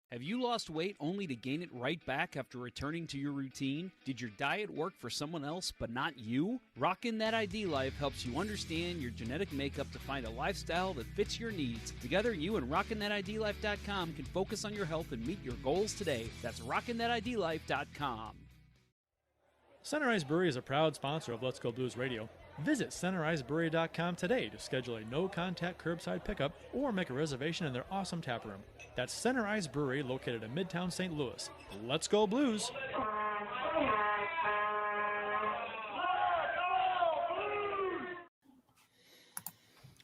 Have you lost weight only to gain it right back after returning to your routine? Did your diet work for someone else but not you? Rockin' That ID Life helps you understand your genetic makeup to find a lifestyle that fits your needs. Together, you and RockinThatIDLife.com can focus on your health and meet your goals today. That's RockinThatIDLife.com. Center Ice Brewery is a proud sponsor of Let's Go Blues Radio. Visit CenterIceBrewery.com today to schedule a no-contact curbside pickup or make a reservation in their awesome tap room. That's Center Ice Brewery, located in Midtown St. Louis. Let's go Blues!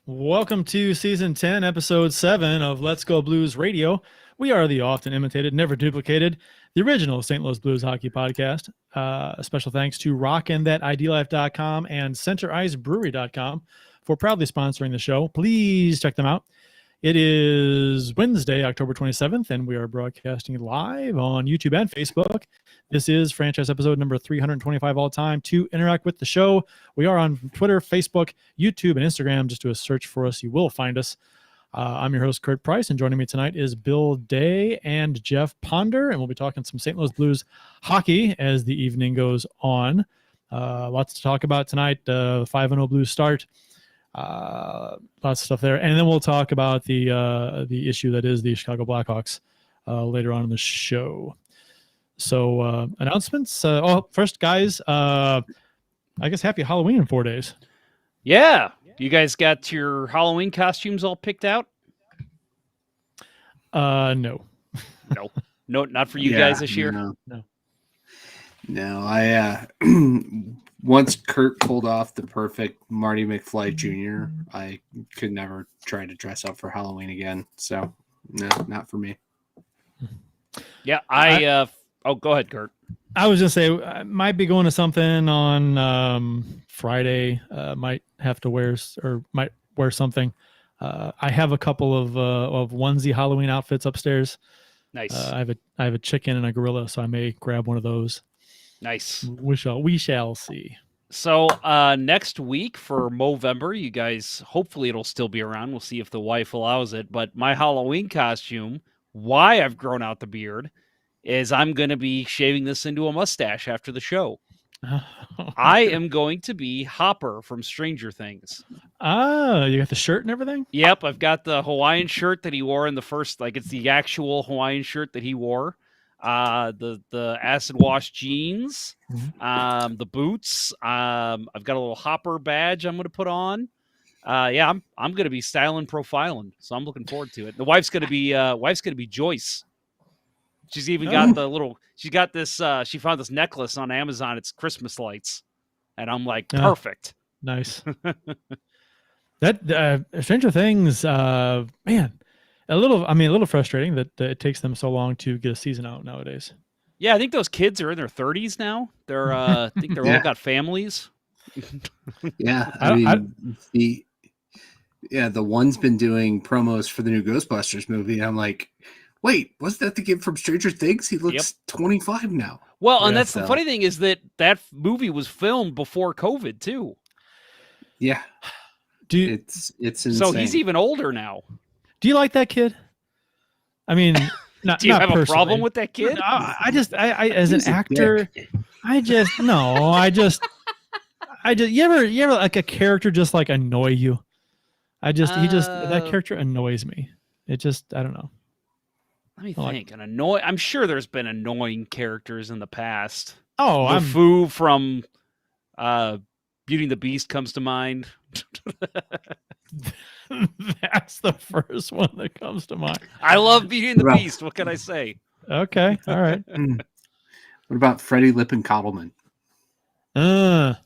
Welcome to Season 10, Episode 7 of Let's Go Blues Radio. We are the often imitated, never duplicated, the original St. Louis Blues hockey podcast. A special thanks to RockinThatIDLife.com and CenterIceBrewery.com for proudly sponsoring the show. Please check them out. It is Wednesday, October 27th, and we are broadcasting live on YouTube and Facebook. This is franchise episode number 325 all time. To interact with the show, we are on Twitter, Facebook, YouTube, and Instagram. Just do a search for us. You will find us. I'm your host, Kurt Price, and joining me tonight is Bill Day and Jeff Ponder, and we'll be talking some St. Louis Blues hockey as the evening goes on. Lots to talk about tonight. 5-0 Blues start. Lots of stuff there, and then we'll talk about the issue that is the Chicago Blackhawks later on in the show. So announcements. First, guys, I guess happy Halloween in 4 days. Yeah. You guys got your Halloween costumes all picked out? No. No, not for you guys this year? No, I once Kurt pulled off the perfect Marty McFly Jr., I could never try to dress up for Halloween again. So, no, not for me. Yeah, go ahead, Kurt. I was just say I might be going to something on Friday. Might have to wear something. I have a couple of onesie Halloween outfits upstairs. Nice. I have a chicken and a gorilla, so I may grab one of those. Nice. We shall see. So next week for Movember, you guys, hopefully it'll still be around. We'll see if the wife allows it. But my Halloween costume, why I've grown out the beard, is I'm going to be shaving this into a mustache after the show. I am going to be Hopper from Stranger Things. Ah, you got the shirt and everything? Yep, I've got the Hawaiian shirt that he wore in the first, it's the actual Hawaiian shirt that he wore. The acid wash jeans, the boots. I've got a little Hopper badge I'm going to put on. I'm going to be styling, profiling, so I'm looking forward to it. The wife's going to be Joyce. She's even got she got this, she found this necklace on Amazon. It's Christmas lights. And I'm like, perfect. Nice. That Stranger Things, man, a little frustrating that it takes them so long to get a season out nowadays. Yeah, I think those kids are in their 30s now. They're, I think they're all got families. Yeah. The one's been doing promos for the new Ghostbusters movie. And I'm like, wait, wasn't that the kid from Stranger Things? He looks 25 now. Well, and that's the funny thing is that movie was filmed before COVID too. Yeah. It's insane. So he's even older now. Do you like that kid? I mean, do you have a problem with that kid? I as an actor, you ever like a character just like annoy you? That character annoys me. It just, I don't know. Let me think. I'm sure there's been annoying characters in the past. Oh, LeFou from Beauty and the Beast comes to mind. That's the first one that comes to mind. I love Beauty and the Beast. What can I say? Okay, all right. What about Freddie Lippincott-Cottleman? When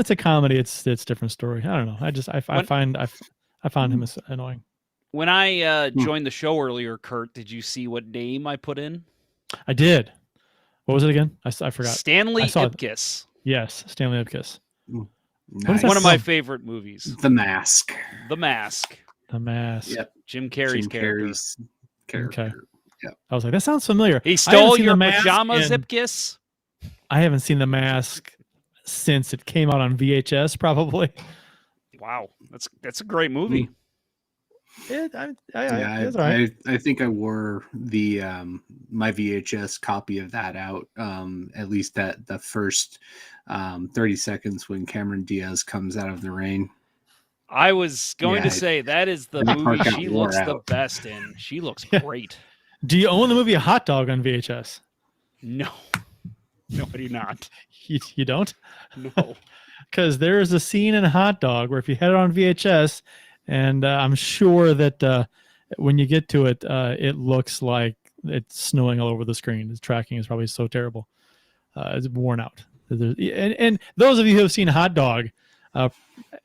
it's a comedy, it's a different story. I don't know. I found him annoying. When I joined the show earlier, Kurt, did you see what name I put in? I did. What was it again? I forgot. Stanley Ipkiss. Yes, Stanley Ipkiss. Nice. One of my favorite movies. The Mask. Yep. Jim Carrey's character. Okay. Yep. I was like, that sounds familiar. He stole your pajamas, Ipkiss? I haven't seen The Mask since it came out on VHS, probably. Wow, that's a great movie. It's all right. I think I wore the my VHS copy of that out at least that the first 30 seconds when Cameron Diaz comes out of the rain. I was going to say that is the movie part got she wore looks the out. best in. She looks great. Do you own the movie Hot Dog on VHS? No, I do not. You don't? No. Because there is a scene in Hot Dog where if you had it on VHS, and I'm sure that when you get to it, it looks like it's snowing all over the screen. The tracking is probably so terrible. It's worn out. And those of you who have seen Hot Dog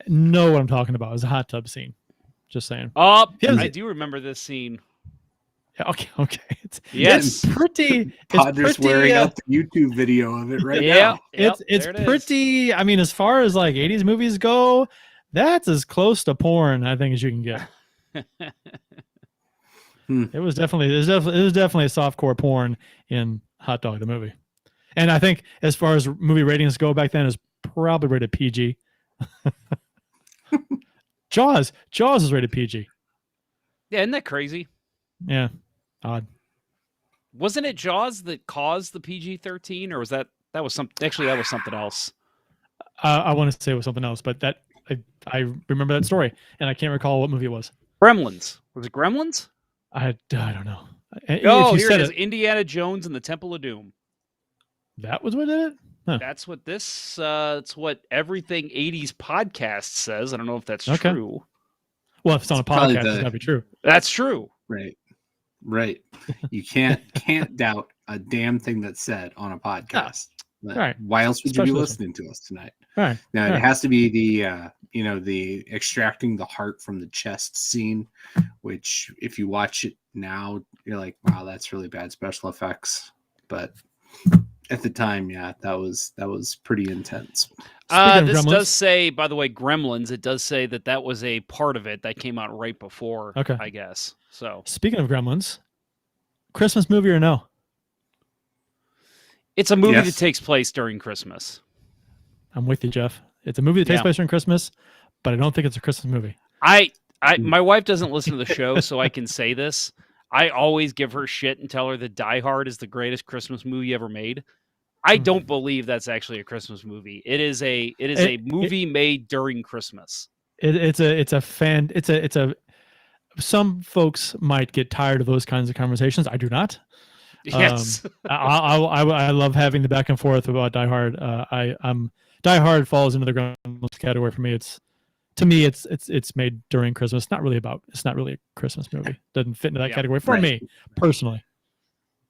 know what I'm talking about. It's a hot tub scene. Just saying. Oh, I do remember this scene. Yeah, okay. Yes. It's pretty. Podder's wearing out the YouTube video of it right now. Yep, It's pretty. I mean, as far as like 80s movies go, that's as close to porn I think as you can get. It was definitely a softcore porn in Hot Dog the movie, and I think as far as movie ratings go back then, it was probably rated PG. Jaws is rated PG. Yeah, isn't that crazy? Yeah, odd. Wasn't it Jaws that caused the PG-13, or was that was something? Actually, that was something else. I want to say it was something else, but that I remember that story, and I can't recall what movie it was. Gremlins. Was it Gremlins? I don't know. Oh, here it is. Indiana Jones and the Temple of Doom. That was what did it? Huh. That's what this. It's what everything '80s podcast says. I don't know if that's true. Well, if it's on a podcast, it's gotta be true. That's true. Right. You can't doubt a damn thing that's said on a podcast. Right. Why else would you be listening to us tonight? Right. Now it has to be the extracting the heart from the chest scene, which if you watch it now, you're like, wow, that's really bad special effects. But at the time, yeah, that was pretty intense. This does say, by the way, Gremlins. It does say that was a part of it that came out right before. Okay, I guess. So speaking of Gremlins, Christmas movie or no? It's a movie that takes place during Christmas. I'm with you, Jeff. It's a movie that takes place during Christmas, but I don't think it's a Christmas movie. My wife doesn't listen to the show, so I can say this. I always give her shit and tell her that Die Hard is the greatest Christmas movie ever made. I don't believe that's actually a Christmas movie. It is a movie made during Christmas. Some folks might get tired of those kinds of conversations. I do not. Yes. I love having the back and forth about Die Hard. Die Hard falls into the Gremlins category for me. It's made during Christmas. It's not really a Christmas movie. Doesn't fit into that category for me personally.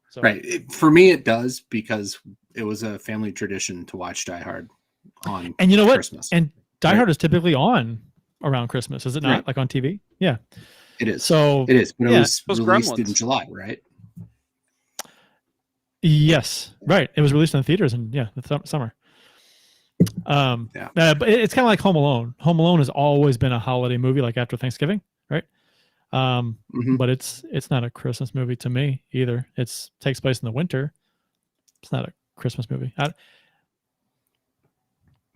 So. Right. For me, it does because it was a family tradition to watch Die Hard on and you know what? Christmas. And Die Hard is typically on around Christmas, is it not? Like on TV? Yeah. It is. So it is. But it was released Gremlins. in July, right? Yes. Right. It was released in the theaters in the summer. But it's kind of like Home Alone. Home Alone has always been a holiday movie, like after Thanksgiving, right? But it's not a Christmas movie to me either. It takes place in the winter. It's not a Christmas movie.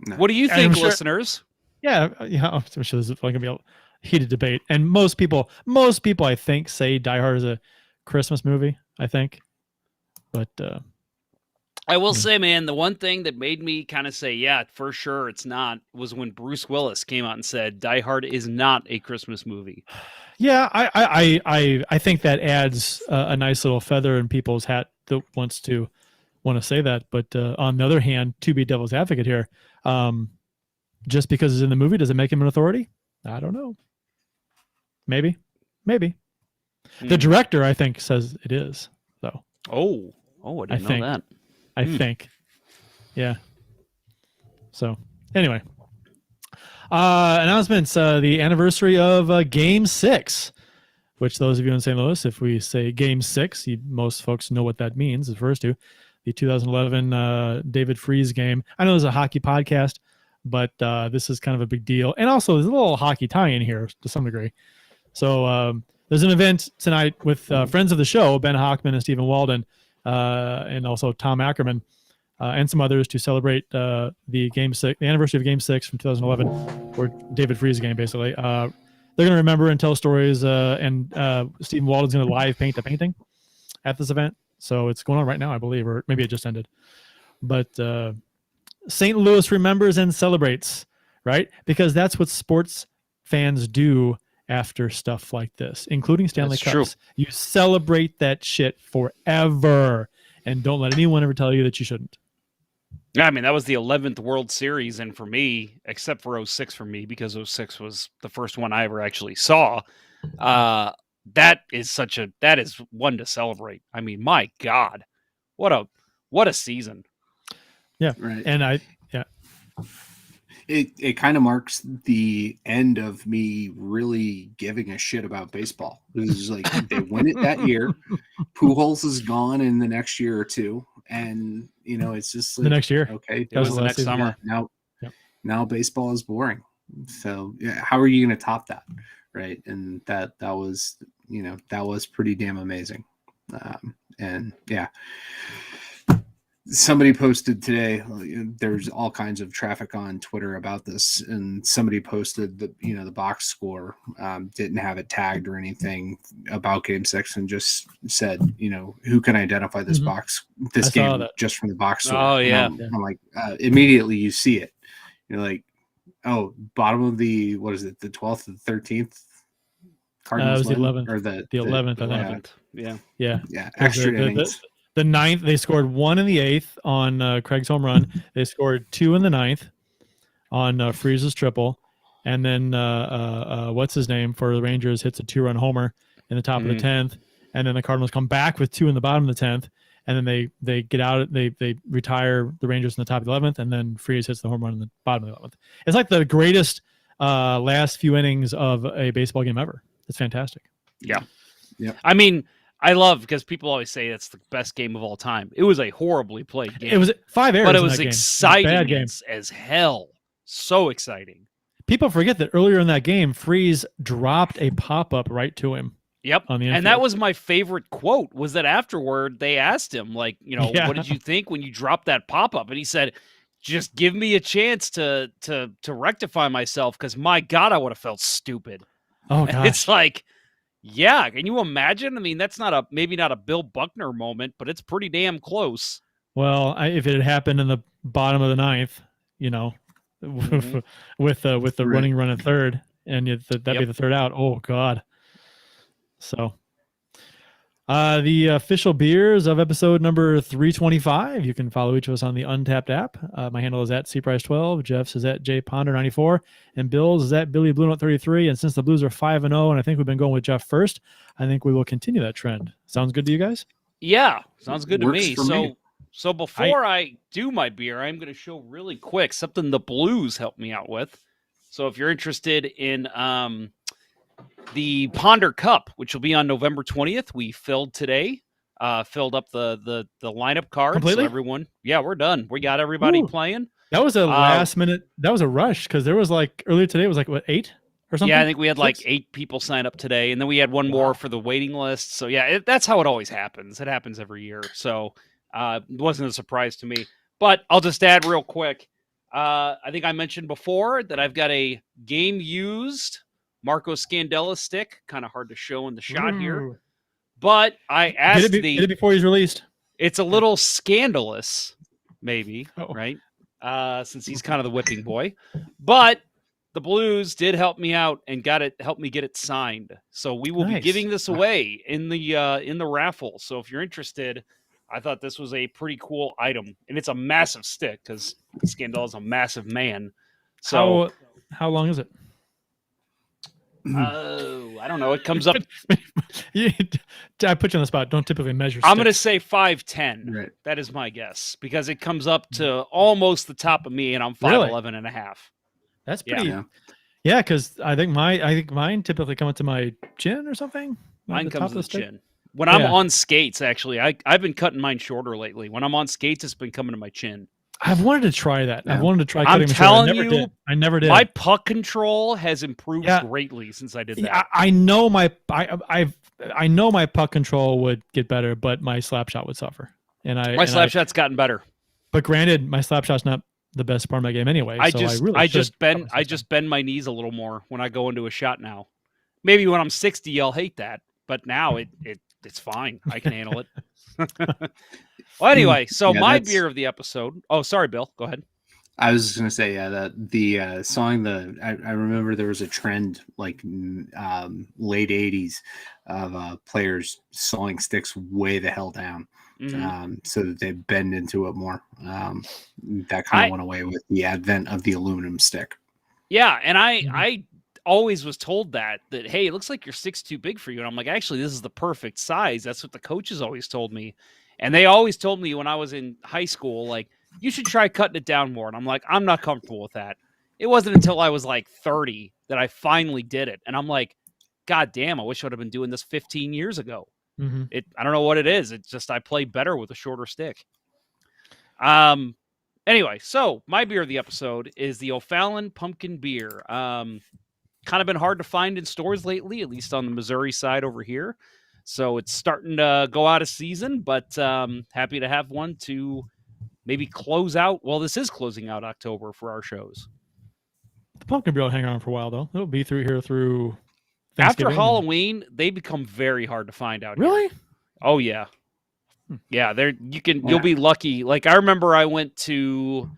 No. What do you think, listeners? I'm sure there's going to be a heated debate, and most people I think say Die Hard is a Christmas movie. I think, but I will say, man, the one thing that made me kind of say, yeah, for sure it's not, was when Bruce Willis came out and said Die Hard is not a Christmas movie. Yeah, I think that adds a nice little feather in people's hat that want to say that. But on the other hand, to be devil's advocate here, just because it's in the movie, does it make him an authority? I don't know. Maybe. The director, I think, says it is, though. Oh, I didn't know that. I think. Yeah. So, anyway. Announcements. The anniversary of Game 6, which those of you in St. Louis, if we say Game 6, most folks know what that means. It refers to the 2011 David Freese game. I know there's a hockey podcast, but this is kind of a big deal. And also, there's a little hockey tie-in here to some degree. So there's an event tonight with friends of the show, Ben Hockman and Stephen Walden, and also Tom Ackerman. and some others to celebrate the anniversary of Game 6 from 2011, or David Freese game, basically. They're going to remember and tell stories, and Stephen Walden's going to live paint a painting at this event. So it's going on right now, I believe, or maybe it just ended. But St. Louis remembers and celebrates, right? Because that's what sports fans do after stuff like this, including Stanley Cups. True. You celebrate that shit forever, and don't let anyone ever tell you that you shouldn't. Yeah, I mean, that was the 11th World Series, and for me, except for 06 for me, because 06 was the first one I ever actually saw, that is one to celebrate. I mean, my God, what a season. Yeah, right. And it kind of marks the end of me really giving a shit about baseball. It was like they win it that year. Pujols is gone in the next year or two, and it's just like, the next year. Okay, It was the next summer. Now baseball is boring. So how are you going to top that, right? And that was that was pretty damn amazing. And yeah. Somebody posted today, there's all kinds of traffic on Twitter about this, and somebody posted that the box score didn't have it tagged or anything about Game 6, and just said, who can identify this game just from the box score. Oh yeah. I'm like, immediately you see it. You're like, oh, bottom of the, what is it, the 12th and 13th Cardinals? It was the 11th. Or the 11th, I think. 11th. Yeah. Extra innings. The 9th, they scored 1 in the 8th on Craig's home run. They scored 2 in the 9th on Freeze's triple. And then what's his name for the Rangers hits a 2-run homer in the top of the 10th. And then the Cardinals come back with 2 in the bottom of the 10th. And then they get out, they retire the Rangers in the top of the 11th. And then Freeze hits the home run in the bottom of the 11th. It's like the greatest last few innings of a baseball game ever. It's fantastic. Yeah. I mean, I love, because people always say it's the best game of all time. It was a horribly played game. It was 5 errors, but it was in that exciting game. Bad game. as hell. So exciting. People forget that earlier in that game, Freeze dropped a pop-up right to him. Yep. On the infield. And that was my favorite quote, was that afterward they asked him, like, what did you think when you dropped that pop-up? And he said, just give me a chance to rectify myself, because my God, I would have felt stupid. Oh, gosh. It's like, yeah, can you imagine? I mean, that's maybe not a Bill Buckner moment, but it's pretty damn close. Well, if it had happened in the bottom of the 9th, with the running run at third, and that'd be the third out. Oh God. So, the official beers of episode number 325. You can follow each of us on the Untapped app. My handle is at cprice12. Jeff's is at jponder94, and Bill's is at Billy Blue Note 33. And since the Blues are 5-0, and I think we've been going with Jeff first, I think we will continue that trend. Sounds good to you guys? Yeah, sounds good to me. Me. So before I do my beer, I'm going to show really quick something the Blues helped me out with. So if you're interested in the Ponder Cup, which will be on November 20th, we filled today. Filled up the lineup cards. Completely? So everyone, we're done. We got everybody playing. That was a last minute. That was a rush, because there was earlier today. It was 8 or something. Yeah, I think we had 6? 8 people sign up today, and then we had one more for the waiting list. So that's how it always happens. It happens every year. So it wasn't a surprise to me. But I'll just add real quick. I think I mentioned before that I've got a game used Marco Scandella stick. Kind of hard to show in the shot here. But I asked Get it before he's released. It's a little scandalous, maybe, right? Since he's kind of the whipping boy. But the Blues did help me out and helped me get it signed. So we will be giving this away in the raffle. So if you're interested, I thought this was a pretty cool item. And it's a massive stick, because Scandella is a massive man. So how long is it? I don't know. It comes up. I put you on the spot. Don't typically measure sticks. I'm going to say 5'10". Right. That is my guess, because it comes up to almost the top of me, and I'm 5'11" and a half. That's pretty. Yeah, because I think mine typically come up to my chin or something. Mine comes to the chin. When I'm on skates, actually, I've been cutting mine shorter lately. When I'm on skates, it's been coming to my chin. I've wanted to try that. Yeah. I've wanted to try cutting my telling I never did. My puck control has improved greatly since I did that. Yeah, I know I know my puck control would get better, but my slap shot would suffer. And my slap shot's gotten better. But granted, my slap shot's not the best part of my game anyway. I so just I really I should just bend cut I myself just bend my knees a little more when I go into a shot now. Maybe when I'm 60, I'll hate that, but now it's fine. I can handle it. Well, anyway, so Yeah, my that's- beer of the episode. Oh, sorry, Bill. Go ahead. I was just gonna say, yeah, that the song. I remember there was a trend like late '80s of players sawing sticks way the hell down, so that they bend into it more. That kind of went away with the advent of the aluminum stick. Yeah, and I always was told that hey, it looks like your stick's too big for you, and I'm like, actually, this is the perfect size. That's what the coaches always told me, and they always told me when I was in high school, like, you should try cutting it down more. And I'm like, I'm not comfortable with that. It wasn't until I was like 30 that I finally did it, and I'm like, God damn, I wish I would have been doing this 15 years ago. I don't know what it is. It's just I play better with a shorter stick. Anyway, so my beer of the episode is the O'Fallon Pumpkin Beer. Kind of been hard to find in stores lately, at least on the Missouri side over here. So it's starting to go out of season, but happy to have one to maybe close out. Well, this is closing out October for our shows. The pumpkin beer will hang on for a while, though. It'll be through After Thanksgiving. Halloween, they become very hard to find out. Really? Here. Oh yeah. Yeah, you'll be lucky. Like, I remember I went to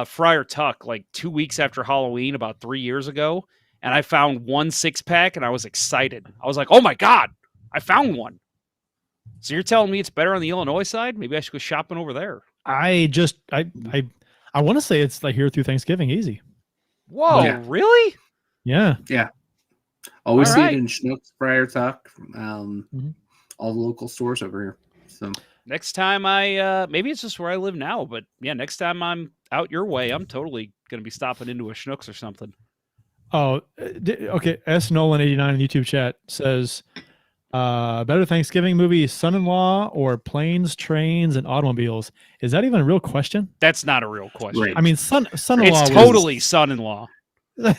Friar Tuck like 2 weeks after Halloween about 3 years ago, and I found 1 6-pack, and I was excited. I was like, oh my God, I found one. So you're telling me it's better on the Illinois side? Maybe I should go shopping over there. I want to say it's like here through Thanksgiving, easy. Whoa, Yeah. really? Yeah. Yeah. Always All see right. it in Schnucks, Friar Tuck, all the local stores over here. So Next time maybe it's just where I live now, but yeah, next time I'm out your way, I'm totally going to be stopping into a Schnucks or something. Oh, okay. S Nolan 89 in the YouTube chat says, better Thanksgiving movie, Son-in-Law or Planes, Trains, and Automobiles? Is that even a real question? That's not a real question. Right. I mean, son-in-law. It's totally son-in-law. You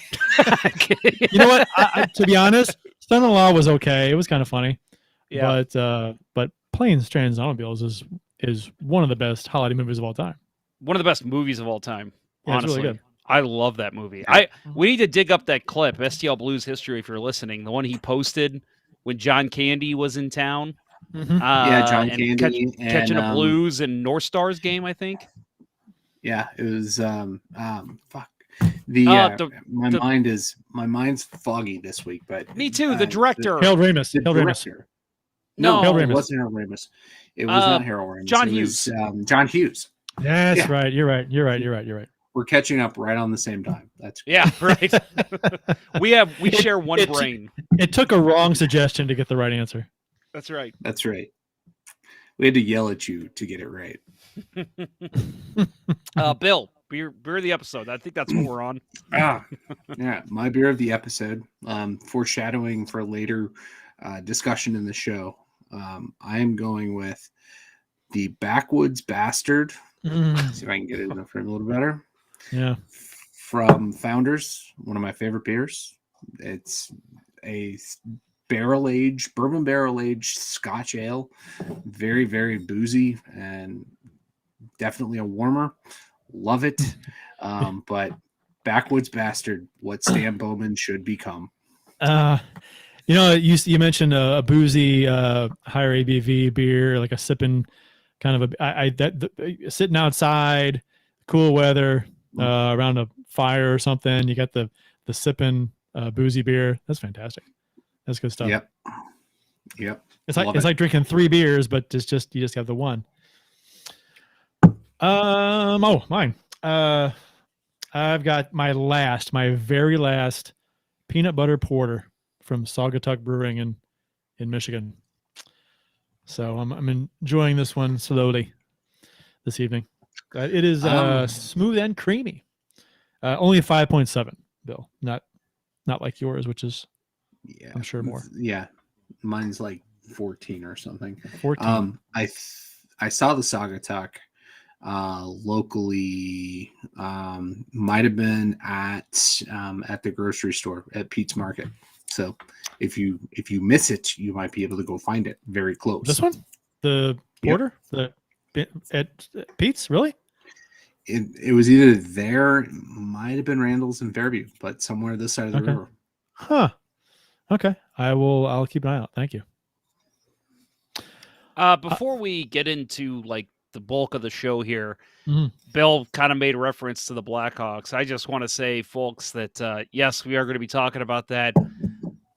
know what? To be honest, Son-in-Law was okay. It was kind of funny. Yeah. But Planes, Trains, and Automobiles is one of the best holiday movies of all time. One of the best movies of all time. Yeah, honestly, it's really good. I love that movie. We need to dig up that clip, STL Blues History, if you're listening. The one he posted when John Candy was in town. yeah, John and Candy catching a Blues and North Stars game, I think. Yeah, it was fuck. My mind's foggy this week, but Me too. The director. Harold Ramis. The Harold Ramis. director. No, No, Harold it Ramis. wasn't Harold Ramis. It was not Harold Ramis. John It Hughes. was, John Hughes. That's Yeah. right. You're right. We're catching up right on the same time. That's Yeah, right. we share one brain. It took a wrong suggestion to get the right answer. That's right. That's right. We had to yell at you to get it right. Bill, beer of the episode. I think that's what we're on. Yeah, my beer of the episode. Foreshadowing for later discussion in the show. I am going with the Backwoods Bastard. See if I can get it in the frame a little better. Yeah. From Founders, one of my favorite beers. It's a bourbon barrel aged Scotch ale. Very, very boozy and definitely a warmer. Love it. But Backwoods Bastard, what Stan Bowman should become. You mentioned a boozy, higher ABV beer, like a sipping kind of sitting outside, cool weather, around a fire or something. You got the sipping boozy beer. That's fantastic. That's good stuff. Yep. It's like drinking 3 beers, but you just have the one. Mine. I've got my very last peanut butter porter from Saugatuck Brewing in Michigan. So I'm enjoying this one slowly this evening. It is smooth and creamy. Only 5.7, Bill. Not like yours, which is I'm sure more. Yeah, mine's like 14 or something. 14. I saw the Saugatuck locally. Might have been at the grocery store at Pete's Market. So if you miss it, you might be able to go find it very close. This one, the porter, at Pete's, really? it was either there, it might have been Randall's in Fairview, but somewhere this side of the Okay. river. Huh. Okay. I'll keep an eye out. Thank you. Before we get into like the bulk of the show here, Mhm. Bill kind of made reference to the Blackhawks. I just want to say, folks, that yes, we are going to be talking about that,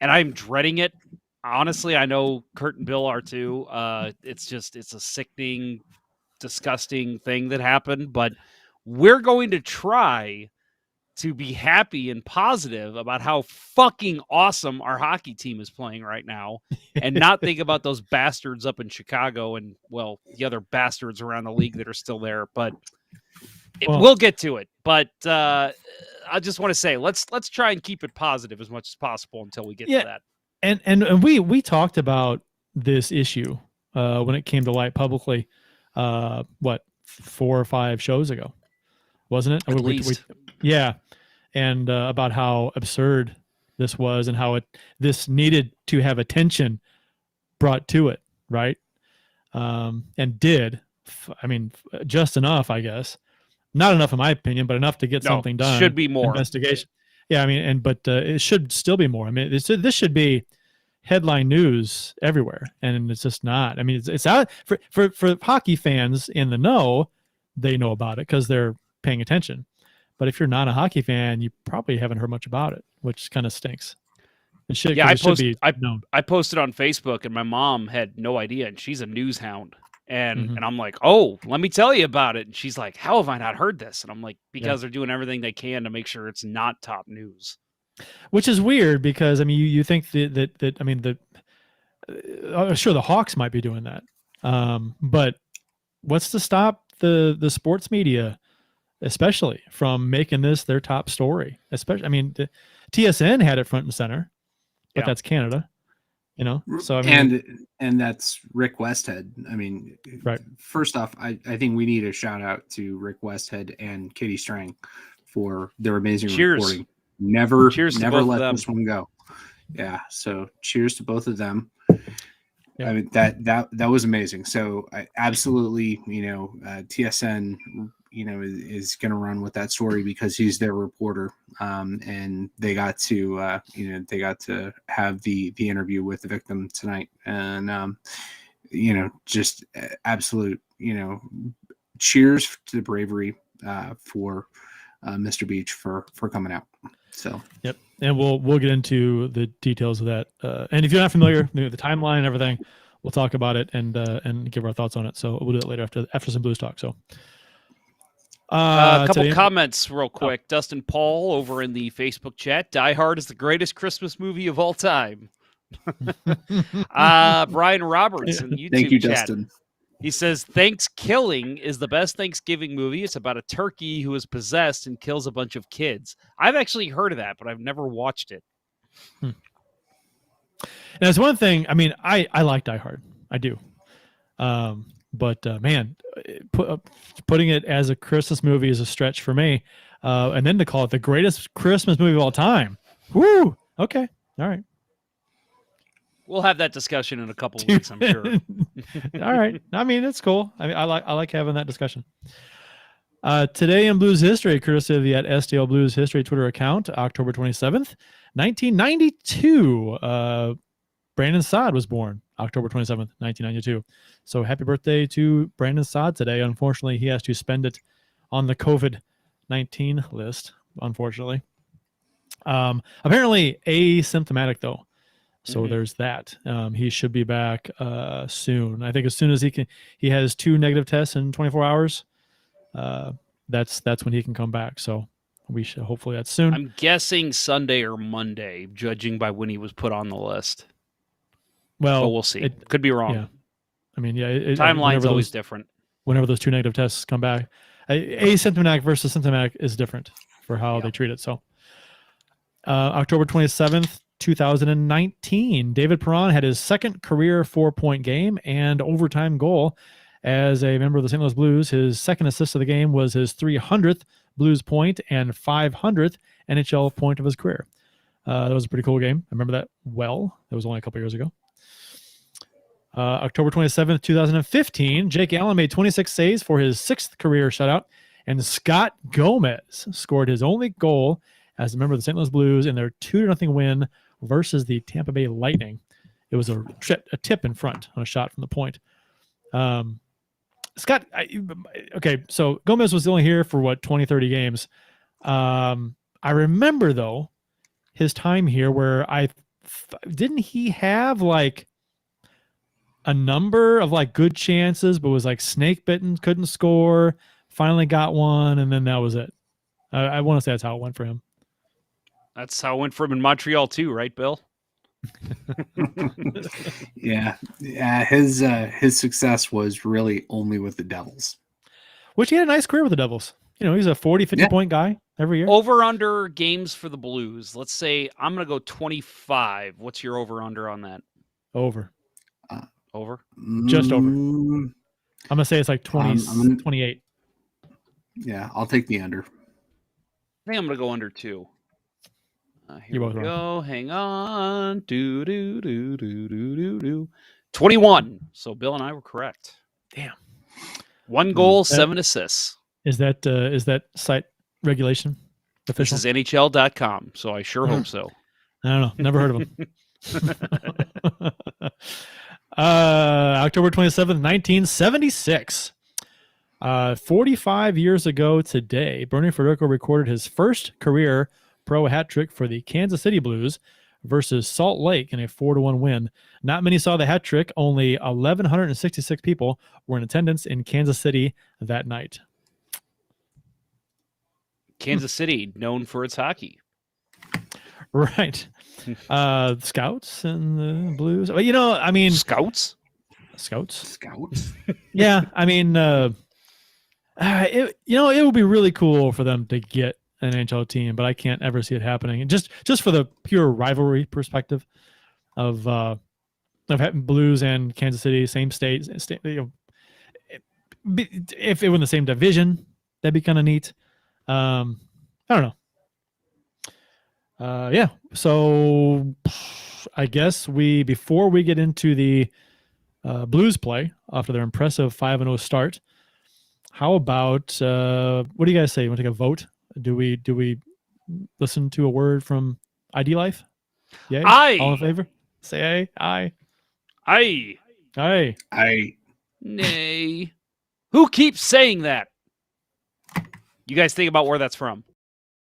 and I'm dreading it. Honestly, I know Kurt and Bill are too. It's a sickening, disgusting thing that happened, but we're going to try to be happy and positive about how fucking awesome our hockey team is playing right now and not think about those bastards up in Chicago and, well, the other bastards around the league that are still there. But we'll get to it. But I just want to say, let's try and keep it positive as much as possible until we get to that. And we talked about this issue when it came to light publicly, 4 or 5 shows ago, wasn't it? At least. Yeah. And about how absurd this was and how this needed to have attention brought to it, right? And did, just enough, I guess. Not enough in my opinion, but enough to get something done. Should be more. Investigation. Yeah, but it should still be more. This should be headline news everywhere, and it's just not. It's out for hockey fans in the know. They know about it because they're paying attention. But if you're not a hockey fan, you probably haven't heard much about it, which kind of stinks. It should. Yeah, I posted on Facebook, and my mom had no idea, and she's a news hound. And Mhm. and I'm like, oh, let me tell you about it. And she's like, how have I not heard this? And I'm like, because they're doing everything they can to make sure it's not top news. Which is weird because you think that sure the Hawks might be doing that, but what's to stop the sports media, especially from making this their top story? Especially, the TSN had it front and center, but that's Canada. So and that's Rick Westhead. Right. First off, I think we need a shout out to Rick Westhead and Katie Strang for their amazing reporting. Never let this one go. Yeah. So cheers to both of them. Yeah. That was amazing. So I absolutely, TSN, is going to run with that story because he's their reporter. And they got to have the interview with the victim tonight. And, just absolute, cheers to the bravery for Mr. Beach for coming out. So, yep. And we'll get into the details of that. And if you're not familiar with the timeline and everything, we'll talk about it and give our thoughts on it. So we'll do it later after some Blues talk. So a couple comments real quick. Dustin Paul over in the Facebook chat. Die Hard is the greatest Christmas movie of all time. Brian Roberts in YouTube Thank you, chat. Dustin. He says, Thanksgiving is the best Thanksgiving movie. It's about a turkey who is possessed and kills a bunch of kids. I've actually heard of that, but I've never watched it. And it's one thing, I like Die Hard. I do. But man, putting it as a Christmas movie is a stretch for me. And then to call it the greatest Christmas movie of all time. Woo! Okay. All right. We'll have that discussion in a couple of weeks, I'm sure. All right. It's cool. I like having that discussion. Today in Blues history, courtesy of the @STL Blues History Twitter account, October 27th, 1992. Brandon Saad was born October 27th, 1992. So happy birthday to Brandon Saad today. Unfortunately, he has to spend it on the COVID-19 list, unfortunately. Apparently asymptomatic, though. So there's that. He should be back soon. I think as soon as he has 2 negative tests in 24 hours. That's when he can come back. So we should hopefully that's soon. I'm guessing Sunday or Monday, judging by when he was put on the list. Well, but we'll see. It could be wrong. Yeah. Timeline's always different. Whenever those 2 negative tests come back, asymptomatic versus symptomatic is different for how they treat it. So October 27th. 2019, David Perron had his second career 4-point game and overtime goal as a member of the St. Louis Blues. His second assist of the game was his 300th Blues point and 500th NHL point of his career. That was a pretty cool game. I remember that well. That was only a couple years ago. October 27th, 2015, Jake Allen made 26 saves for his 6th career shutout and Scott Gomez scored his only goal as a member of the St. Louis Blues in their 2-0 win versus the Tampa Bay Lightning. It was a tip in front on a shot from the point. Scott, okay, so Gomez was only here for 20, 30 games. I remember though his time here where didn't he have like a number of like good chances, but was like snake bitten, couldn't score, finally got one, and then that was it. I want to say that's how it went for him. That's how it went for him in Montreal too, right, Bill? Yeah. His success was really only with the Devils. Which he had a nice career with the Devils. You know, he's a 40, 50 point guy every year. Over under games for the Blues. Let's say I'm going to go 25. What's your over under on that? Over. Over? Just over. I'm going to say it's like 20, 28. Yeah, I'll take the under. I think I'm going to go under 2. Here You're we both go. Hang on. 21. So Bill and I were correct. Damn. 1 goal, 7 assists. Is that site regulation official? This is NHL.com, so I sure hope so. I don't know. Never heard of him. October 27th, 1976. 45 years ago today, Bernie Federico recorded his first career pro hat trick for the Kansas City Blues versus Salt Lake in a 4-1 win. Not many saw the hat trick. Only 1,166 people were in attendance in Kansas City that night. Kansas City, known for its hockey. Right. Scouts and the Blues. Well, you know, I mean... Scouts? Yeah, I mean, it would be really cool for them to get an NHL team, but I can't ever see it happening. And just for the pure rivalry perspective of having Blues and Kansas City, same state, you know, if it were in the same division, that'd be kind of neat. I don't know. Yeah. So I guess before we get into the Blues play after their impressive 5-0 start, how about what do you guys say? You want to take a vote? Do we listen to a word from ID Life? Yeah. Aye. All in favor? Say aye. Aye. Aye. Aye. Nay. Who keeps saying that? You guys think about where that's from.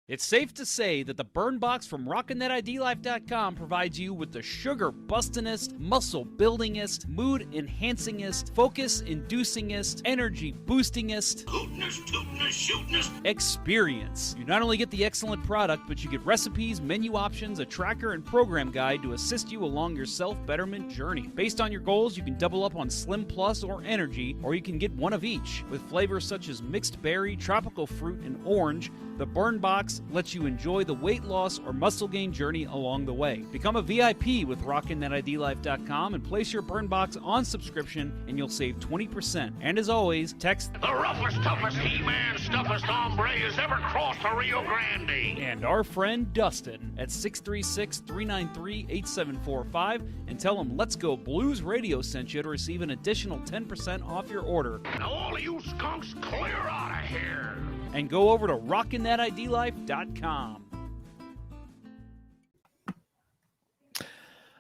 It's safe to say that the Burn Box from RockinThatIDLife.com provides you with the sugar-bustingest, muscle-buildingest, mood-enhancingest, focus-inducingest, energy-boostingest, hootinest, experience. You not only get the excellent product, but you get recipes, menu options, a tracker, and program guide to assist you along your self-betterment journey. Based on your goals, you can double up on Slim Plus or Energy, or you can get one of each. With flavors such as mixed berry, tropical fruit, and orange, the Burn Box lets you enjoy the weight loss or muscle gain journey along the way. Become a VIP with RockinThatIDLife.com and place your Burn Box on subscription and you'll save 20%. And as always, text the roughest, toughest He-Man, toughest hombre has ever crossed the Rio Grande. And our friend Dustin at 636-393-8745 and tell him Let's Go Blues Radio sent you to receive an additional 10% off your order. Now all of you skunks, clear out of here. And go over to RockinThatIDLife.com.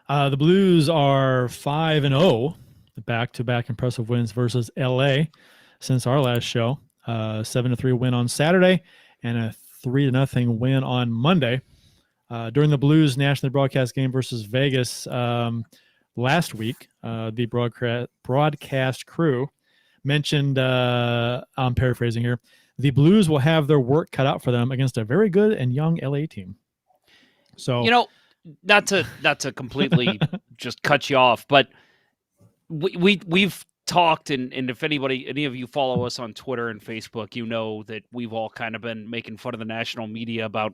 The Blues are 5-0, back-to-back impressive wins versus LA since our last show. 7-3 win on Saturday and a 3-0 win on Monday. During the Blues nationally broadcast game versus Vegas last week, the broadcast crew mentioned, I'm paraphrasing here, the Blues will have their work cut out for them against a very good and young LA team. So, you know, not to completely just cut you off, but we've talked, and if any of you follow us on Twitter and Facebook, you know that we've all kind of been making fun of the national media about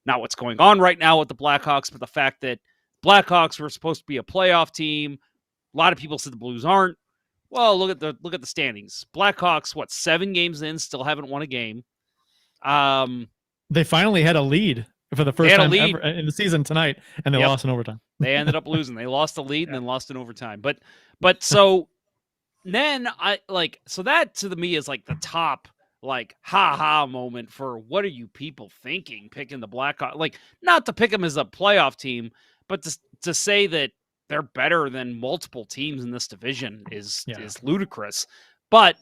not what's going on right now with the Blackhawks, but the fact that Blackhawks were supposed to be a playoff team. A lot of people said the Blues aren't. Well, look at the standings. Blackhawks, 7 games in, still haven't won a game. They finally had a lead for the first time ever in the season tonight, and they lost in overtime. They ended up losing. They lost the lead and then lost in overtime. But so then so that to me is like the top like ha ha moment for what are you people thinking picking the Blackhawks? Like, not to pick them as a playoff team, but to say that they're better than multiple teams in this division is ludicrous. But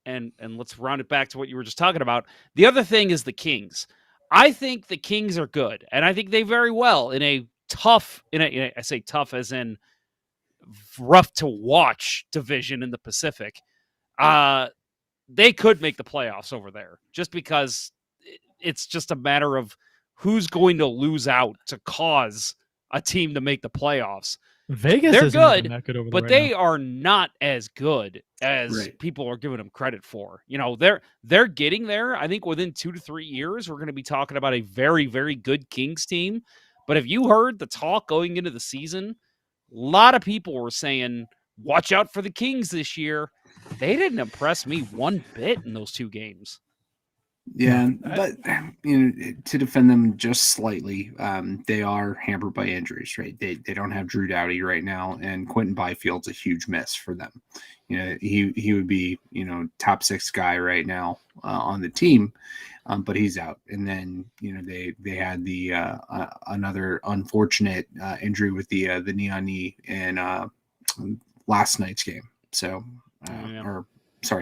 and let's round it back to what you were just talking about. The other thing is the Kings. I think the Kings are good, and I think they very well in a tough, I say tough as in rough to watch division in the Pacific. They could make the playoffs over there just because it's just a matter of who's going to lose out to cause a team to make the playoffs. Vegas they're isn't good, that good over but there they now. are not as good as people are giving them credit for. You know, they're getting there. I think within 2 to 3 years, we're going to be talking about a very, very good Kings team. But if you heard the talk going into the season, a lot of people were saying, watch out for the Kings this year. They didn't impress me one bit in those 2 games. Yeah, but to defend them just slightly, they are hampered by injuries, right? They don't have Drew Doughty right now, and Quentin Byfield's a huge miss for them. You know, he would be top 6 guy right now on the team, but he's out. And then they had the another unfortunate injury with the knee in last night's game. So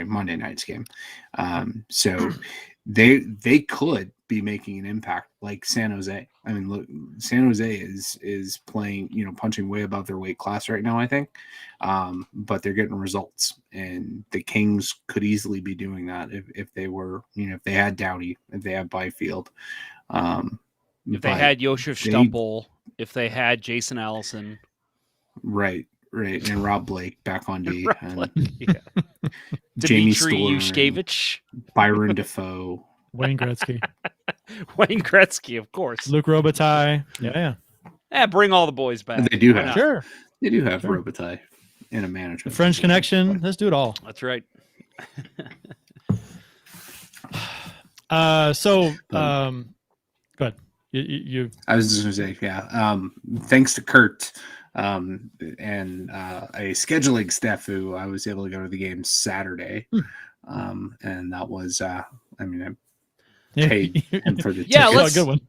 Monday night's game. So they could be making an impact like San Jose. I mean, look, San Jose is playing, punching way above their weight class right now, I think. But they're getting results, and the Kings could easily be doing that if they were, if they had Doughty, if they had Byfield, if they had Josef Stumpel, if they had Jason Allison, right, and Rob Blake back on D, Jamie Dmitry Yushkevich, Byron Defoe, Wayne Gretzky, of course, Luc Robitaille, yeah, bring all the boys back. They do have Sure. Robitaille in a management. The French Connection. Let's do it all. That's right. Go ahead. You. I was just going to say, thanks to Kurt and a scheduling snafu, I was able to go to the game Saturday, and that was, I paid him for the tickets. Good one.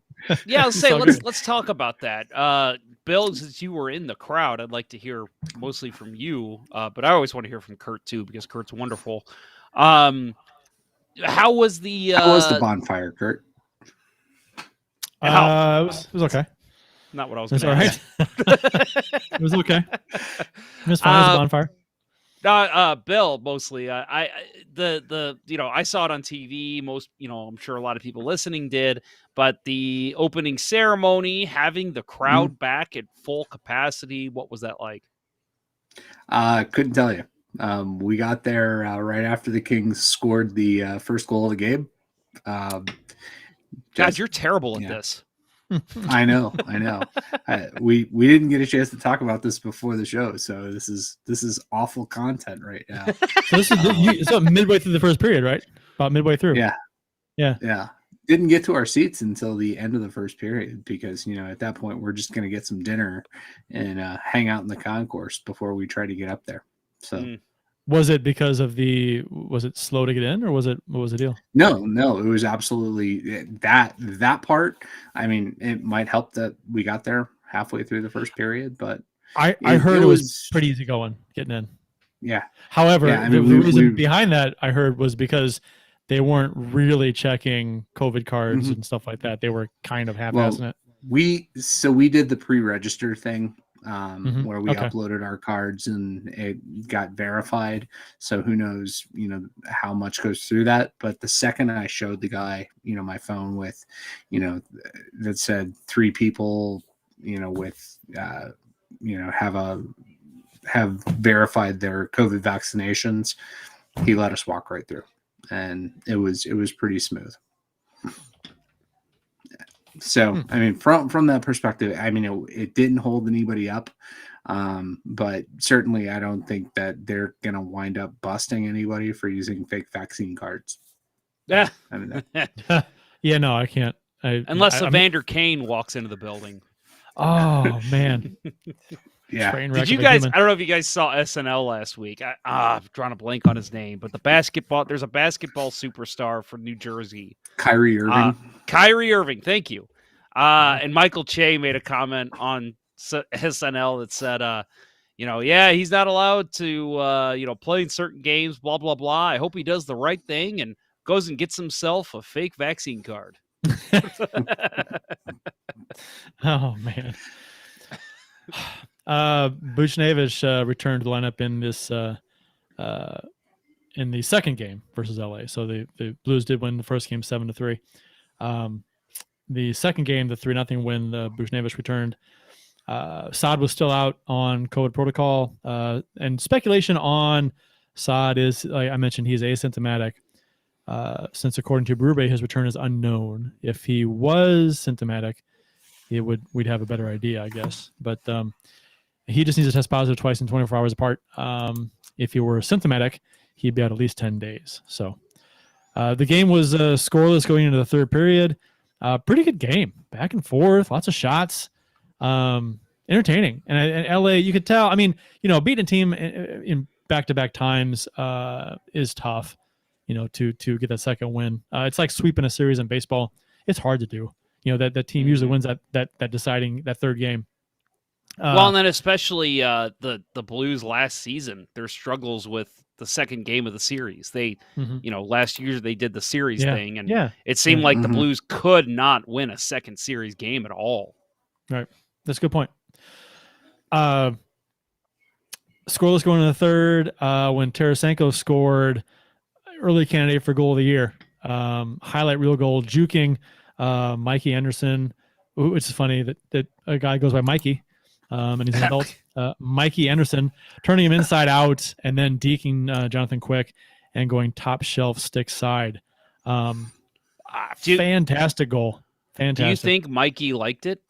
Yeah, let's talk about that. Bill, since you were in the crowd, I'd like to hear mostly from you, but I always want to hear from Kurt too because Kurt's wonderful. How was the bonfire, Kurt? It was okay. Not what I was. It's all right. It was okay. It was fine as a bonfire. Bill, mostly. I saw it on TV. Most, I'm sure a lot of people listening did. But the opening ceremony, having the crowd back at full capacity, what was that like? Couldn't tell you. We got there right after the Kings scored the first goal of the game. God, you're terrible at this. I know. We didn't get a chance to talk about this before the show, so this is awful content right now. So it's midway through the first period, right? About midway through. Yeah. Didn't get to our seats until the end of the first period because at that point we're just going to get some dinner and hang out in the concourse before we try to get up there. So. Was it because of was it slow to get in or what was the deal? No, it was absolutely that part. I mean, it might help that we got there halfway through the first period, but I heard it was pretty easy going getting in. Yeah. However, the reason behind that I heard was because they weren't really checking COVID cards and stuff like that. They were kind of half-assing it. We did the pre-register thing. Where we uploaded our cards and it got verified. So who knows, how much goes through that. But the second I showed the guy, my phone with, that said 3 people, with, have verified their COVID vaccinations, he let us walk right through. And it was pretty smooth. So, I mean, from that perspective, I mean, it didn't hold anybody up, but certainly I don't think that they're going to wind up busting anybody for using fake vaccine cards. Yeah. I mean, yeah, no, I can't. Unless Evander Kane walks into the building. Oh, man. Yeah. Train wreck Did you of a guys? human. I don't know if you guys saw SNL last week. I'm drawing a blank on his name, but there's a basketball superstar from New Jersey, Kyrie Irving. Kyrie Irving. Thank you. And Michael Che made a comment on SNL that said, yeah, he's not allowed to, play in certain games, blah, blah, blah. I hope he does the right thing and goes and gets himself a fake vaccine card. Oh man. Buchnevich returned to the lineup in this in the second game versus LA. So the Blues did win the first game 7-3. The second game, the 3-0 win, Buchnevich returned. Saad was still out on COVID protocol, and speculation on Saad is, like I mentioned, he's asymptomatic. Since according to Berube, his return is unknown. If he was symptomatic, we'd have a better idea, I guess. But he just needs to test positive twice in 24 hours apart. If he were symptomatic, he'd be out at least 10 days. So the game was scoreless going into the third period. Pretty good game, back and forth, lots of shots, entertaining. And LA, you could tell. I mean, beating a team in back-to-back times is tough. To get that second win. It's like sweeping a series in baseball. It's hard to do. That team usually wins that deciding that third game. Well, and then especially the Blues last season, their struggles with the second game of the series. They, last year they did the series thing, and it seemed like the Blues could not win a second series game at all. Right. That's a good point. Scoreless going to the third when Tarasenk scored, early candidate for goal of the year. Highlight reel goal, juking Mikey Anderson. Ooh, it's funny that a guy goes by Mikey, and he's an adult. Mikey Anderson turning him inside out and then deking Jonathan Quick and going top shelf stick side. Fantastic goal. Fantastic. Do you think Mikey liked it?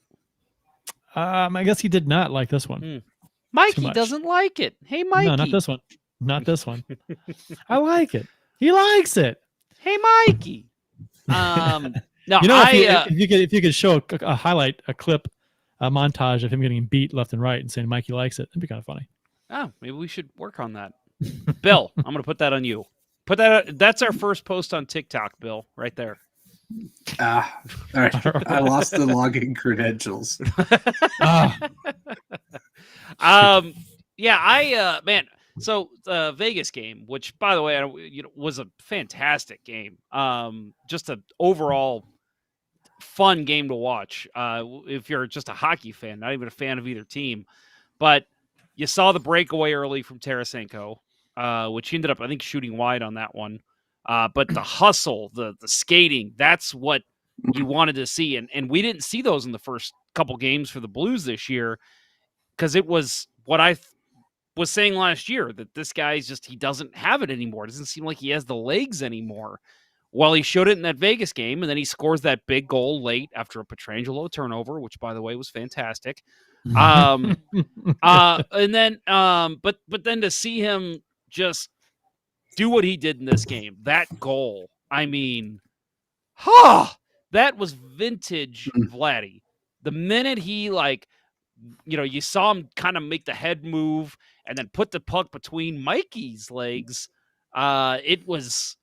I guess he did not like this one. Mikey doesn't like it. Hey, Mikey. No, not this one. Not this one. I like it. He likes it. Hey, Mikey. No, if you could show a highlight, a clip, a montage of him getting beat left and right and saying Mikey likes it, that'd be kind of funny. Oh, maybe we should work on that. Bill, I'm going to put that on you. That's our first post on TikTok, Bill, right there. All right. I lost the login credentials. Man. So the Vegas game, which by the way, was a fantastic game. Just an overall fun game to watch. If you're just a hockey fan, not even a fan of either team, but you saw the breakaway early from Tarasenk, which he ended up, I think, shooting wide on that one. But the hustle, the skating, that's what you wanted to see. And we didn't see those in the first couple games for the Blues this year, because it was what I was saying last year, that this guy's he doesn't have it anymore. It doesn't seem like he has the legs anymore. Well, he showed it in that Vegas game, and then he scores that big goal late after a Pietrangelo turnover, which, by the way, was fantastic. And then, but then to see him just do what he did in this game, that goal, I mean, that was vintage Vladdy. The minute he, you saw him kind of make the head move and then put the puck between Mikey's legs, it was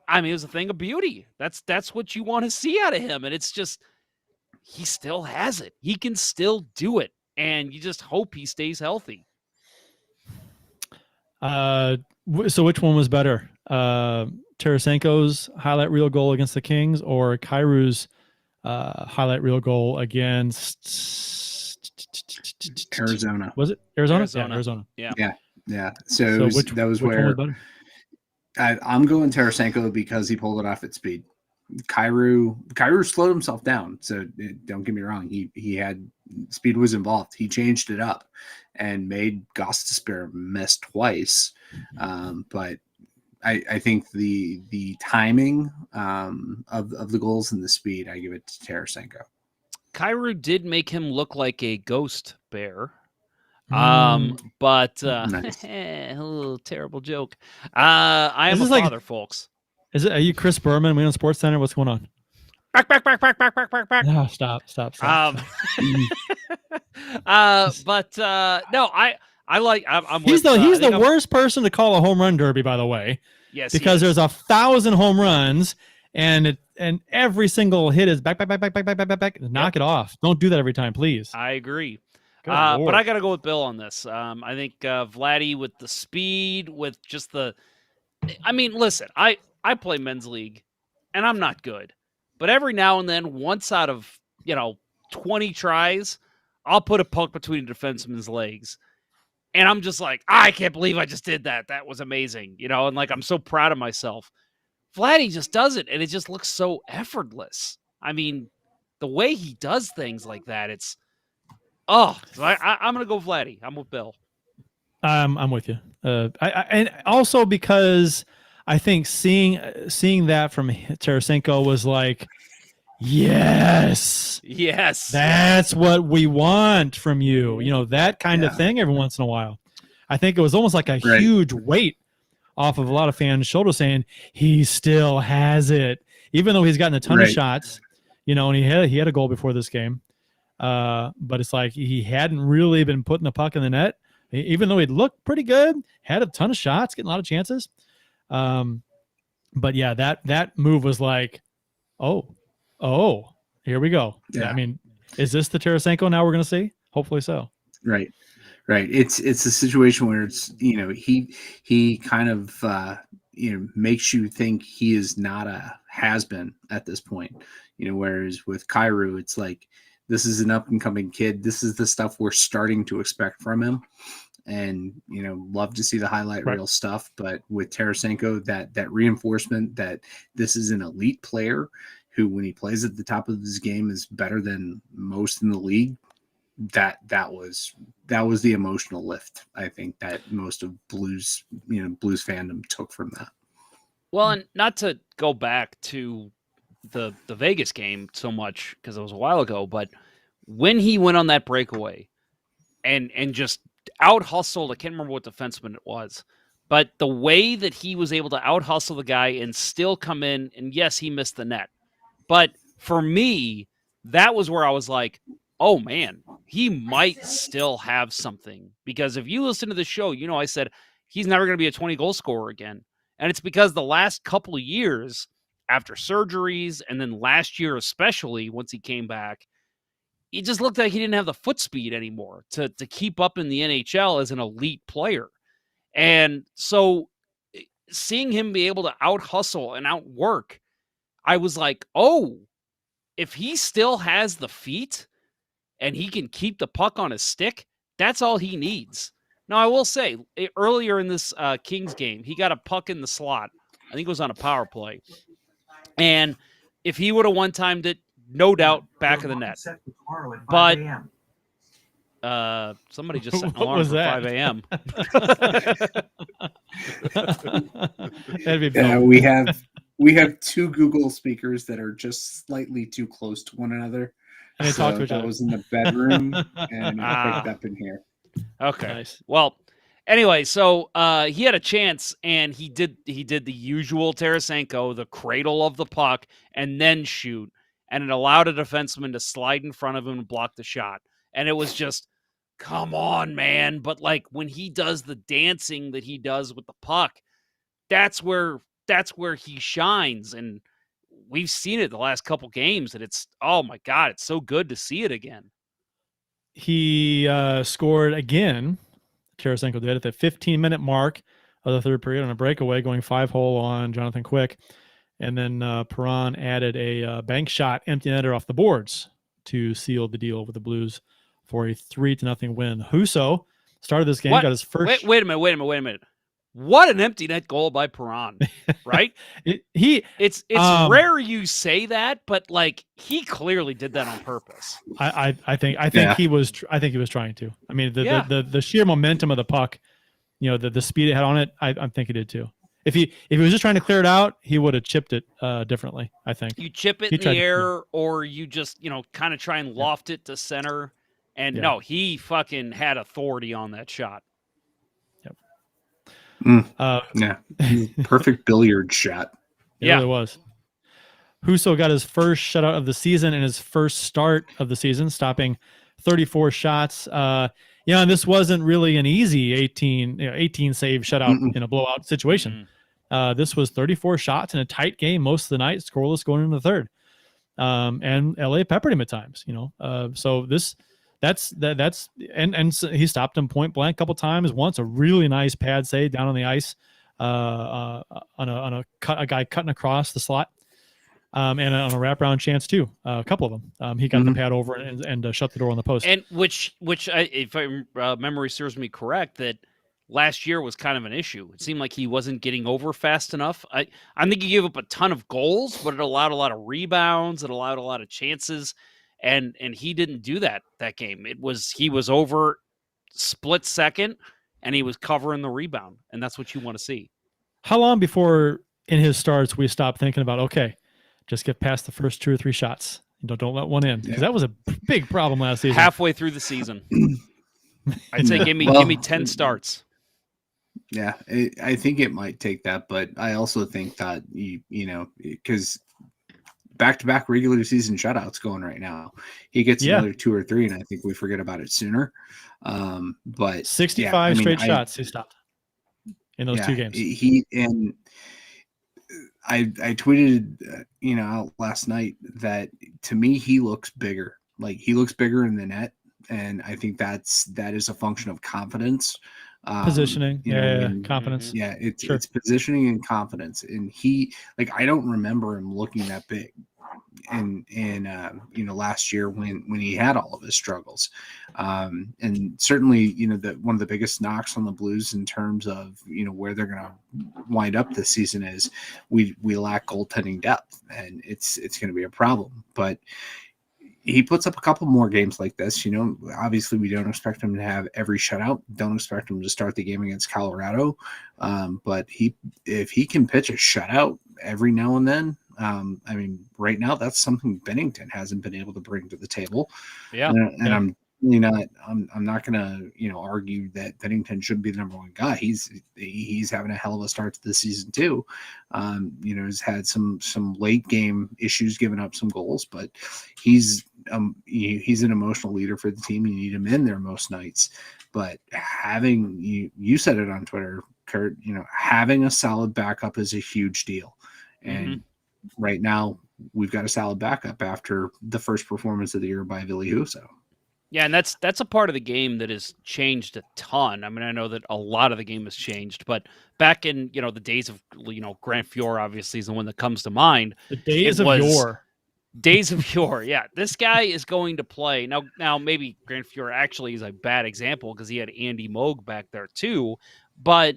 a thing of beauty. That's what you want to see out of him. And it's just, he still has it. He can still do it. And you just hope he stays healthy. So which one was better? Tarasenko's highlight reel goal against the Kings or Kairu's highlight reel goal against Arizona? Was it Arizona? Arizona. Yeah, Arizona. Yeah. So that was where I'm going Tarasenko because he pulled it off at speed. Kairu slowed himself down. So don't get me wrong. He had speed was involved. He changed it up and made Gostisbehere miss twice. But I think the timing of the goals and the speed, I give it to Tarasenko. Kairu did make him look like a ghost bear. But Nice. a little terrible joke. I am a father, folks. Are you Chris Berman? We on Sports Center? What's going on? Back. No, stop. But no, I like. I'm He's with, he's the worst person to call a home run derby, by the way. Yes, because there's 1,000 home runs and every single hit is back. Knock it off. Don't do that every time, please. I agree. Good But Lord. I got to go with Bill on this. I think Vladdy with the speed, with just the. I mean, listen, I play men's league, and I'm not good, but every now and then, once out of 20 tries, I'll put a puck between a defenseman's legs. And I'm just like, I can't believe I just did that. That was amazing. And like, I'm so proud of myself. Vladdy just does it, and it just looks so effortless. I mean, the way he does things like that, it's, so I'm going to go Vladdy. I'm with Bill. I'm with you. And also because I think seeing that from Tarasenk was like, yes, that's what we want from you. That kind of thing every once in a while. I think it was almost like a huge weight off of a lot of fans' shoulders saying he still has it, even though he's gotten a ton of shots, and he had a goal before this game. But it's like he hadn't really been putting the puck in the net, even though he'd looked pretty good, had a ton of shots, getting a lot of chances. But yeah, that move was like, oh, here we go. Yeah. I mean, is this the Tarasenko now we're going to see? Hopefully so. Right. It's a situation where it's, he kind of, makes you think he is not a has-been at this point, whereas with Kyrou, it's like, this is an up and coming kid. This is the stuff we're starting to expect from him. And, love to see the highlight reel stuff, but with Tarasenko, that reinforcement that this is an elite player who, when he plays at the top of his game, is better than most in the league. That was the emotional lift, I think, that most of Blues fandom took from that. Well, and not to go back to the Vegas game so much because it was a while ago, but when he went on that breakaway and just out hustled, I can't remember what defenseman it was, but the way that he was able to out hustle the guy and still come in, and yes, he missed the net. But for me, that was where I was like, oh man, he might still have something. Because if you listen to the show, I said he's never going to be a 20-goal scorer again. And it's because the last couple of years after surgeries, and then last year especially, once he came back, it just looked like he didn't have the foot speed anymore to keep up in the NHL as an elite player. And so seeing him be able to out hustle and outwork, I was like, oh, if he still has the feet and he can keep the puck on his stick, that's all he needs. Now, I will say, earlier in this Kings game, he got a puck in the slot. I think it was on a power play. And if he would have one-timed it, no doubt back of the net. But somebody just set an alarm for 5 a.m. That'd be we have two Google speakers that are just slightly too close to one another. And they talk to each other. I was in the bedroom and I picked up in here. Okay. Nice. Well, anyway, so he had a chance, and he did the usual Tarasenko, the cradle of the puck, and then shoot, and it allowed a defenseman to slide in front of him and block the shot. And it was just, come on, man. But like when he does the dancing that he does with the puck, that's where he shines. And we've seen it the last couple games, and it's, oh my God, it's so good to see it again. He scored again. Tarasenko did at the 15-minute mark of the third period on a breakaway, going 5-hole on Jonathan Quick. And then Perron added a bank shot, empty netter off the boards to seal the deal with the Blues for a 3-0 win. Husso started this game, got his first. Wait a minute. What an empty net goal by Perron, right? It's rare you say that, but like he clearly did that on purpose. I think he was trying to. I mean, the sheer momentum of the puck, the speed it had on it, I think he did too. If he was just trying to clear it out, he would have chipped it differently, I think. You chip it in the air, or you just kind of try and loft it to center. And no, he fucking had authority on that shot. Perfect billiard shot. It really was. Husso got his first shutout of the season and his first start of the season, stopping 34 shots. And this wasn't really an easy 18 save shutout in a blowout situation. This was 34 shots in a tight game most of the night, scoreless going into the third. And LA peppered him at times, so so he stopped him point blank a couple times. Once a really nice pad save down on the ice, on a guy cutting across the slot, and on a wraparound chance too. A couple of them. He got the pad over and shut the door on the post. And which if memory serves me correct, that last year was kind of an issue. It seemed like he wasn't getting over fast enough. I think he gave up a ton of goals, but it allowed a lot of rebounds. It allowed a lot of chances. And he didn't do that game. He was over split second, and he was covering the rebound, and that's what you want to see. How long before in his starts we stopped thinking about, okay, just get past the first 2 or 3 shots. Don't let one in, because that was a big problem last season. Halfway through the season, I'd say give me 10 starts. Yeah, I think it might take that, but I also think that because back-to-back regular season shutouts going right now. He gets another 2 or 3, and I think we forget about it sooner. But 65 straight shots he stopped in those 2 games. I tweeted out last night that to me he looks bigger. Like he looks bigger in the net, and I think that is a function of confidence. Positioning, confidence. Yeah, it's positioning and confidence. And I don't remember him looking that big in last year when he had all of his struggles. And certainly, one of the biggest knocks on the Blues in terms of, where they're going to wind up this season is we lack goaltending depth, and it's going to be a problem. But he puts up a couple more games like this. Obviously we don't expect him to have every shutout. Don't expect him to start the game against Colorado. But if he can pitch a shutout every now and then, right now that's something Bennington hasn't been able to bring to the table. Yeah. And I'm not going to, argue that Bennington should be the number one guy. He's having a hell of a start to the season too. Has had some late game issues, giving up some goals, but he's an emotional leader for the team. You need him in there most nights, but having you said it on Twitter, Kurt, having a solid backup is a huge deal. And right now we've got a solid backup after the first performance of the year by Ville Husso. Yeah, and that's a part of the game that has changed a ton. I mean, I know that a lot of the game has changed, but back in, the days of, Grant Fuhr obviously is the one that comes to mind. The days of yore. Days of yore, yeah. This guy is going to play. Now maybe Grant Fuhr actually is a bad example because he had Andy Moog back there too, but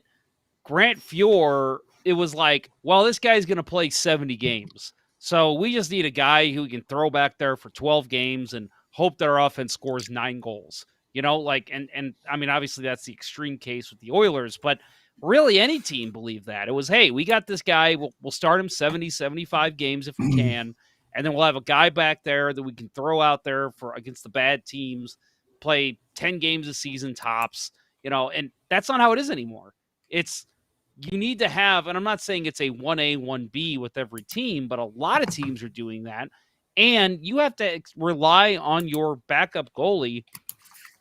Grant Fuhr, it was like, well, this guy's going to play 70 games. So we just need a guy who can throw back there for 12 games and hope their offense scores 9 goals, and I mean, obviously that's the extreme case with the Oilers, but really any team believed that. It was, hey, we got this guy. We'll start him 70, 75 games if we can. And then we'll have a guy back there that we can throw out there against the bad teams, play 10 games a season tops, and that's not how it is anymore. You need to have, and I'm not saying it's a 1A, 1B with every team, but a lot of teams are doing that. And you have to rely on your backup goalie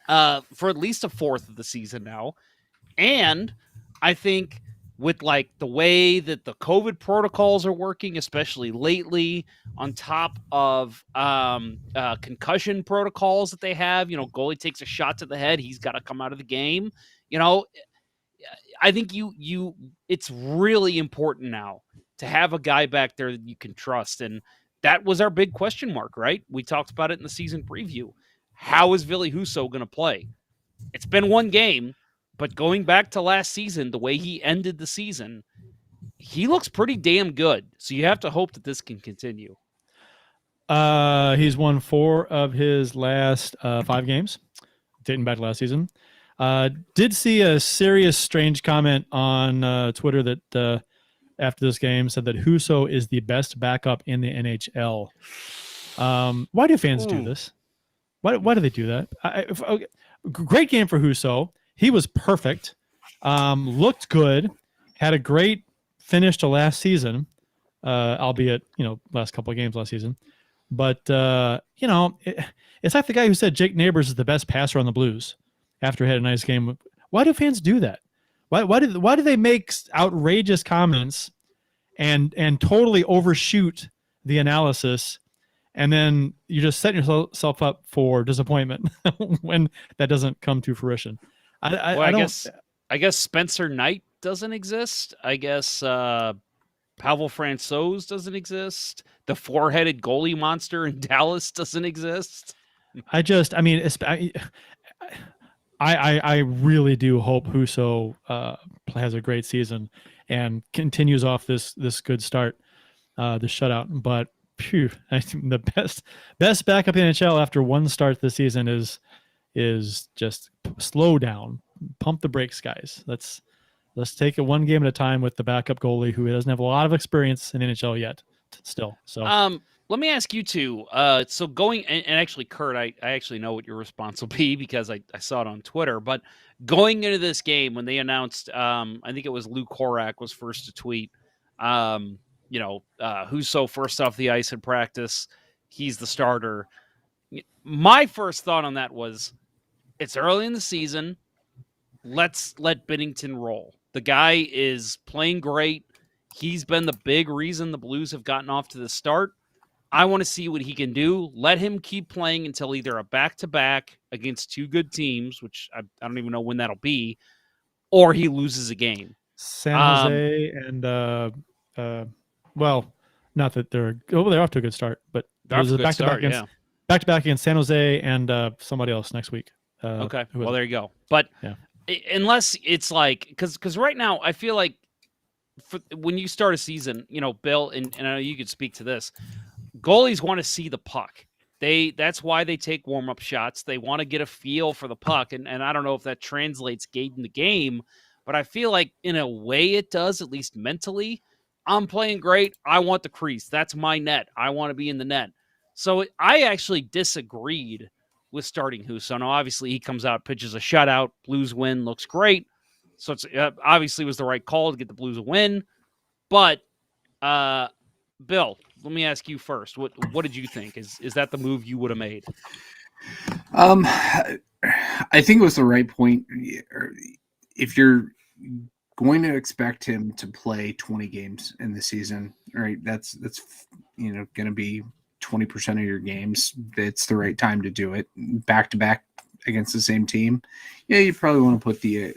for at least a fourth of the season now. And I think with the way that the COVID protocols are working, especially lately, on top of concussion protocols that they have, goalie takes a shot to the head, he's got to come out of the game. I think it's really important now to have a guy back there that you can trust. And that was our big question mark, right? We talked about it in the season preview. How is Ville Husso going to play? It's been one game, but going back to last season, the way he ended the season, he looks pretty damn good. So you have to hope that this can continue. He's won 4 of his last 5 games, dating back to last season. Did see a serious, strange comment on Twitter that after this game said that Husso is the best backup in the NHL. Why do fans do this? Why do they do that? Great game for Husso. He was perfect. Looked good. Had a great finish to last season, albeit last couple of games last season. But it's like the guy who said Jake Neighbors is the best passer on the Blues after he had a nice game. Why do fans do that? Why do they make outrageous comments and totally overshoot the analysis, and then you just set yourself up for disappointment when that doesn't come to fruition? I guess Spencer Knight doesn't exist. I guess Pavel Francouz doesn't exist. The four-headed goalie monster in Dallas doesn't exist. I really do hope Husso has a great season and continues off this good start, the shutout. But I think the best backup in the NHL after one start this season is just slow down, pump the brakes, guys. Let's take it one game at a time with the backup goalie who doesn't have a lot of experience in NHL yet. Still, so let me ask you two. So going and actually, Kurt, I actually know what your response will be because I saw it on Twitter. But going into this game, when they announced, I think it was Lou Korak was first to tweet. Husso first off the ice in practice, he's the starter. My first thought on that was, it's early in the season. Let's let Binnington roll. The guy is playing great. He's been the big reason the Blues have gotten off to the start. I want to see what he can do. Let him keep playing until either a back-to-back against two good teams, which I don't even know when that'll be, or he loses a game. San Jose and not that they're off to a good start, but there's a back-to-back against San Jose and somebody else next week. Okay, well there you go. But unless it's like because right now I feel like when you start a season, Bill, and I know you could speak to this, goalies want to see the puck. That's why they take warm-up shots. They want to get a feel for the puck. And I don't know if that translates in the game, but I feel like in a way it does, at least mentally. I'm playing great. I want the crease. That's my net. I want to be in the net. So I actually disagreed with starting Husso. Now, obviously, he comes out, pitches a shutout. Blues win, looks great. So it's obviously was the right call to get the Blues a win. But, Bill, let me ask you first. What did you think? Is that the move you would have made? I think it was the right point. If you're going to expect him to play 20 games in the season, right? That's going to be 20% of your games. It's the right time to do it back to back against the same team. Yeah, you probably want to put the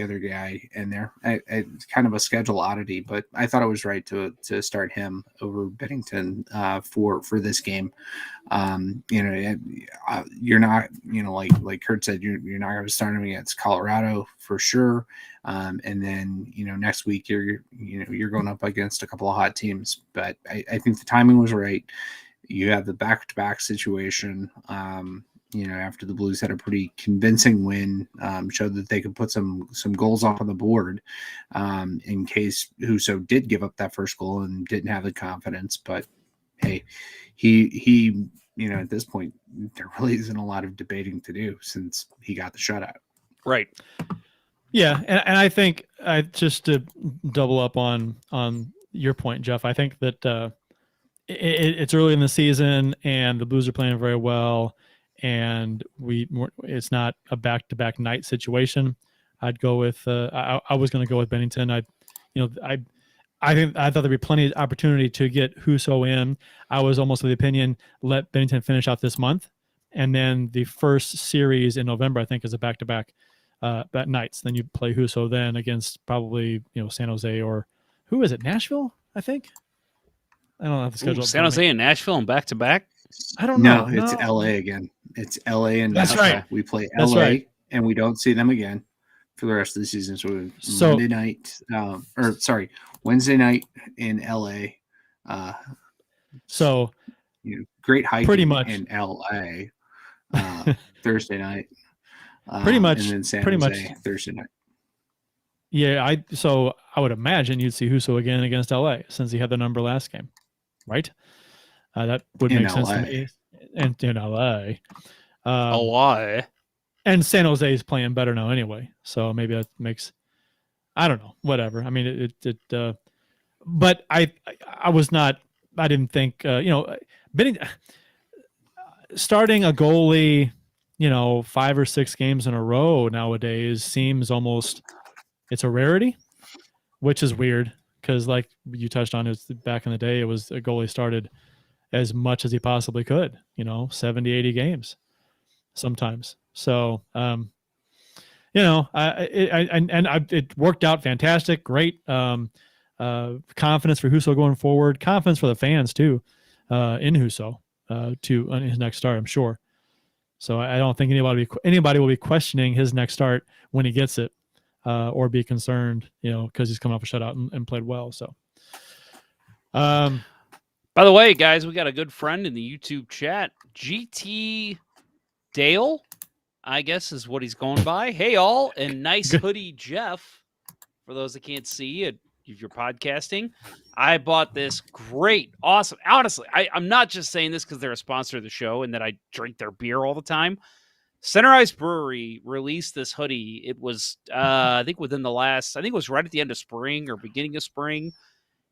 other guy in there. It's kind of a schedule oddity, but I thought it was right to start him over Binnington for this game. You're not, like Kurt said, you're not going to start him against Colorado for sure. And then next week you're going up against a couple of hot teams. But I think the timing was right. You have the back-to-back situation. After the Blues had a pretty convincing win, showed that they could put some goals up on the board in case Husso did give up that first goal and didn't have the confidence. But hey, he at this point, there really isn't a lot of debating to do since he got the shutout. Right. Yeah, and I think just to double up on your point, Jeff, I think that it's early in the season and the Blues are playing very well. And it's not a back-to-back night situation. I'd go with I was going to go with Binnington. I thought there'd be plenty of opportunity to get Husso in. I was almost of the opinion let Binnington finish out this month, and then the first series in November I think is a back-to-back nights. Then you play Husso then against probably San Jose or who is it, Nashville? I think. I don't have the schedule. San Jose and Nashville and back-to-back. I don't know. No, it's LA again. It's LA and that's right. We play LA and we don't see them again for the rest of the season. So Monday night, Wednesday night in LA. Great hiking pretty much in LA. Thursday night. Pretty much. And then San Jose Thursday night. Yeah, I would imagine you'd see Husso again against LA since he had the number last game, right? That would make sense to me. And in LA. And San Jose is playing better now anyway. So maybe that makes, I don't know, whatever. I mean, but I didn't think, Starting a goalie, 5 or 6 games in a row nowadays seems almost, it's a rarity, which is weird because, like you touched on, it's back in the day, it was a goalie started as much as he possibly could, 70, 80 games sometimes. So, it worked out fantastic. Great confidence for Husso going forward. Confidence for the fans too, in Husso on his next start, I'm sure. So I don't think anybody will be questioning his next start when he gets it, or be concerned, because he's coming off a shutout and played well. So, by the way, guys, we got a good friend in the YouTube chat, GT Dale, I guess is what he's going by. Hey, all, and nice hoodie, Jeff. For those that can't see it, if you're podcasting, I bought this great, awesome. Honestly, I'm not just saying this because they're a sponsor of the show and that I drink their beer all the time. Center Ice Brewery released this hoodie. It was, I think it was right at the end of spring or beginning of spring.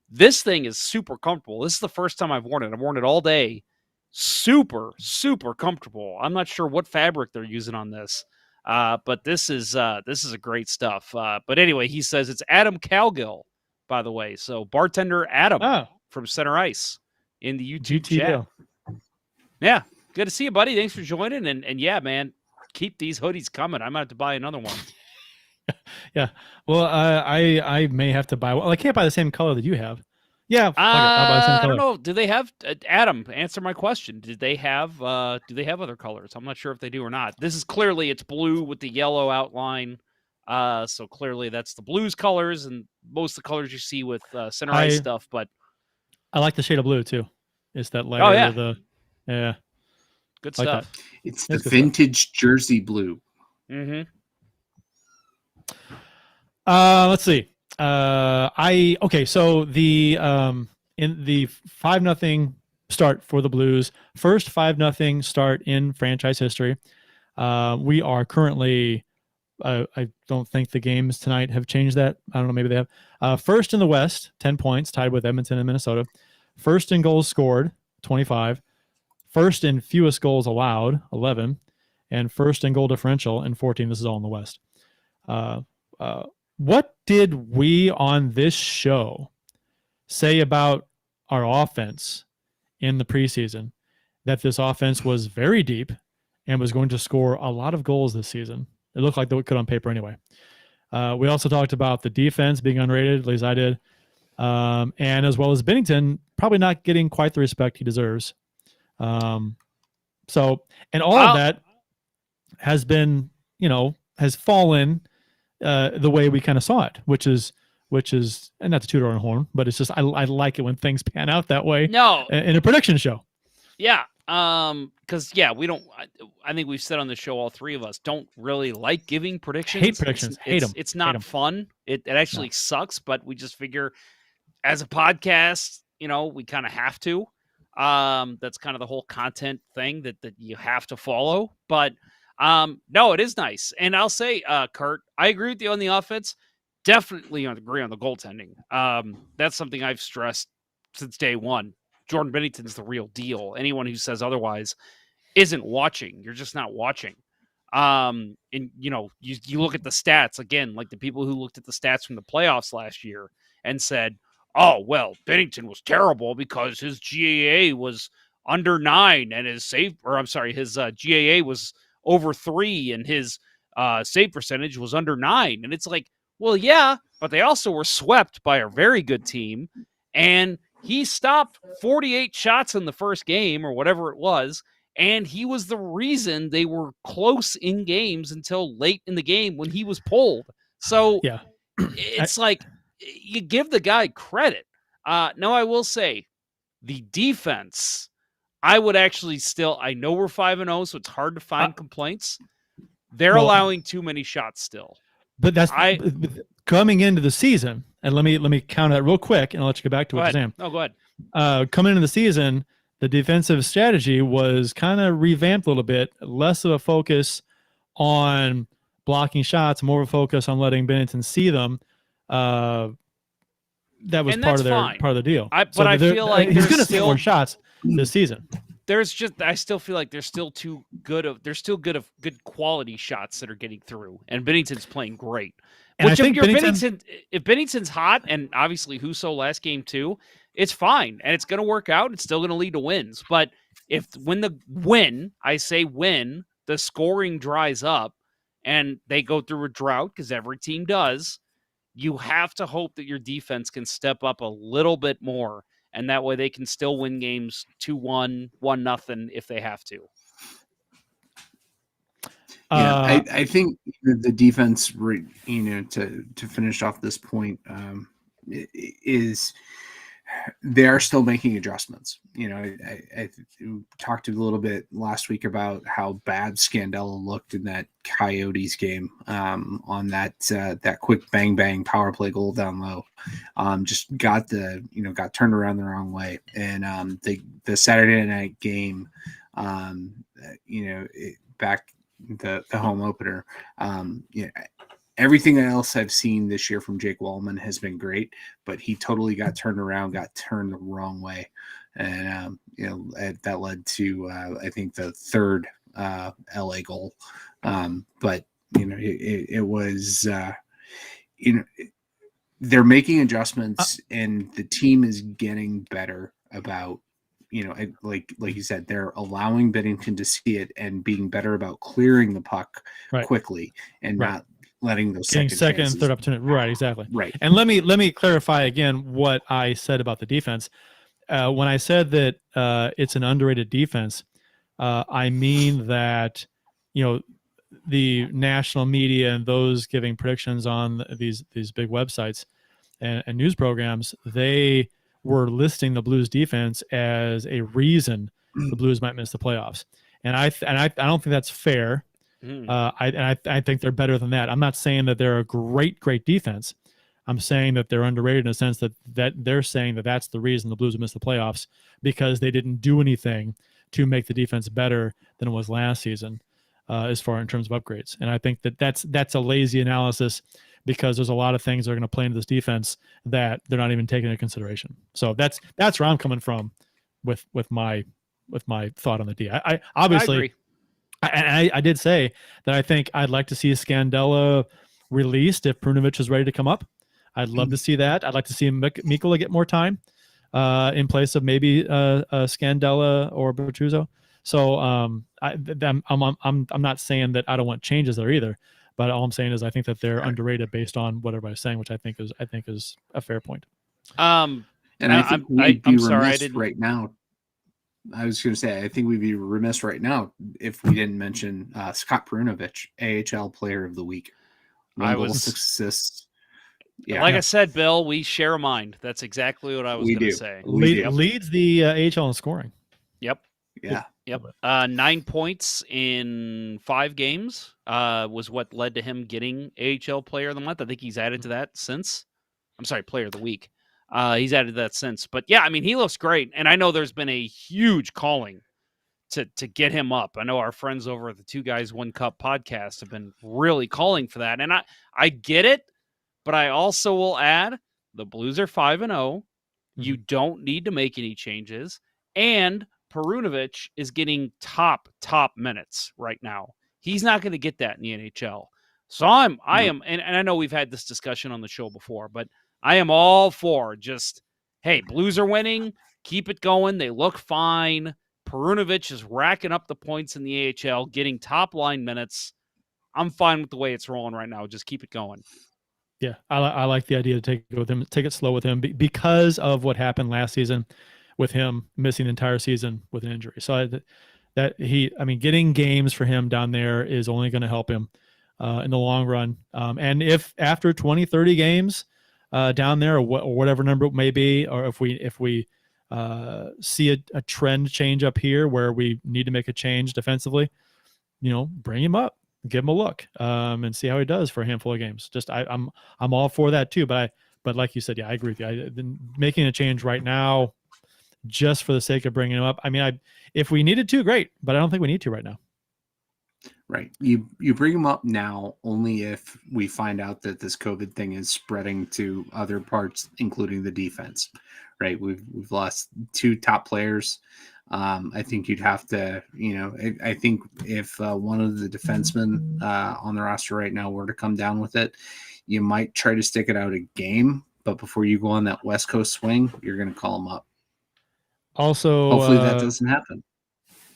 This thing is super comfortable. This is the first time I've worn it. I've worn it all day. Super, super comfortable. I'm not sure what fabric they're using on this, but this is a great stuff. But anyway, he says it's Adam Calgill, by the way. So bartender Adam from Center Ice in the YouTube GT chat. Dale. Yeah, good to see you, buddy. Thanks for joining. And yeah, man, keep these hoodies coming. I'm going to have to buy another one. Yeah. Well, I may have to buy one. Well, I can't buy the same color that you have. Yeah. I'll buy the same color. I don't know. Do they have Adam? Answer my question. Do they have other colors? I'm not sure if they do or not. This is clearly it's blue with the yellow outline. So clearly that's the Blues colors and most of the colors you see with Center Ice stuff. But I like the shade of blue too. It's that lighter. Oh yeah. Like Good stuff. That. It's the vintage jersey blue. Mm-hmm. Let's see. So the in the 5-0 start for the Blues, first 5-0 start in franchise history. We are currently, I don't think the games tonight have changed that. I don't know, maybe they have. First in the West, 10 points, tied with Edmonton and Minnesota. First in goals scored, 25. First in fewest goals allowed, 11. And first in goal differential, and 14. This is all in the West. What did we on this show say about our offense in the preseason? That this offense was very deep and was going to score a lot of goals this season. It looked like they could on paper anyway. We also talked about the defense being unrated, at least I did, and as well as Binnington probably not getting quite the respect he deserves. And all of that has been, has fallen the way we kind of saw it, which is, and not to toot our own horn, but it's just I like it when things pan out that way. No, in a prediction show. Yeah, because we don't. I think we've said on the show, all three of us don't really like giving predictions. Hate predictions. Hate them. It's not fun. It actually sucks, but we just figure as a podcast, we kind of have to. That's kind of the whole content thing that you have to follow. But no, it is nice. And I'll say, Kurt, I agree with you on the offense. Definitely agree on the goaltending. That's something I've stressed since day one. Jordan Binnington's the real deal. Anyone who says otherwise isn't watching. You're just not watching. And you look at the stats again, like the people who looked at the stats from the playoffs last year and said, "Oh, well, Binnington was terrible because his GAA was under 9 and his GAA was over 3 and his save percentage was under 9." And it's like, well, yeah, but they also were swept by a very good team, and he stopped 48 shots in the first game or whatever it was, and he was the reason they were close in games until late in the game when he was pulled. So yeah, it's like you give the guy credit. Now, I will say the defense, I would actually still, I know we're 5-0, so it's hard to find complaints. They're allowing too many shots still. But that's coming into the season, and let me counter that real quick, and I'll let you get back to it, Sam. Oh, go ahead. Coming into the season, the defensive strategy was kind of revamped a little bit, less of a focus on blocking shots, more of a focus on letting Binnington see them. That was part of the deal. But I feel like he's going to see more shots. this season. I still feel like there's still good quality shots that are getting through, and Bennington's playing great. And Which I think if Bennington's hot, and obviously Husso last game too, it's fine and it's going to work out. It's still going to lead to wins. But when the scoring dries up and they go through a drought, because every team does, you have to hope that your defense can step up a little bit more. And that way they can still win games 2-1, 1-0 if they have to. Yeah, I think the defense, to finish off this point, is they are still making adjustments. I talked a little bit last week about how bad Scandella looked in that Coyotes game on that quick bang power play goal down low. Just got turned around the wrong way, and the Saturday night game, back the home opener, everything else I've seen this year from Jake Wallman has been great, but he totally got turned the wrong way. And, that led to, I think, the third LA goal. But, it was, they're making adjustments, and the team is getting better about, like you said, they're allowing Bennington to see it and being better about clearing the puck quickly and not letting those second and third opportunity. Right, exactly. Right. And let me clarify again what I said about the defense. When I said that it's an underrated defense, I mean that the national media and those giving predictions on these big websites and news programs, they were listing the Blues defense as a reason the Blues might miss the playoffs. And I don't think that's fair. I think they're better than that. I'm not saying that they're a great defense. I'm saying that they're underrated in a sense that they're saying that that's the reason the Blues will miss the playoffs, because they didn't do anything to make the defense better than it was last season, as far in terms of upgrades. And I think that's a lazy analysis, because there's a lot of things that are going to play into this defense that they're not even taking into consideration. So that's where I'm coming from with my thought on the D. I obviously. I agree. I did say that I think I'd like to see Scandella released if Perunovic is ready to come up. I'd love to see that. I'd like to see Mikkola get more time in place of maybe Scandella or Bertuzzo. So I'm not saying that I don't want changes there either, but all I'm saying is I think that they're underrated based on what everybody's saying, which I think is a fair point. And I think we'd be remiss right now. I was going to say, I think we'd be remiss right now if we didn't mention Scott Perunovic, AHL Player of the Week. 1 goal, 6 assists. Yeah. Like I said, Bill, we share a mind. That's exactly what I was going to say. Leads the AHL in scoring. Yep. Yeah. Yep. 9 points in 5 games was what led to him getting AHL Player of the Month. I think he's added to that since. I'm sorry, Player of the Week. He's added that since. But yeah, I mean, he looks great. And I know there's been a huge calling to get him up. I know our friends over at the 2 Guys 1 Cup podcast have been really calling for that. And I get it, but I also will add the Blues are 5-0. You don't need to make any changes. And Perunovic is getting top minutes right now. He's not going to get that in the NHL. So I am, and I know we've had this discussion on the show before, but I am all for just, hey, Blues are winning, keep it going. They look fine. Perunovic is racking up the points in the AHL, getting top line minutes. I'm fine with the way it's rolling right now. Just keep it going. Yeah, I like the idea to take it slow with him because of what happened last season with him missing the entire season with an injury. So getting games for him down there is only going to help him in the long run. And if after 20, 30 games down there or whatever number it may be, or if we see a trend change up here where we need to make a change defensively, bring him up, give him a look, and see how he does for a handful of games. Just I'm all for that too. But like you said, yeah, I agree with you. Making a change right now, just for the sake of bringing him up. I mean, if we needed to, great, but I don't think we need to right now. Right. You bring him up now only if we find out that this COVID thing is spreading to other parts, including the defense. right? We've lost 2 top players. I think you'd have to, I think if one of the defensemen on the roster right now were to come down with it, you might try to stick it out a game, but before you go on that West Coast swing, you're going to call them up. Also, hopefully that doesn't happen.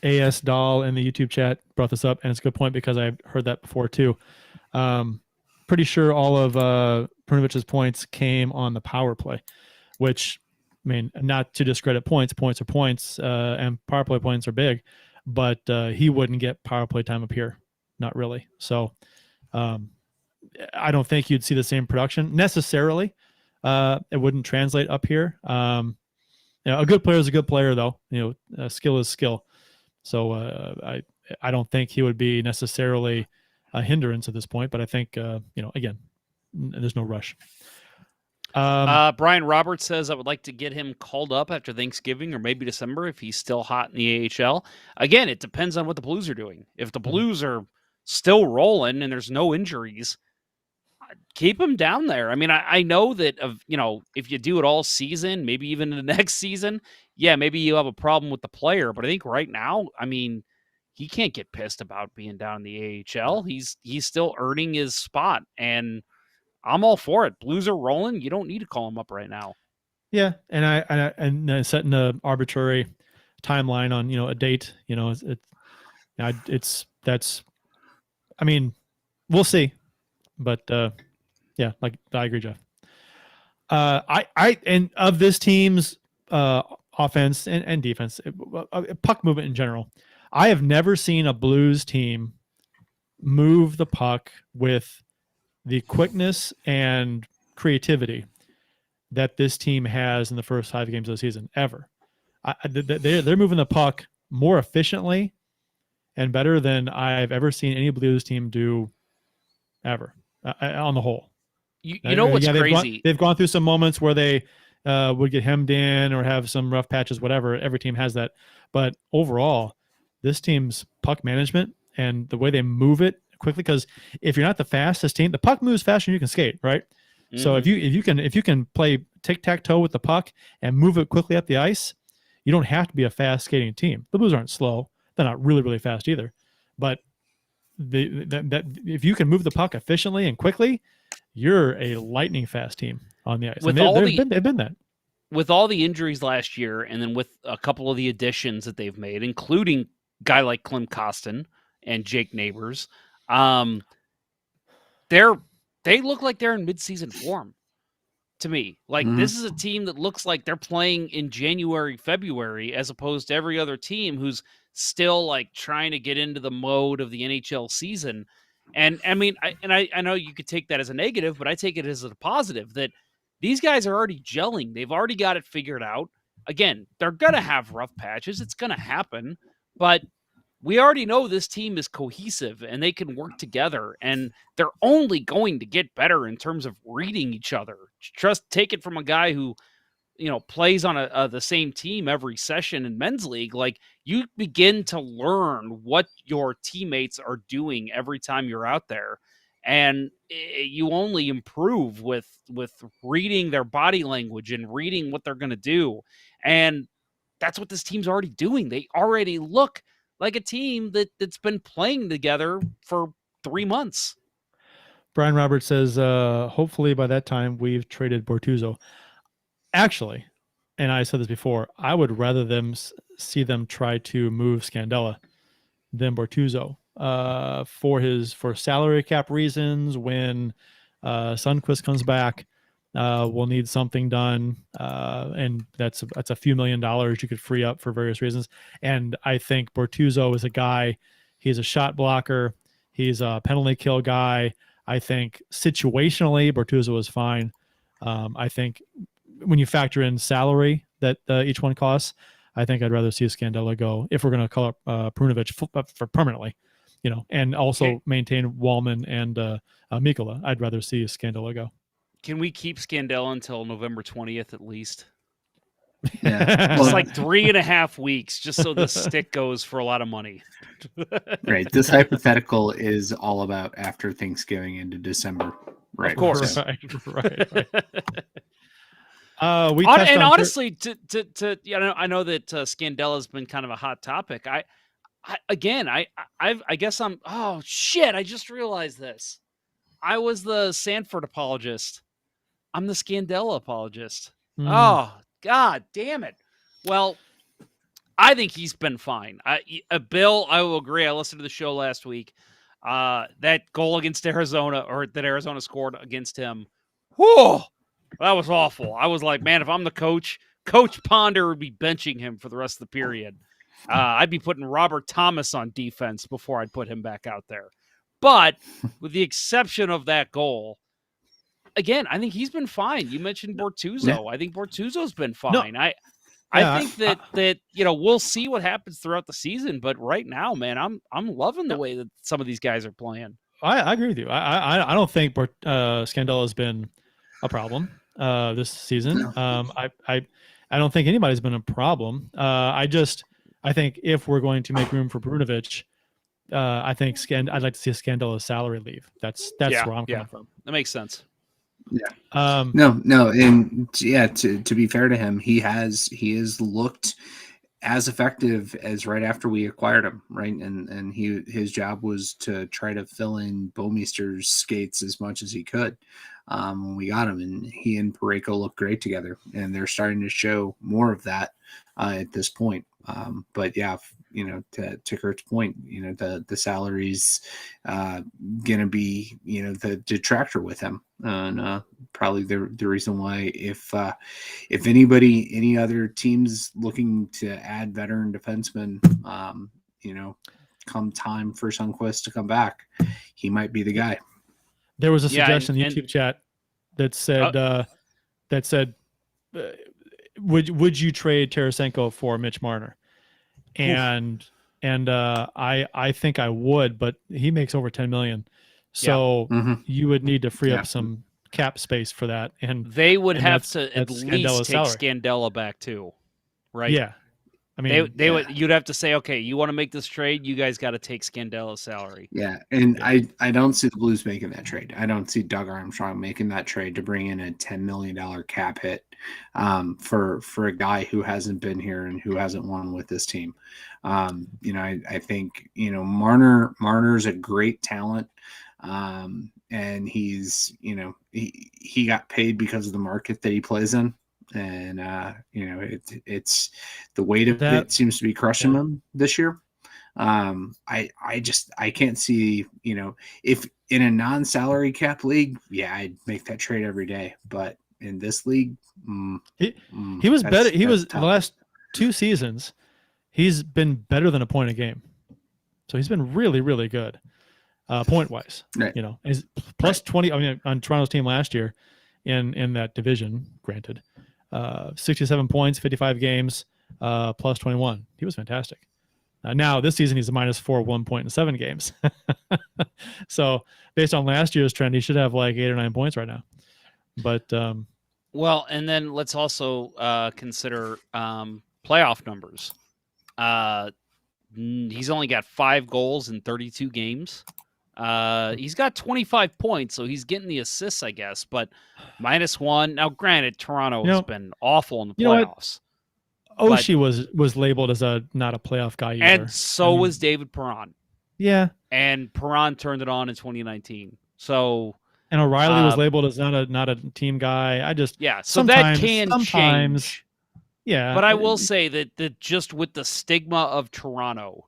AS Doll in the YouTube chat brought this up, and it's a good point because I've heard that before too. Pretty sure all of Prunovic's points came on the power play, which, I mean, not to discredit points are points, and power play points are big, but he wouldn't get power play time up here, not really. So I don't think you'd see the same production necessarily. It wouldn't translate up here. A good player is a good player, though. Skill is skill. So I don't think he would be necessarily a hindrance at this point. But I think again, there's no rush. Brian Roberts says I would like to get him called up after Thanksgiving or maybe December if he's still hot in the AHL. Again, it depends on what the Blues are doing. If the Blues are still rolling and there's no injuries, keep him down there. I mean, I know that if you do it all season, maybe even in the next season, yeah, maybe you have a problem with the player. But I think right now, I mean, he can't get pissed about being down in the AHL. He's still earning his spot, and I'm all for it. Blues are rolling. You don't need to call him up right now. Yeah, and I setting an arbitrary timeline on a date. I mean, we'll see. But yeah, like I agree, Jeff. And of this team's offense and defense, puck movement in general, I have never seen a Blues team move the puck with the quickness and creativity that this team has in the first 5 games of the season ever. They're moving the puck more efficiently and better than I've ever seen any Blues team do ever. On the whole, you know what's crazy? They've gone through some moments where they would get hemmed in or have some rough patches, whatever. Every team has that. But overall, this team's puck management and the way they move it quickly, because if you're not the fastest team, the puck moves faster than you can skate, right? Mm-hmm. So if you can play tic-tac-toe with the puck and move it quickly up the ice, you don't have to be a fast skating team. The Blues aren't slow. They're not really, really fast either. But if you can move the puck efficiently and quickly, you're a lightning fast team on the ice. They've been that. With all the injuries last year, and then with a couple of the additions that they've made, including a guy like Klim Kostin and Jake Neighbors, they look like they're in midseason form to me. Like, this is a team that looks like they're playing in January, February, as opposed to every other team who's still like trying to get into the mode of the NHL season. And I mean, I know you could take that as a negative, but I take it as a positive that these guys are already gelling. They've already got it figured out. Again, they're going to have rough patches. It's going to happen, but we already know this team is cohesive and they can work together, and they're only going to get better in terms of reading each other. Take it from a guy who, plays on the same team every session in men's league. Like, you begin to learn what your teammates are doing every time you're out there. And you only improve with reading their body language and reading what they're going to do. And that's what this team's already doing. They already look like a team that's been playing together for 3 months. Brian Roberts says, hopefully by that time we've traded Bortuzzo. Actually, and I said this before, I would rather see them try to move Scandella than Bortuzzo for salary cap reasons. When Sundqvist comes back, we'll need something done, and that's a few $1 million you could free up for various reasons. And I think Bortuzzo is a guy. He's a shot blocker. He's a penalty kill guy. I think situationally, Bortuzzo is fine. I think when you factor in salary that each one costs, I think I'd rather see Scandella go if we're going to call up Prunovic for permanently, and also maintain Wallman and Mikkola. I'd rather see Scandella go. Can we keep Scandella until November 20th at least? Yeah. It's like 3.5 weeks just so the stick goes for a lot of money. Right. This hypothetical is all about after Thanksgiving into December. Right. Of course. Right. We touched and on honestly, I know that Scandella's been kind of a hot topic. I guess I'm. Oh shit! I just realized this. I was the Sanford apologist. I'm the Scandella apologist. Oh God damn it! Well, I think he's been fine. Bill, I will agree. I listened to the show last week. That goal against Arizona, or that Arizona scored against him. Whoa, that was awful. I was like, man, if I'm the coach, Coach Ponder would be benching him for the rest of the period. I'd be putting Robert Thomas on defense before I'd put him back out there. But with the exception of that goal, again, I think he's been fine. You mentioned Bortuzzo. Yeah. I think Bortuzzo's been fine. No. I think that we'll see what happens throughout the season, but right now, man, I'm loving the way that some of these guys are playing. I agree with you. I don't think Scandella has been a problem this season. I don't think anybody's been a problem. I think if we're going to make room for Brunovich, I think I'd like to see a Scandella's salary leave. That's where I'm coming from. That makes sense. Yeah. No, and yeah, to be fair to him, he has looked as effective as right after we acquired him, right? And his job was to try to fill in Bouwmeester's skates as much as he could when we got him, and he and Parayko look great together, and they're starting to show more of that at this point. But yeah, to Kurt's point, the salary's gonna be the detractor with him, and probably the reason why if any other teams looking to add veteran defensemen, come time for Sundqvist to come back, he might be the guy. There was a suggestion in the YouTube chat that said would you trade Tarasenko for Mitch Marner? And I think I would, but he makes over 10 million. So you would need to free up some cap space for that. And they would have to at that's least take salary. Scandella back too. Right. Yeah. I mean, you'd have to say, okay, you want to make this trade, you guys got to take Scandella's salary. Yeah, and I don't see the Blues making that trade. I don't see Doug Armstrong making that trade to bring in a $10 million cap hit for a guy who hasn't been here and who hasn't won with this team. I think Marner's a great talent, and he's he got paid because of the market that he plays in. And it's the weight of it seems to be crushing him this year. I can't see, if in a non-salary cap league, I'd make that trade every day. But in this league, he was better. He was the last 2 seasons. He's been better than a point a game. So he's been really, really good, point wise. Right. He's plus 20. I mean, on Toronto's team last year, in that division, granted. 67 points, 55 games, plus 21. He was fantastic. Now this season he's a -4, 1 point in 7 games. So based on last year's trend, he should have like 8 or 9 points right now. But well, and then let's also consider playoff numbers. He's only got 5 goals in 32 games. He's got 25 points, so he's getting the assists, I guess, but -1. Now, granted, Toronto has been awful in the playoffs. Oshie was labeled as not a playoff guy either. And so was David Perron. Yeah. And Perron turned it on in 2019. So and O'Reilly was labeled as not a team guy. So that can sometimes change. Yeah. But I will say that just with the stigma of Toronto,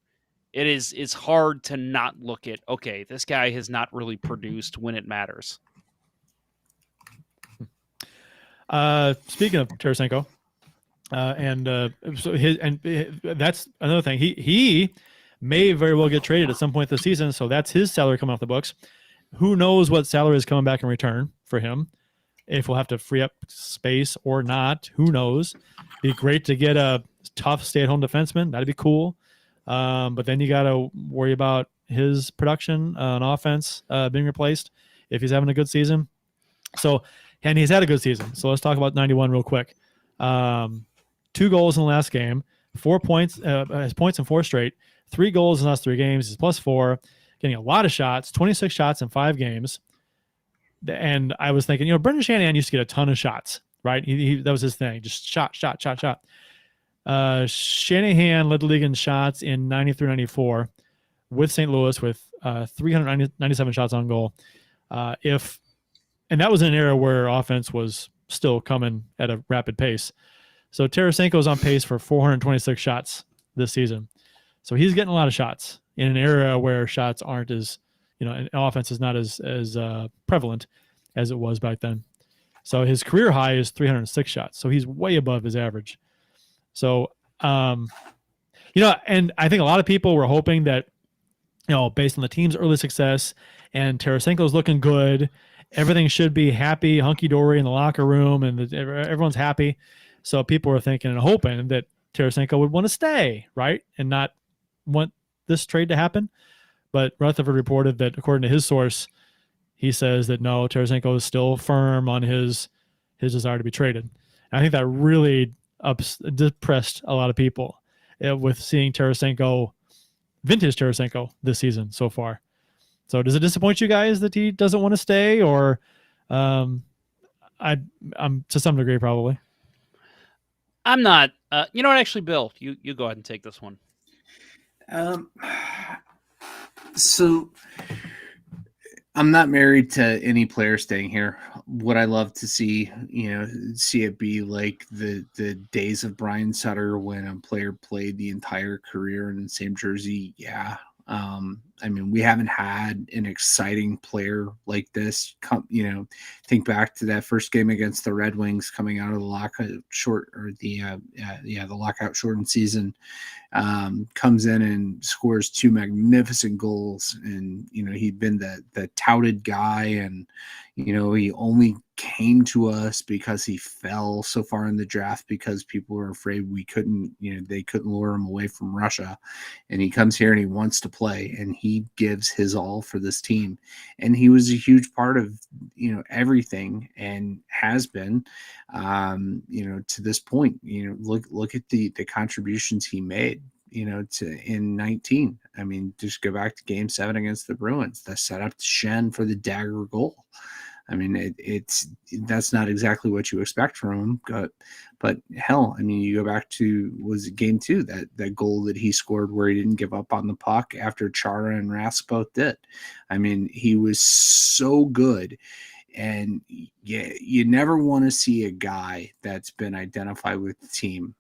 it's hard to not look at, okay, this guy has not really produced when it matters. Speaking of Tarasenko, that's another thing. He may very well get traded at some point this season, so that's his salary coming off the books. Who knows what salary is coming back in return for him? If we'll have to free up space or not, who knows? Be great to get a tough stay-at-home defenseman. That'd be cool. But then you got to worry about his production on offense being replaced if he's having a good season. And he's had a good season. So let's talk about 91 real quick. 2 goals in the last game, 4 points, his points in 4 straight, 3 goals in the last 3 games. He's +4, getting a lot of shots, 26 shots in 5 games. And I was thinking, Brendan Shanahan used to get a ton of shots right? That was his thing, just shot. Shanahan led the league in shots in 93-94 with St. Louis with 397 shots on goal. And that was in an era where offense was still coming at a rapid pace. So Tarasenko is on pace for 426 shots this season. So he's getting a lot of shots in an era where shots aren't as, and offense is not as prevalent as it was back then. So his career high is 306 shots. So he's way above his average. So, and I think a lot of people were hoping that, based on the team's early success and Tarasenko's looking good, everything should be happy, hunky-dory in the locker room, and everyone's happy. So people were thinking and hoping that Tarasenko would want to stay, right, and not want this trade to happen. But Rutherford reported that, according to his source, he says that no, Tarasenko is still firm on his desire to be traded. And I think that really depressed a lot of people with seeing Tarasenko, vintage Tarasenko, this season so far. So does it disappoint you guys that he doesn't want to stay, or I'm to some degree probably? I'm not. You know what? Actually, Bill, you go ahead and take this one. So I'm not married to any player staying here. Would I love to see it be like the days of Brian Sutter when a player played the entire career in the same jersey? Yeah. We haven't had an exciting player like this. Think back to that first game against the Red Wings coming out of the lockout the lockout shortened season. Comes in and scores 2 magnificent goals, and he'd been the touted guy, and he only came to us because he fell so far in the draft because people were afraid they couldn't lure him away from Russia. And he comes here and he wants to play, and he gives his all for this team. And he was a huge part of, everything, and has been, to this point. Look at the contributions he made, in 19. Just go back to Game 7 against the Bruins. That set up Shen for the dagger goal. That's not exactly what you expect from him, but hell, you go back to, was it Game 2, that goal that he scored where he didn't give up on the puck after Chara and Rask both did. He was so good. And you never want to see a guy that's been identified with the team,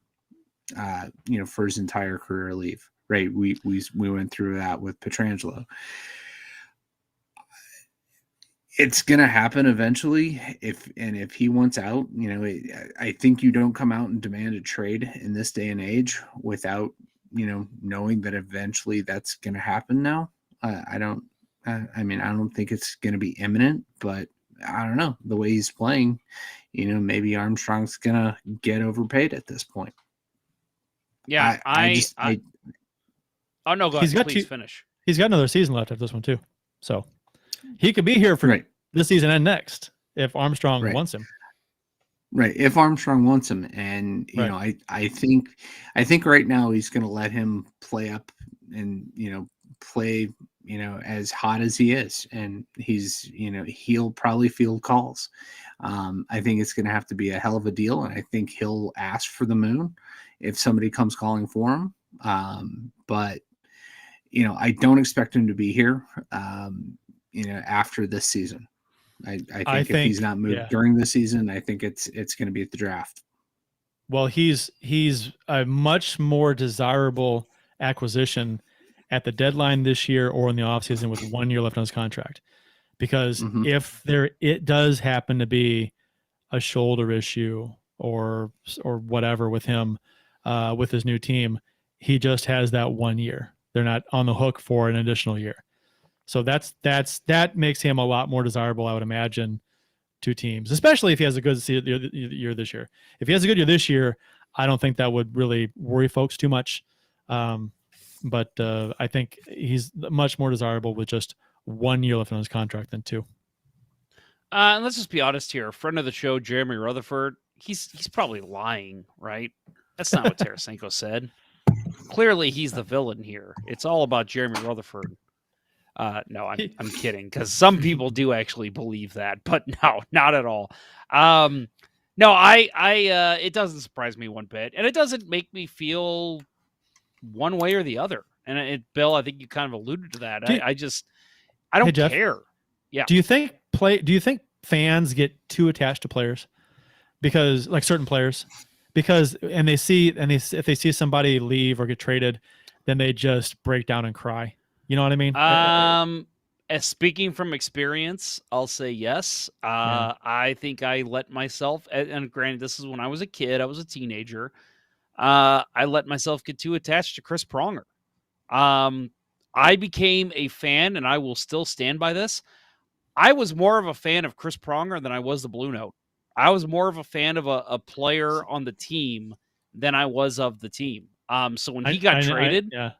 for his entire career leave. Right. We went through that with Pietrangelo. It's going to happen eventually. If he wants out, I think you don't come out and demand a trade in this day and age without, knowing that eventually that's going to happen now. I don't think it's going to be imminent, but I don't know, the way he's playing, maybe Armstrong's going to get overpaid at this point. Yeah. Oh no, go ahead. Please finish. He's got another season left of this one too. So he could be here for this season and next if Armstrong wants him. Right. If Armstrong wants him. And, I think right now he's going to let him play up and, play, as hot as he is. And he's, he'll probably field calls. I think it's going to have to be a hell of a deal. And I think he'll ask for the moon if somebody comes calling for him. But, I don't expect him to be here, after this season. I think if he's not moved during the season, I think it's going to be at the draft. Well, he's a much more desirable acquisition at the deadline this year or in the offseason with 1 year left on his contract. Because if it does happen to be a shoulder issue or whatever with him, with his new team, he just has that 1 year. They're not on the hook for an additional year. So that makes him a lot more desirable, I would imagine, to teams, especially if he has a good year this year. If he has a good year this year, I don't think that would really worry folks too much. But I think he's much more desirable with just 1 year left on his contract than 2. And let's just be honest here. A friend of the show, Jeremy Rutherford, he's probably lying, right? That's not what Tarasenko said. Clearly, he's the villain here. It's all about Jeremy Rutherford. No, I'm kidding, because some people do actually believe that, but no, not at all. No, it doesn't surprise me one bit, and it doesn't make me feel one way or the other. And Bill, I think you kind of alluded to that. I Hey don't Jeff, care. Yeah. do you think fans get too attached to players because like certain players because if they see somebody leave or get traded, then they just break down and cry. You know what I mean? As speaking from experience, I'll say yes. Yeah. I think I let myself, and granted, this is when I was a kid, I was a teenager. I let myself get too attached to Chris Pronger. I became a fan, and I will still stand by this. I was more of a fan of Chris Pronger than I was the Blue Note. I was more of a fan of a player on the team than I was of the team. So when he got traded, yeah.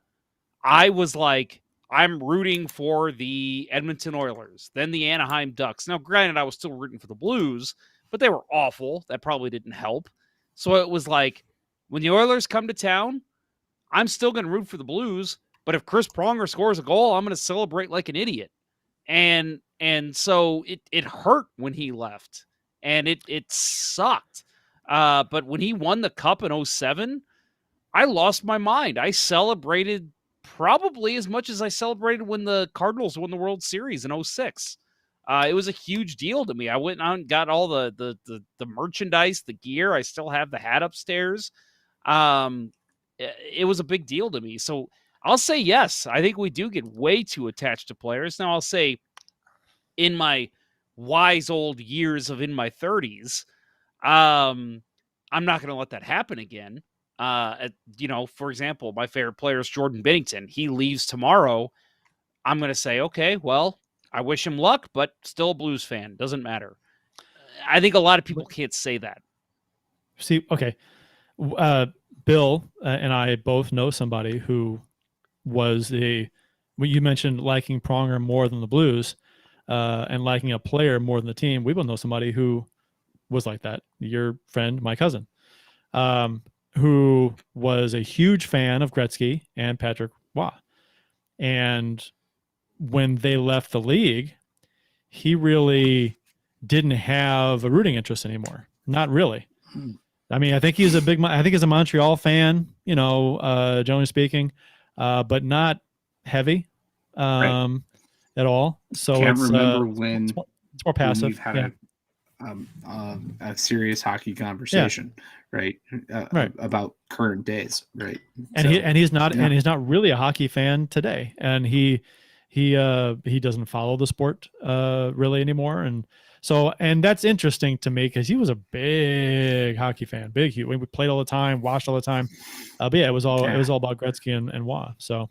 I was like, I'm rooting for the Edmonton Oilers, then the Anaheim Ducks. Now, granted, I was still rooting for the Blues, but they were awful. That probably didn't help. So it was like, when the Oilers come to town, I'm still going to root for the Blues. But if Chris Pronger scores a goal, I'm going to celebrate like an idiot. And so it hurt when he left, and it sucked. But when he won the Cup in 07, I lost my mind. I celebrated probably as much as I celebrated when the Cardinals won the World Series in 06. It was a huge deal to me. I went out and got all the merchandise, the gear. I still have the hat upstairs. It was a big deal to me. So I'll say yes. I think we do get way too attached to players. Now I'll say, in my wise old years of in my 30s, I'm not going to let that happen again. For example, my favorite player is Jordan Binnington. He leaves tomorrow. I'm going to say, okay, well, I wish him luck, but still a Blues fan. Doesn't matter. I think a lot of people can't say that. See, okay. Bill and I both know somebody who was when you mentioned liking Pronger more than the Blues and liking a player more than the team. We both know somebody who was like that. Your friend, my cousin, who was a huge fan of Gretzky and Patrick Waugh. And when they left the league, he really didn't have a rooting interest anymore. Not really. I mean, I think he's a Montreal fan, generally speaking, but not heavy at all. So Can't remember when it's more passive. We've had a serious hockey conversation, right? About current days, right? And he's not really a hockey fan today, and he doesn't follow the sport really anymore, and that's interesting to me because he was a big hockey fan, huge. We played all the time, watched all the time, but yeah, it was all about Gretzky and Waugh. So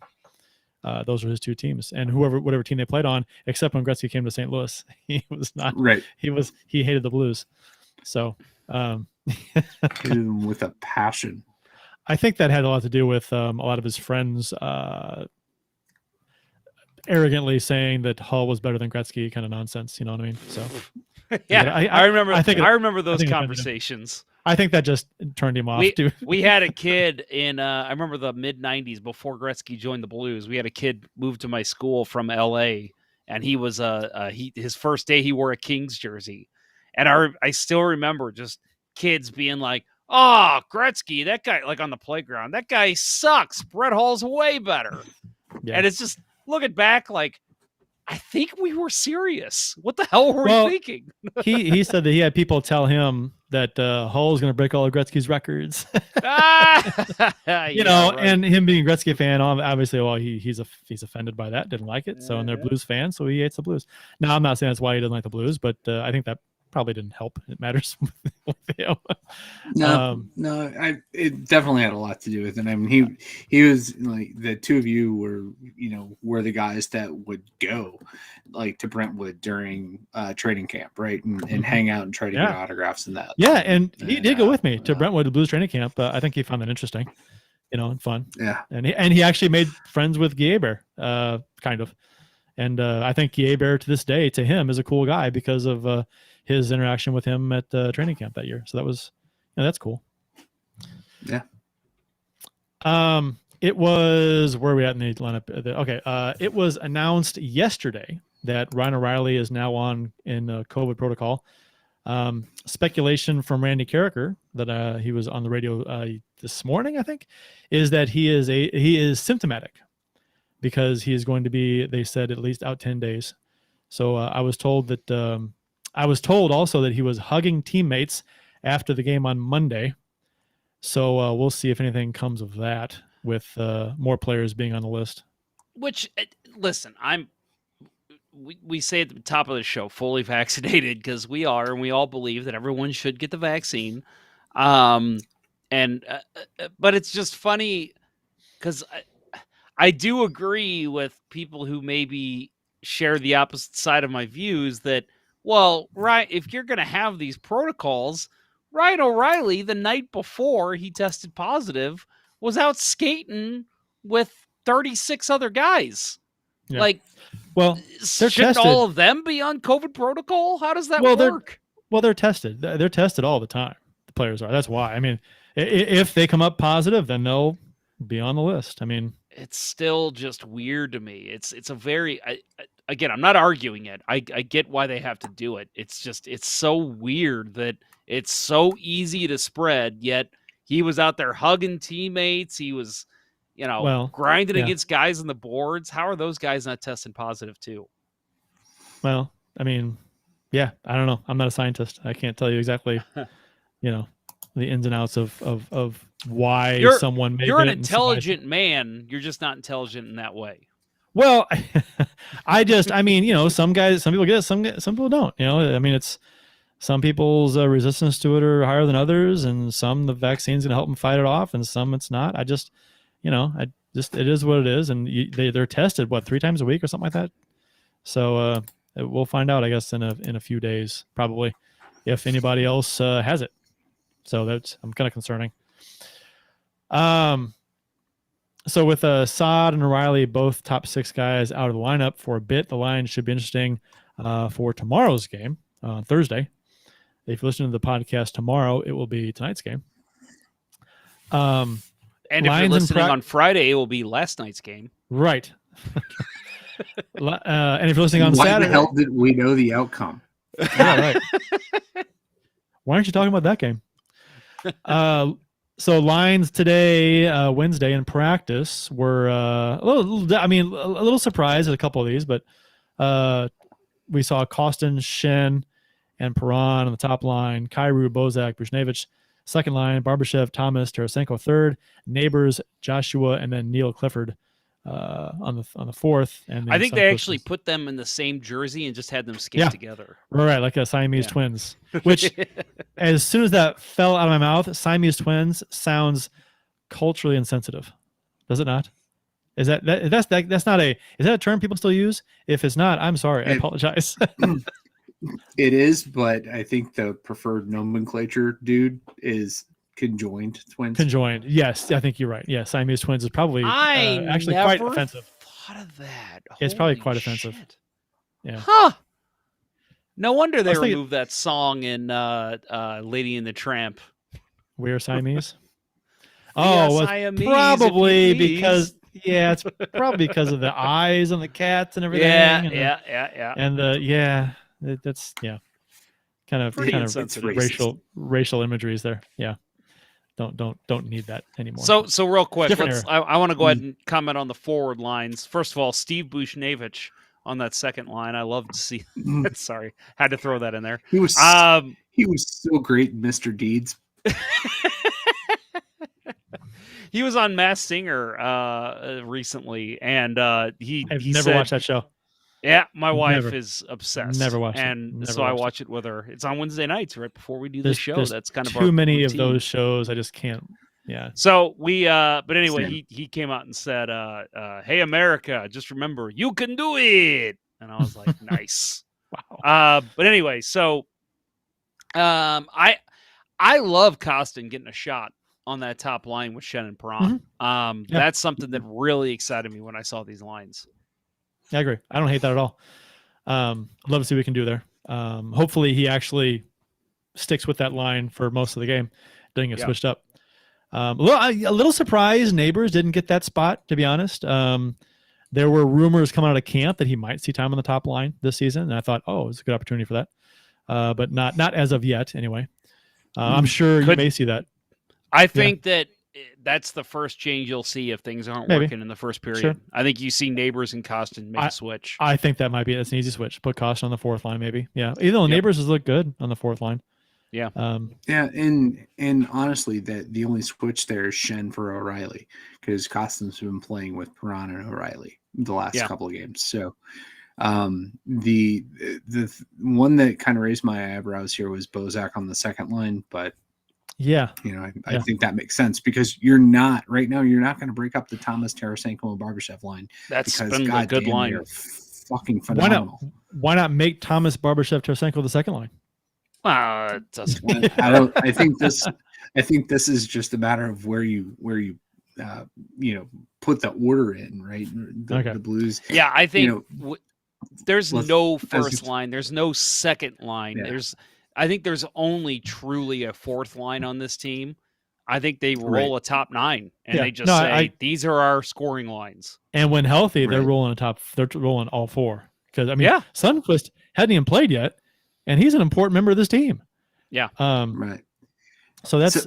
those were his two teams, and whatever team they played on, except when Gretzky came to St. Louis, he was not right. He hated the Blues. So with a passion. I think that had a lot to do with a lot of his friends arrogantly saying that Hull was better than Gretzky, kind of nonsense. You know what I mean? So yeah, I remember those conversations. I think that just turned him off. We had a kid in, I remember the mid 90s before Gretzky joined the Blues. We had a kid move to my school from LA, and he was his first day he wore a Kings jersey, and I still remember just kids being like, "Oh, Gretzky, that guy!" Like on the playground, that guy sucks. Brett Hall's way better, and it's just looking back like, I think we were serious. What the hell were we thinking? he said that he had people tell him that Hull is going to break all of Gretzky's records. And him being a Gretzky fan, obviously, he's offended by that, didn't like it. So, and they're Blues fans, so he hates the Blues. Now, I'm not saying that's why he doesn't like the Blues, but I think that probably didn't help. It matters. It definitely had a lot to do with it. I mean, he was like, the two of you were the guys that would go like to Brentwood during training camp, right, and hang out and try to get autographs and that. Yeah, and he did go with me to Brentwood, the Blues training camp. I think he found that interesting, and fun. Yeah, and he actually made friends with Guy Hebert, kind of, and I think Guy Hebert to this day, to him, is a cool guy because of his interaction with him at training camp that year. So that was, that's cool. Yeah. It was, where are we at in the lineup? It was announced yesterday that Ryan O'Reilly is now in COVID protocol. Speculation from Randy Carricker that he was on the radio this morning, I think, is that he is symptomatic because he is going to be, they said, at least out 10 days. So I was told also that he was hugging teammates after the game on Monday. So we'll see if anything comes of that with more players being on the list. Which, listen, we say at the top of the show, fully vaccinated, because we are, and we all believe that everyone should get the vaccine. But it's just funny because I do agree with people who maybe share the opposite side of my views that, well, right, if you're going to have these protocols, Ryan O'Reilly, the night before he tested positive, was out skating with 36 other guys. Yeah. Like, well, shouldn't tested. all of them be on COVID protocol? How does that work? They're tested. They're tested all the time. The players are. That's why. I mean, if they come up positive, then they'll be on the list. I mean, it's still just weird to me. It's a very again, I'm not arguing it. I get why they have to do it. It's just it's so weird that it's so easy to spread, yet he was out there hugging teammates. He was, grinding against guys on the boards. How are those guys not testing positive too? Well, I mean, yeah, I don't know. I'm not a scientist. I can't tell you exactly, the ins and outs of why someone may. You're an intelligent man. You're just not intelligent in that way. Well, some people get it, some people don't. I mean, it's some people's resistance to it are higher than others, and some the vaccine's gonna help them fight it off, and some it's not. It is what it is, and they're tested 3 times a week or something like that. So we'll find out, I guess, in a few days, probably, if anybody else has it. So that's kind of concerning. So with Saad and O'Reilly, both top 6 guys out of the lineup for a bit, the line should be interesting for tomorrow's game on Thursday. If you listen to the podcast tomorrow, it will be tonight's game. And if you're listening on Friday, it will be last night's game. Right. And if you're listening on Saturday, why the hell did we know the outcome? Yeah, right. Why aren't you talking about that game? So lines today, Wednesday in practice were a little surprised at a couple of these, but we saw Kostin, Shen, and Perron on the top line, Kyrou, Bozak, Bushnevich, second line, Barbashev, Thomas, Tarasenko third, Neighbors, Joshua, and then Neil Clifford on the fourth. And I think they actually put them in the same jersey and just had them skate together. Right, like a Siamese twins. Which, as soon as that fell out of my mouth, Siamese twins sounds culturally insensitive. Does it not? Is that's not is that a term people still use? If it's not, I'm sorry. I apologize. It is, but I think the preferred nomenclature, dude, is conjoined twins. Conjoined. Yes, I think you're right. Yeah, Siamese twins is probably actually quite offensive. Thought of that. It's probably quite offensive. Yeah. Huh. No wonder they removed that song in Lady and the Tramp. We are Siamese. Siamese, probably because it's probably because of the eyes on the cats and everything. Yeah. And that's kind of racial imageries there. Yeah. Don't need that anymore. So real quick, I want to go ahead and comment on the forward lines. First of all, Steve Bushnevich on that second line. I love to see that. Sorry, had to throw that in there. He was so great, Mr. Deeds. He was on Masked Singer recently, and I've never watched that show. Yeah, my wife is obsessed. Never watched it. And so I watch it with her. It's on Wednesday nights right before we do the show. That's kind of too many of those shows. I just can't. Yeah. So we, but anyway, he came out and said, "Hey America, just remember you can do it." And I was like, "Nice." Wow. But anyway, so I love Kostin getting a shot on that top line with Shen and Perron. That's something that really excited me when I saw these lines. I agree. I don't hate that at all. Love to see what we can do there. Hopefully he actually sticks with that line for most of the game. Doesn't get switched up. A little surprised Neighbors didn't get that spot, to be honest. There were rumors coming out of camp that he might see time on the top line this season, and I thought, it's a good opportunity for that. but not as of yet. Anyway, I'm sure you may see that. I think that's the first change you'll see if things aren't Maybe. working in the first period. Sure. I think you see Neighbors and Costin make a switch. I think that might be it's an easy switch. Put Costin on the fourth line, maybe. Yeah, even though Neighbors has looked good on the fourth line. Yeah. Yeah, and honestly, that the only switch there is Shen for O'Reilly, because Costin's been playing with Perron and O'Reilly the last couple of games. So the one that kind of raised my eyebrows here was Bozak on the second line, but I think that makes sense, because you're not going to break up the Thomas, Tarasenko, and Barbashev line. That's because been a good line. Fucking phenomenal. Why not make Thomas, Barbashev, Tarasenko the second line? It doesn't. I think this is just a matter of where you put the order in, right? The Blues. Yeah, I think there's no first just- line. There's no second line. Yeah. I think there's only truly a fourth line on this team. I think they roll a top nine, and they just say these are our scoring lines. And when healthy, they're rolling They're rolling all four, because Sundqvist hadn't even played yet, and he's an important member of this team. Yeah. Right. So that's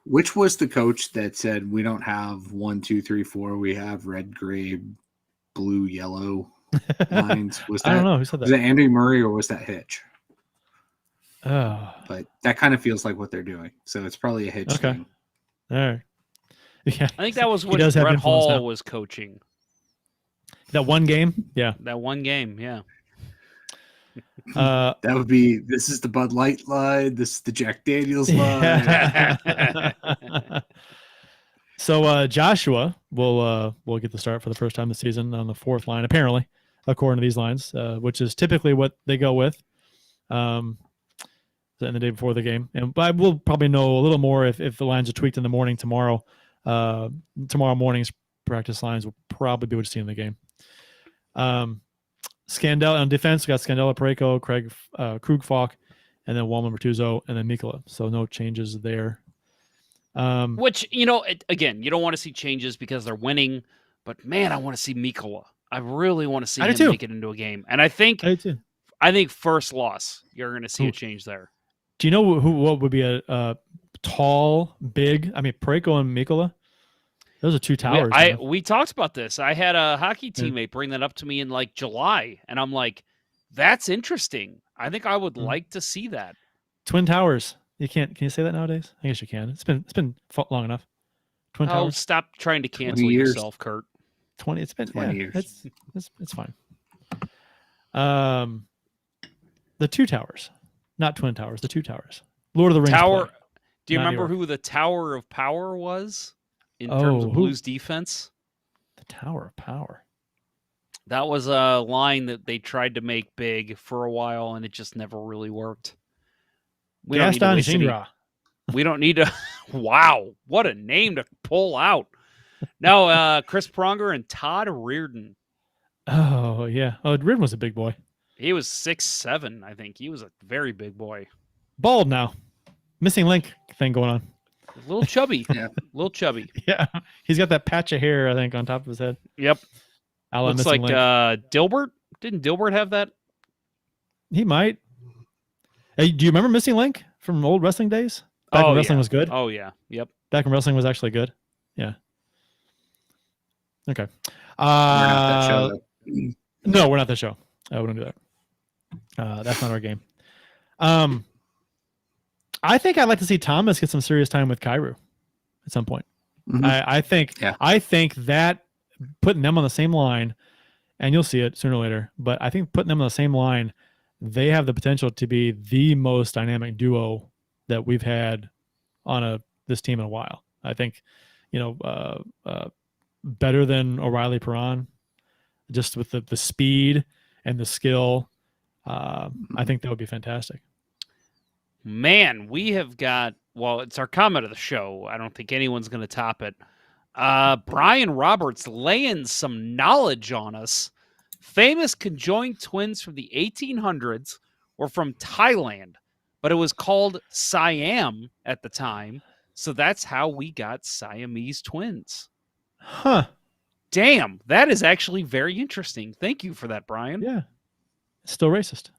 which was the coach that said we don't have 1, 2, 3, 4? We have red, gray, blue, yellow lines. Was that, I don't know who said that. Was that Andy Murray or was that Hitch? Oh. But that kind of feels like what they're doing. So it's probably a Hitch thing. All right. Yeah. I think that was when Brett Hall was coaching. That one game? Yeah. That one game, yeah. That would be, this is the Bud Light line, this is the Jack Daniels line. So Joshua will get the start for the first time this season on the fourth line, apparently, according to these lines, which is typically what they go with in the day before the game. And I will probably know a little more if the lines are tweaked in the morning tomorrow. Tomorrow morning's practice lines will probably be what you see in the game. Scandella on defense, we got Scandella, Parayko, Krugfalk, and then Wallman, Bertuzzo, and then Mikkola. So no changes there. Which, again, you don't want to see changes because they're winning, but man, I want to see Mikkola. I really want to see him make it into a game. And I think first loss, you're going to see a change there. Do you know what would be a tall, big? I mean, Parayko and Mikkola. Those are two towers. We talked about this. I had a hockey teammate bring that up to me in like July, and I'm like, "That's interesting. I think I would like to see that." Twin towers. Can you say that nowadays? I guess you can. It's been long enough. Twin towers. Stop trying to cancel yourself, Kurt. 20. It's been 20 years. It's fine. The two towers, not twin towers. The two towers. Lord of the Rings. Tower. Do you remember who the Tower of Power was? In terms of Blues defense? The Tower of Power. That was a line that they tried to make big for a while, and it just never really worked. Gaston Gingras. We don't need to... Wow, what a name to pull out. No, Chris Pronger and Todd Reardon. Oh, yeah. Oh, Reardon was a big boy. He was 6'7", I think. He was a very big boy. Bald now. Missing link thing going on. A little chubby. Yeah. A little chubby. Yeah. He's got that patch of hair, I think, on top of his head. Yep. Looks like Dilbert. Didn't Dilbert have that? He might. Hey, do you remember Missing Link from old wrestling days? Back when wrestling was good? Oh, yeah. Yep. Back when wrestling was actually good? Yeah. Okay. We're not that show, no, we're not that show. We don't do that. That's not our game. I think I'd like to see Thomas get some serious time with Kyrou at some point. Mm-hmm. I think that putting them on the same line, and you'll see it sooner or later, but I think putting them on the same line, they have the potential to be the most dynamic duo that we've had on this team in a while. I think, better than O'Reilly Perron, just with the speed and the skill. I think that would be fantastic. Man, we have got, it's our comment of the show. I don't think anyone's going to top it. Brian Roberts laying some knowledge on us. Famous conjoined twins from the 1800s were from Thailand, but it was called Siam at the time. So that's how we got Siamese twins. Huh. Damn, that is actually very interesting. Thank you for that, Brian. Yeah. It's still racist.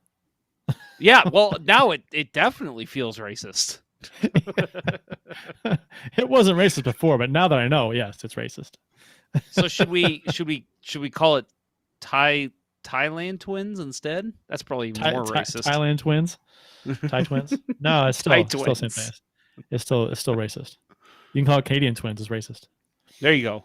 Yeah, well, now it definitely feels racist. It wasn't racist before, but now that I know, yes, it's racist. So should we call it Thailand twins instead? That's probably even more racist. Thailand twins, Thai twins. No, it's Thai still same twins. thing. It's still racist. You can call it Canadian twins. It's racist. There you go.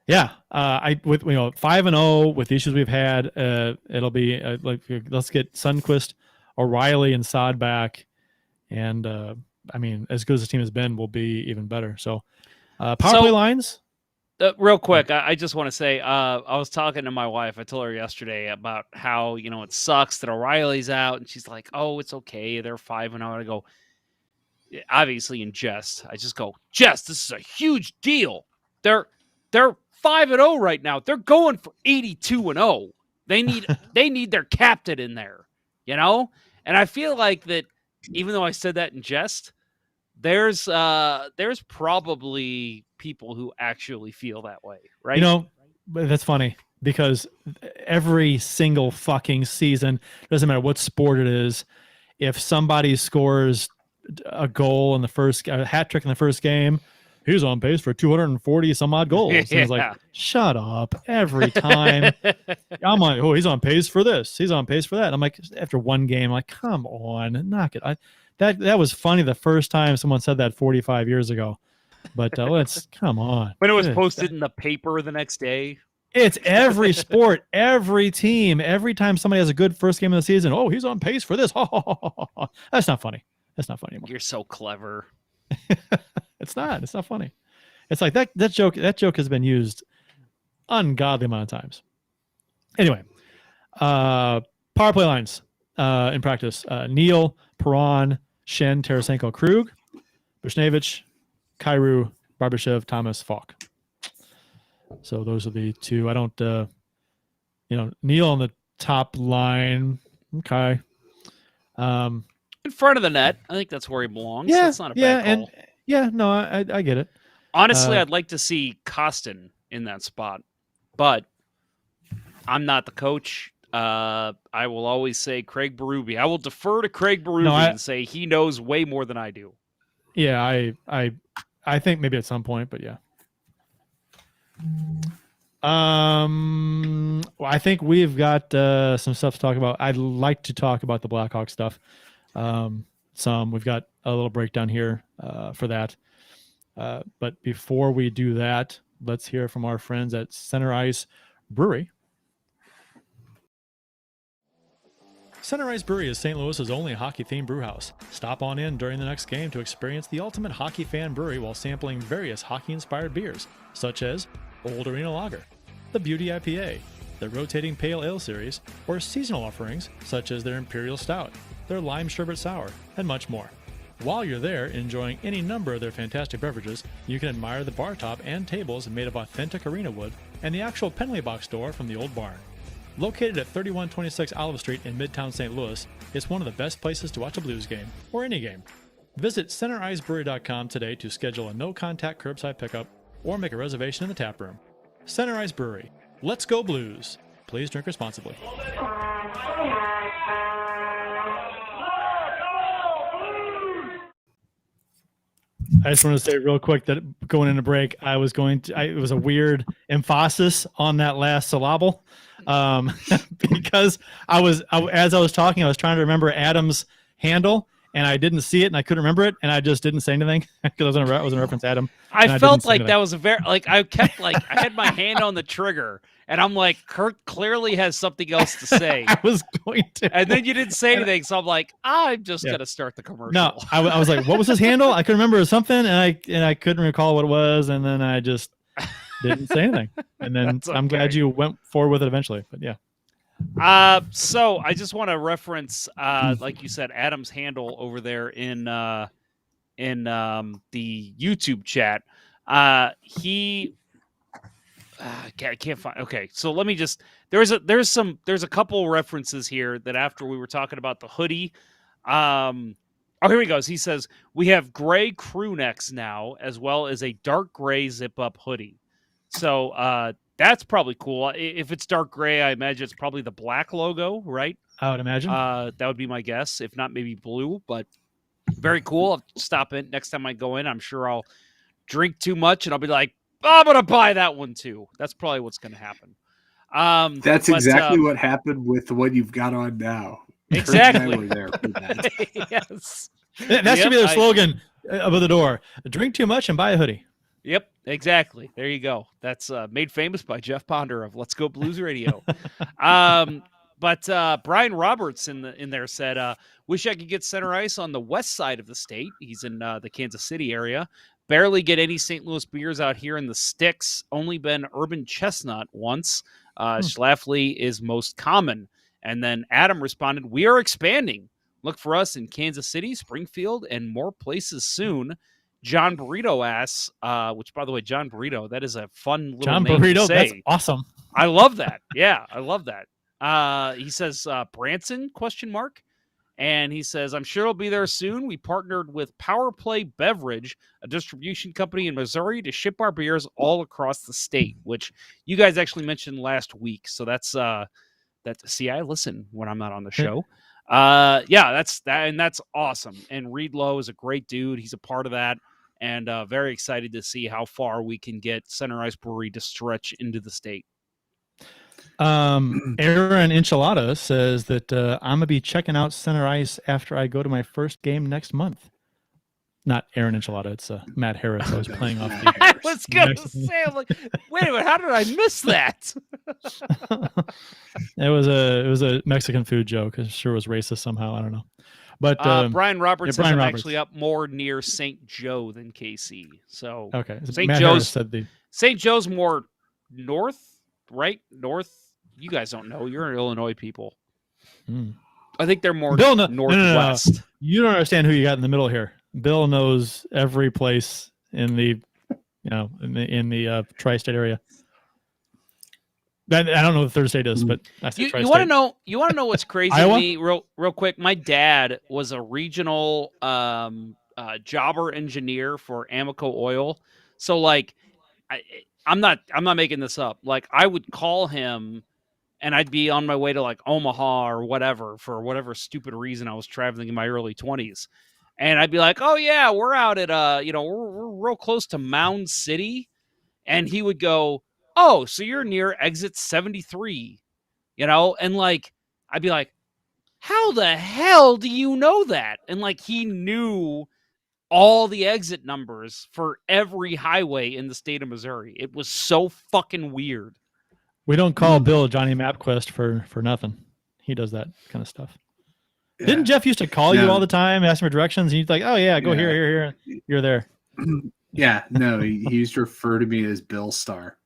Yeah. I with 5-0 with the issues we've had. It'll be let's get Sundqvist, O'Reilly, and Sod back, and I mean, as good as the team has been, will be even better. So, power play lines. Real quick, I just want to say, I was talking to my wife. I told her yesterday about how it sucks that O'Reilly's out, and she's like, "Oh, it's okay. They're 5-0." I go, obviously in jest. I just go, Jess, this is a huge deal. They're 5-0 right now. They're going for 82-0. They need their captain in there, And I feel like that, even though I said that in jest, there's probably people who actually feel that way, right? That's funny because every single fucking season, doesn't matter what sport it is, if somebody scores a goal in a hat trick in the first game, he's on pace for 240 some odd goals. And it's like, shut up. Every time I'm like, oh, he's on pace for this. He's on pace for that. I'm like, after one game, I'm like, come on, knock it. That was funny the first time someone said that 45 years ago. But let's come on. When it was posted in the paper the next day. It's every sport, every team, every time somebody has a good first game of the season. Oh, he's on pace for this. That's not funny. That's not funny anymore. You're so clever. It's not funny. It's like that joke has been used ungodly amount of times. Anyway, power play lines in practice. Neal, Perron, Shen, Tarasenko, Krug, Bushnevich, Kyrou, Barbashev, Thomas, Falk. So those are the two. I don't Neal on the top line. Okay. In front of the net. I think that's where he belongs. Yeah, that's not a bad call. I get it. Honestly, I'd like to see Costin in that spot, but I'm not the coach. I will always say Craig Berube. I will defer to Craig Berube and say he knows way more than I do. Yeah, I think maybe at some point, but yeah. Well, I think we've got some stuff to talk about. I'd like to talk about the Blackhawks stuff. We've got a little breakdown here for that. But before we do that, let's hear from our friends at Center Ice Brewery. Center Ice Brewery is St. Louis's only hockey-themed brewhouse. Stop on in during the next game to experience the ultimate hockey fan brewery while sampling various hockey-inspired beers, such as Old Arena Lager, the Beauty IPA, the Rotating Pale Ale Series, or seasonal offerings such as their Imperial Stout, their Lime Sherbet Sour, and much more. While you're there enjoying any number of their fantastic beverages, you can admire the bar top and tables made of authentic arena wood and the actual penalty box door from the old barn. Located at 3126 Olive Street in Midtown St. Louis, it's one of the best places to watch a Blues game, or any game. Visit CenterIceBrewery.com today to schedule a no-contact curbside pickup or make a reservation in the tap room. Center Ice Brewery. Let's go Blues. Please drink responsibly. I just want to say real quick that going into break, it was a weird emphasis on that last syllable, because as I was talking, I was trying to remember Adam's handle, and I didn't see it, and I couldn't remember it, and I just didn't say anything because I was in reference to Adam. I felt like that was a very I kept I had my hand on the trigger, and I'm like, Kurt clearly has something else to say. I was going to, and then you didn't say anything, so I'm like, I'm just gonna start the commercial. No, I was like, what was his handle? I couldn't remember something, and I couldn't recall what it was, and then I just didn't say anything. And then I'm glad you went forward with it eventually. But yeah. So I just want to reference, like you said, Adam's handle over there in the YouTube chat. He I can't find. Okay, so let me just. There's a couple references here that after we were talking about the hoodie. Oh, here he goes. He says we have gray crew necks now, as well as a dark gray zip up hoodie. So That's probably cool. If it's dark gray, I imagine it's probably the black logo, right? I would imagine. That would be my guess. If not, maybe blue. But very cool. I'll stop in next time I go in. I'm sure I'll drink too much and I'll be like, I'm gonna buy that one too. That's probably what's gonna happen. That's exactly what happened with what you've got on now. Exactly. Kurt and I were there for that. Yes. That should be their slogan above the door. Drink too much and buy a hoodie. Yep, exactly. There you go. That's made famous by Jeff Ponder of Let's Go Blues Radio. But Brian Roberts in there said, wish I could get center ice on the west side of the state. He's in the Kansas City area. Barely get any St. Louis beers out here in the sticks. Only been Urban Chestnut once. Schlafly is most common. And then Adam responded, we are expanding. Look for us in Kansas City, Springfield, and more places soon. John Burrito asks, which, by the way, John Burrito, that is a fun little John name Burrito, to say. that's awesome. I love that. Yeah, I love that. He says, Branson, ? And he says, I'm sure it'll be there soon. We partnered with Power Play Beverage, a distribution company in Missouri, to ship our beers all across the state, which you guys actually mentioned last week. So that's see, I listen when I'm not on the show. Yeah, that's that, and that's awesome. And Reed Lowe is a great dude. He's a part of that, and very excited to see how far we can get Center Ice Brewery to stretch into the state. Aaron Enchilada says that I'm gonna be checking out Center Ice after I go to my first game next month. Not Aaron Enchilada, it's Matt Harris. I was playing off. I was gonna say, I'm like, wait a minute, how did I miss that? It was a Mexican food joke. It sure was racist somehow. I don't know. But Brian Roberts says Brian I'm Roberts. actually up more near St. Joe than KC. So okay, St. Matt Joe's Harris said St. Joe's more north, right? North. You guys don't know. You're Illinois people. I think they're more northwest. No. You don't understand who you got in the middle here. Bill knows every place in the, in the tri-state area. I don't know what the third state is, but I said you want to know? You want to know what's crazy to me, real quick? My dad was a regional jobber engineer for Amoco Oil. So like, I'm not making this up. Like I would call him, and I'd be on my way to like Omaha or whatever for whatever stupid reason I was traveling in my early 20s. And I'd be like, oh, yeah, we're out at, we're real close to Mound City. And he would go, oh, so you're near exit 73, And like, I'd be like, how the hell do you know that? And like, he knew all the exit numbers for every highway in the state of Missouri. It was so fucking weird. We don't call Bill Johnny MapQuest for nothing. He does that kind of stuff. Yeah. Didn't Jeff used to call you all the time, ask for directions, and you'd like, oh yeah, go here. You're there. Yeah, no, he used to refer to me as Bill Star.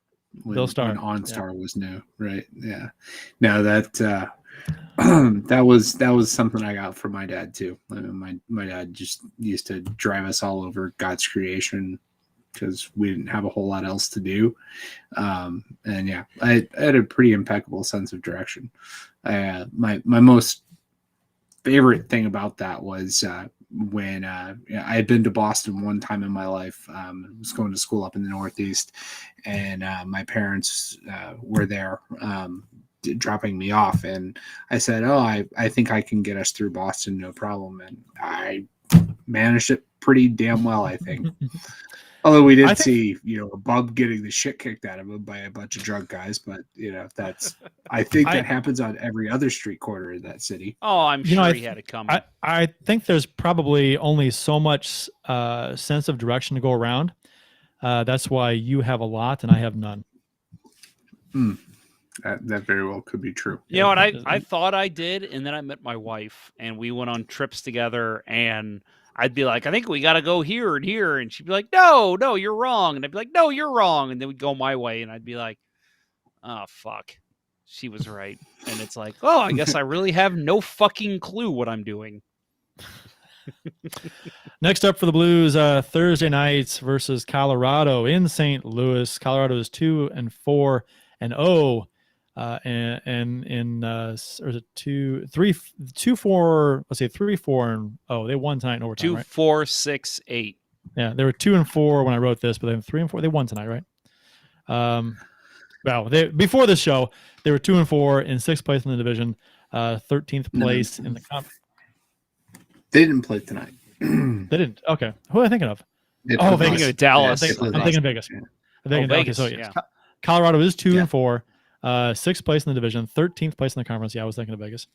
When OnStar was new, right? Yeah. No, that that was something I got from my dad too. I mean, my dad just used to drive us all over God's creation because we didn't have a whole lot else to do. And yeah, I had a pretty impeccable sense of direction. My most favorite thing about that was when I had been to Boston one time in my life. I was going to school up in the Northeast, and my parents were there dropping me off. And I said, oh, I think I can get us through Boston, no problem. And I managed it pretty damn well, I think. Although we did see, a bub getting the shit kicked out of him by a bunch of drunk guys, but I think that happens on every other street corner in that city. Oh, I'm sure he had it coming. I think there's probably only so much sense of direction to go around. That's why you have a lot and I have none. That very well could be true. You know what? I thought I did, and then I met my wife, and we went on trips together, and I'd be like, I think we got to go here and here. And she'd be like, no, you're wrong. And I'd be like, no, you're wrong. And then we'd go my way. And I'd be like, oh, fuck. She was right. And it's like, oh, I guess I really have no fucking clue what I'm doing. Next up for the Blues, Thursday nights versus Colorado in St. Louis. Colorado is 2-4-0. And in or is it 2-4? Let's say 3-4-0. They won tonight in overtime. 2-4-6-8. Yeah, they were 2-4 when I wrote this, but they have 3-4. They won tonight, right? Well, before this show, they were 2-4 in 6th place in the division, 13th place in the conference. They didn't play tonight. They didn't. Okay, who am I thinking of? They Oh, played Vegas. Thinking of Dallas. I'm thinking Vegas. Yeah. I'm thinking, okay, Vegas, so yes, yeah. Colorado is 2-4, 6th place in the division, 13th place in the conference. Yeah, I was thinking of Vegas.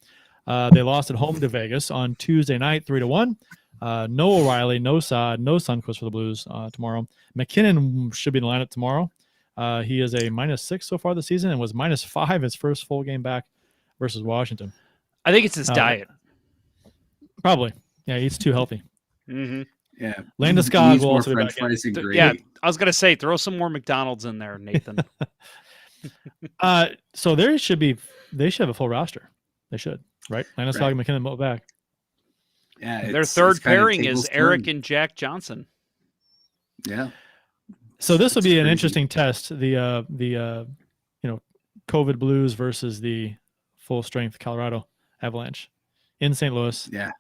They lost at home to Vegas on Tuesday night, 3-1. No O'Reilly, no Saad, no Sunquist for the Blues tomorrow. McKinnon should be in the lineup tomorrow. He is a -6 so far this season and was -5 his first full game back versus Washington. I think it's his diet. Probably. Yeah, he's too healthy. Mm-hmm. Yeah. Landeskog will more also be French back in. fries and gravy. Yeah, I was gonna say throw some more McDonald's in there, Nathan. So they should have a full roster. They should, right? Landeskog Right. and McKinnon both back. Yeah, Their it's third kinda pairing is tables Eric turned. and Jack Johnson. Yeah. So this will It's be an crazy. interesting test. The COVID Blues versus the full strength Colorado Avalanche in St. Louis. Yeah.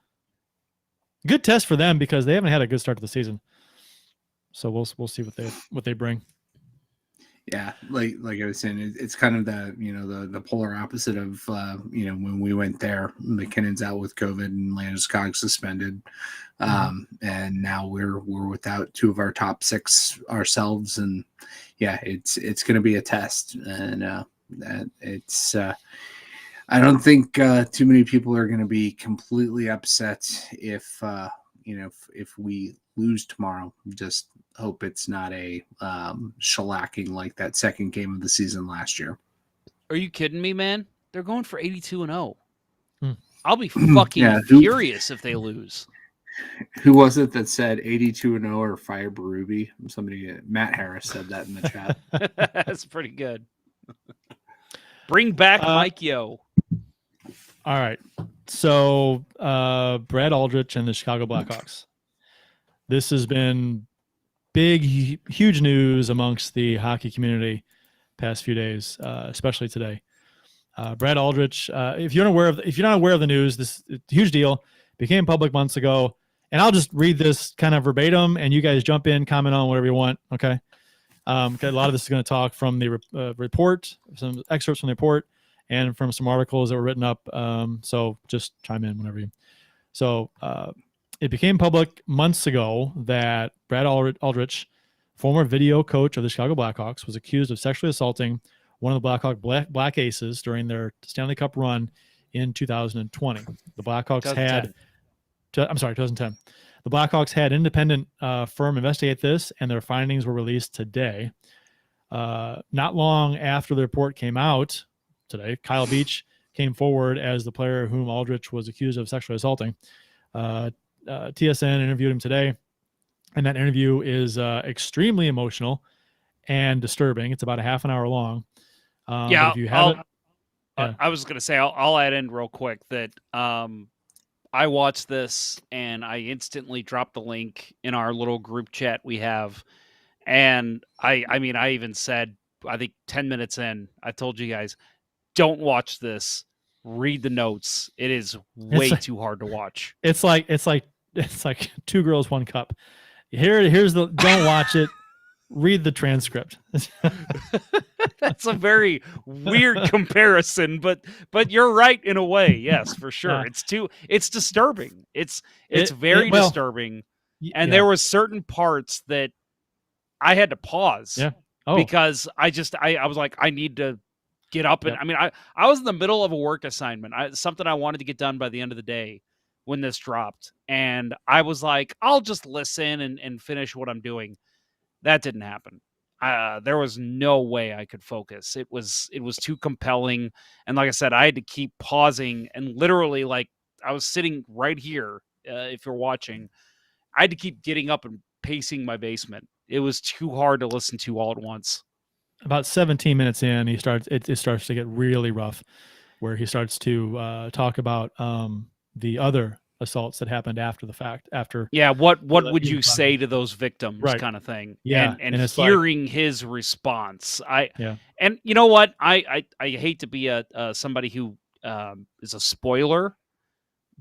Good test for them because they haven't had a good start to the season. So we'll see what they bring. Yeah, like I was saying, it's kind of the polar opposite of when we went there. McKinnon's out with COVID and Landeskog suspended, and now we're without two of our top six ourselves, and yeah, it's going to be a test, and that it's. I don't think too many people are going to be completely upset if we lose tomorrow. Just hope it's not a shellacking like that second game of the season last year. Are you kidding me, man? They're going for 82-0. Hmm. I'll be fucking furious if they lose. Who was it that said 82-0 or fire Berube? Somebody, Matt Harris, said that in the chat. That's pretty good. Bring back Mike Yo. All right. So Brad Aldrich and the Chicago Blackhawks. This has been big, huge news amongst the hockey community past few days, especially today. Brad Aldrich, if you're not aware of the news, this is a huge deal. Became public months ago, and I'll just read this kind of verbatim, and you guys jump in, comment on whatever you want. Okay. A lot of this is going to talk from the report, some excerpts from the report, and from some articles that were written up. So just chime in whenever you. So it became public months ago that Brad Aldrich, former video coach of the Chicago Blackhawks, was accused of sexually assaulting one of the Blackhawk Black Aces during their Stanley Cup run in 2020. The Blackhawks 2010. The Blackhawks had an independent firm investigate this, and their findings were released today. Not long after the report came out today, Kyle Beach came forward as the player whom Aldrich was accused of sexually assaulting. TSN interviewed him today, and that interview is extremely emotional and disturbing. It's about a half an hour long. Yeah, if you haven't, I was going to say, I'll add in real quick that I watched this and I instantly dropped the link in our little group chat we have. And I mean, I even said, I think 10 minutes in, I told you guys, don't watch this. Read the notes. It is way too hard to watch. It's like Two Girls, One Cup. Here's the, don't watch it. Read the transcript. That's a very weird comparison, but you're right in a way. Yes, for sure. It's disturbing. It's very disturbing. And there was certain parts that I had to pause. Yeah. Because I was like, I need to get up. And I mean, I was in the middle of a work assignment. Something I wanted to get done by the end of the day when this dropped. And I was like, I'll just listen and finish what I'm doing. That didn't happen. There was no way I could focus. It was too compelling. And like I said, I had to keep pausing and literally, like, I was sitting right here. If you're watching, I had to keep getting up and pacing my basement. It was too hard to listen to all at once. About 17 minutes in, it starts to get really rough, where he starts to talk about the other assaults that happened after the fact. What would you say to those victims, right, kind of thing? Yeah, and hearing his response, and you know what, I hate to be somebody who is a spoiler,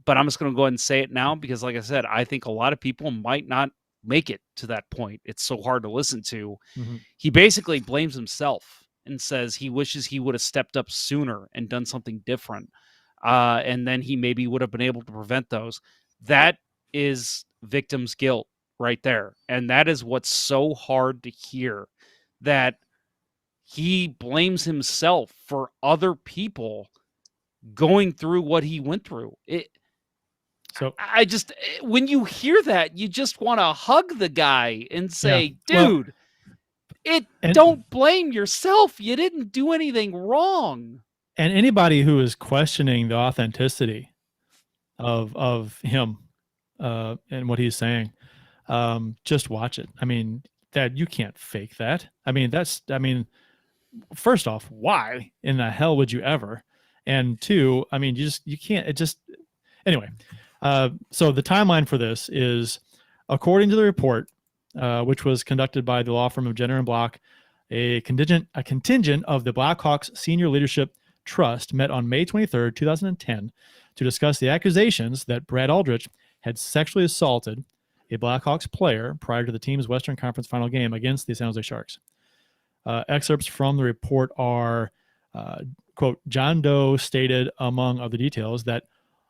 but I'm just going to go ahead and say it now because, like I said, I think a lot of people might not make it to that point. It's so hard to listen to. Mm-hmm. He basically blames himself and says he wishes he would have stepped up sooner and done something different. And then he maybe would have been able to prevent those. That is victim's guilt right there. And that is what's so hard to hear, that he blames himself for other people going through what he went through. So I just, when you hear that, you just want to hug the guy and say, Yeah. dude, and don't blame yourself. You didn't do anything wrong. anybody who is questioning the authenticity of him and what he's saying, just watch it. I mean, that you can't fake that. I mean, first off, why in the hell would you ever? And two, I mean, you can't, anyway. So the timeline for this is, according to the report, which was conducted by the law firm of Jenner and Block, a contingent of the Blackhawks Senior Leadership Trust met on May 23rd, 2010, to discuss the accusations that Brad Aldrich had sexually assaulted a Blackhawks player prior to the team's Western Conference final game against the San Jose Sharks. Excerpts from the report are, quote, John Doe stated, among other details, that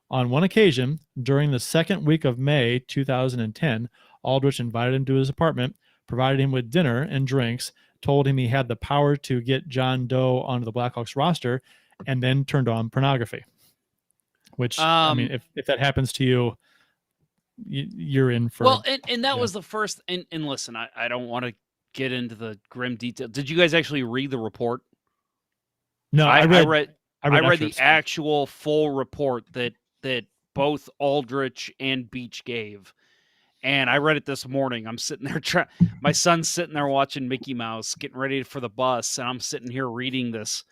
on one occasion during the second week of May 2010, Aldrich invited him to his apartment, provided him with dinner and drinks, told him he had the power to get John Doe onto the Blackhawks roster, and then turned on pornography. Which, I mean, if that happens to you, you're in for... Well, and that was the first... And listen, I don't want to get into the grim detail. Did you guys actually read the report? No, I read the actual full report that both Aldrich and Beach gave. And I read it this morning. I'm sitting there, my son's sitting there watching Mickey Mouse, getting ready for the bus, and I'm sitting here reading this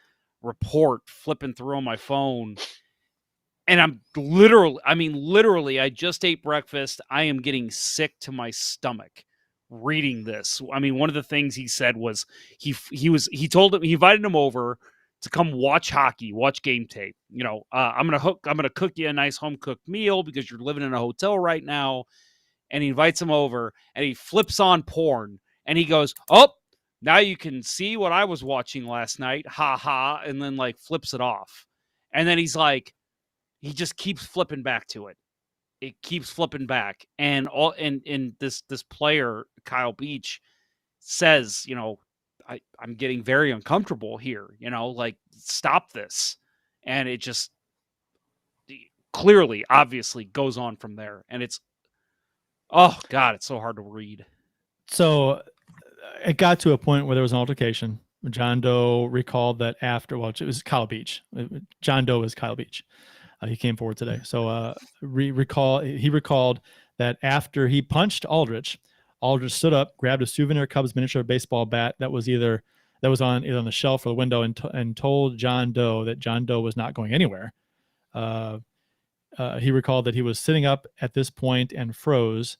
report, flipping through on my phone. And I'm literally, I just ate breakfast. I am getting sick to my stomach reading this. I mean, one of the things he said was he invited him over to come watch hockey, watch game tape. You know, I'm gonna cook you a nice home cooked meal because you're living in a hotel right now. And he invites him over, and he flips on porn, and he goes, "Oh, now you can see what I was watching last night, ha ha," and then like flips it off, and then he's like, he just keeps flipping back to it. It keeps flipping back, and this player Kyle Beach says, you know, I'm getting very uncomfortable here, you know, like stop this, and it just clearly, obviously goes on from there, and it's. Oh, God, it's so hard to read. So it got to a point where there was an altercation. John Doe recalled that after, well, it was Kyle Beach. John Doe was Kyle Beach. He came forward today. So he recalled that after he punched Aldrich, Aldrich stood up, grabbed a souvenir Cubs miniature baseball bat that was either on the shelf or the window, and told John Doe that John Doe was not going anywhere. He recalled that he was sitting up at this point and froze.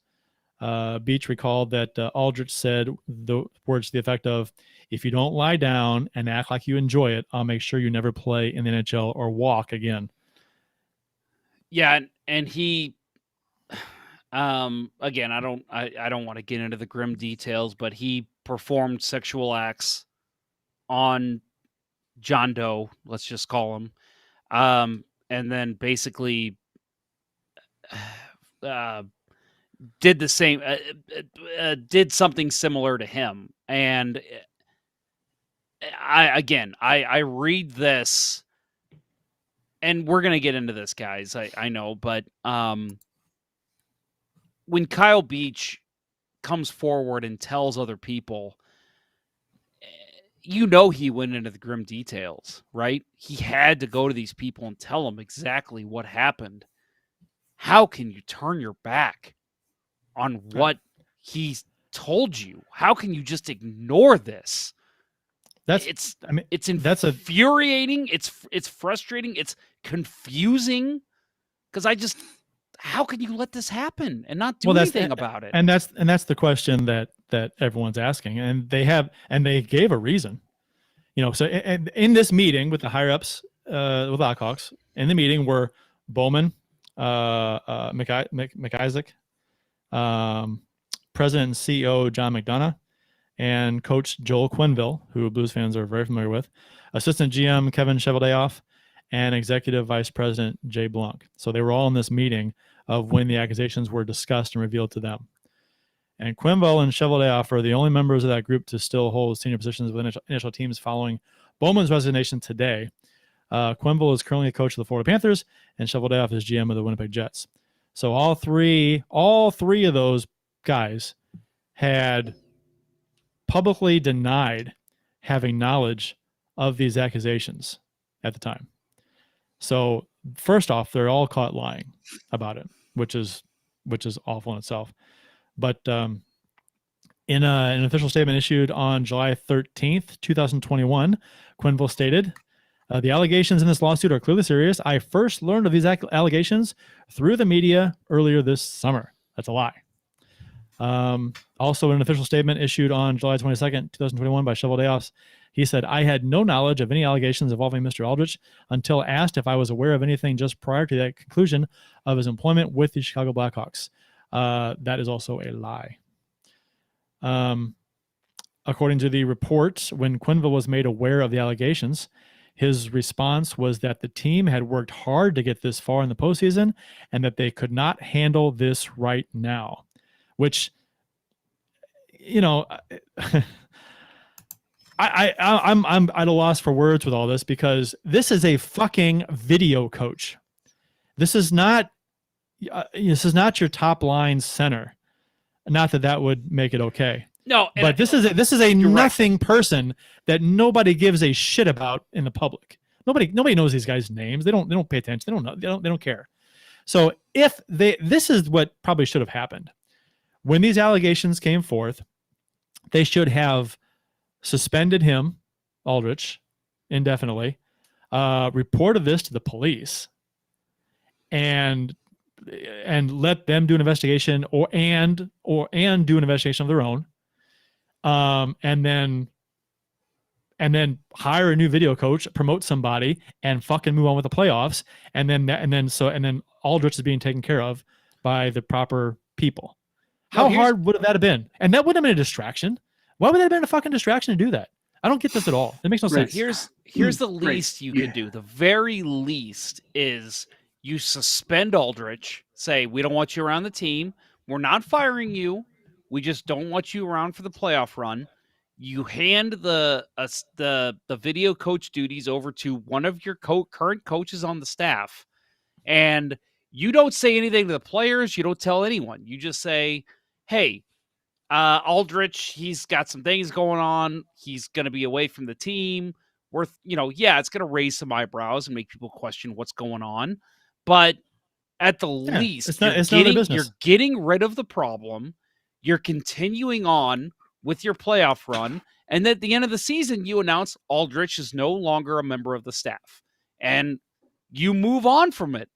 Beach recalled that Aldrich said the words to the effect of, "If you don't lie down and act like you enjoy it, I'll make sure you never play in the NHL or walk again." Yeah, and he, again, I don't want to get into the grim details, but he performed sexual acts on John Doe, let's just call him, and then basically did the same, did something similar to him. And I read this, and we're going to get into this, guys, I know, but when Kyle Beach comes forward and tells other people, you know, he went into the grim details, right? He had to go to these people and tell them exactly what happened. How can you turn your back on what he's told you? How can you just ignore this? It's infuriating. It's frustrating. It's confusing, because how can you let this happen and not do anything about it? And that's the question that everyone's asking, and they gave a reason. You know, so in this meeting with the higher ups with Blackhawks, in the meeting were Bowman, McIsaac, President and CEO John McDonough, and coach Joel Quenneville, who Blues fans are very familiar with, assistant GM Kevin Cheveldayoff, and executive vice president Jay Blanc. So they were all in this meeting of when the accusations were discussed and revealed to them. And Quenneville and Cheveldayoff are the only members of that group to still hold senior positions within NHL teams following Bowman's resignation today. Quenneville is currently a coach of the Florida Panthers, and Cheveldayoff is GM of the Winnipeg Jets. So all three of those guys had publicly denied having knowledge of these accusations at the time. So first off, they're all caught lying about it, which is awful in itself. But in an official statement issued on July 13th, 2021, Quenneville stated, the allegations in this lawsuit are clearly serious. I first learned of these allegations through the media earlier this summer. That's a lie. Also, in an official statement issued on July 22nd, 2021 by Cheveldayoff, he said, I had no knowledge of any allegations involving Mr. Aldrich until asked if I was aware of anything just prior to the conclusion of his employment with the Chicago Blackhawks. That is also a lie. According to the report, when Quenneville was made aware of the allegations, his response was that the team had worked hard to get this far in the postseason and that they could not handle this right now. Which, I'm at a loss for words with all this, because this is a fucking video coach. This is not your top line center. Not that would make it okay. No, but this is a nothing person that nobody gives a shit about in the public. Nobody knows these guys' names. They don't pay attention. They don't know. They don't care. So this is what probably should have happened. When these allegations came forth, they should have suspended him, Aldrich, indefinitely, reported this to the police, and let them do an investigation and do an investigation of their own, and then hire a new video coach, promote somebody, and fucking move on with the playoffs, and then Aldrich is being taken care of by the proper people. How hard would that have been? And that wouldn't have been a distraction. Why would that have been a fucking distraction to do that? I don't get this at all. It makes no sense. Here's the least you could do. The very least is you suspend Aldrich, say, we don't want you around the team. We're not firing you. We just don't want you around for the playoff run. You hand the video coach duties over to one of your current coaches on the staff, and you don't say anything to the players. You don't tell anyone. You just say, hey, Aldrich, he's got some things going on. He's going to be away from the team. It's going to raise some eyebrows and make people question what's going on. But at the least, it's none of their business. You're getting rid of the problem. You're continuing on with your playoff run. And at the end of the season, you announce Aldrich is no longer a member of the staff. And you move on from it.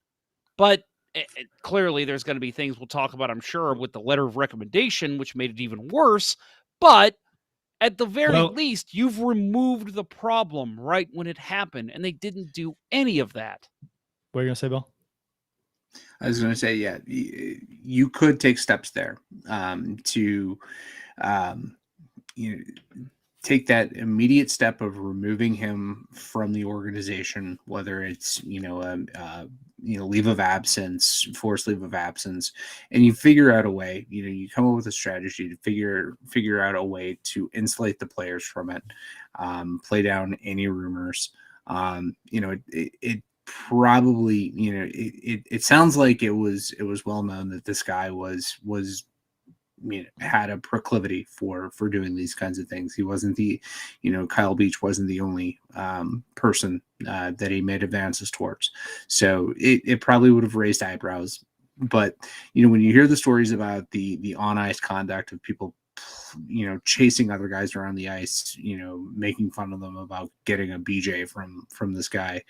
But clearly there's going to be things we'll talk about, I'm sure, with the letter of recommendation, which made it even worse. But at the very least, you've removed the problem right when it happened, and they didn't do any of that. What are you going to say, Bill? I was going to say, yeah, you could take steps there to take that immediate step of removing him from the organization, whether it's leave of absence, forced leave of absence, and you figure out a way. You come up with a strategy to figure out a way to insulate the players from it, play down any rumors. It probably, it sounds like it was well known that this guy was had a proclivity for doing these kinds of things. He wasn't Kyle Beach wasn't the only person that he made advances towards. So it probably would have raised eyebrows. But, when you hear the stories about the on ice conduct of people, chasing other guys around the ice, making fun of them about getting a BJ from this guy,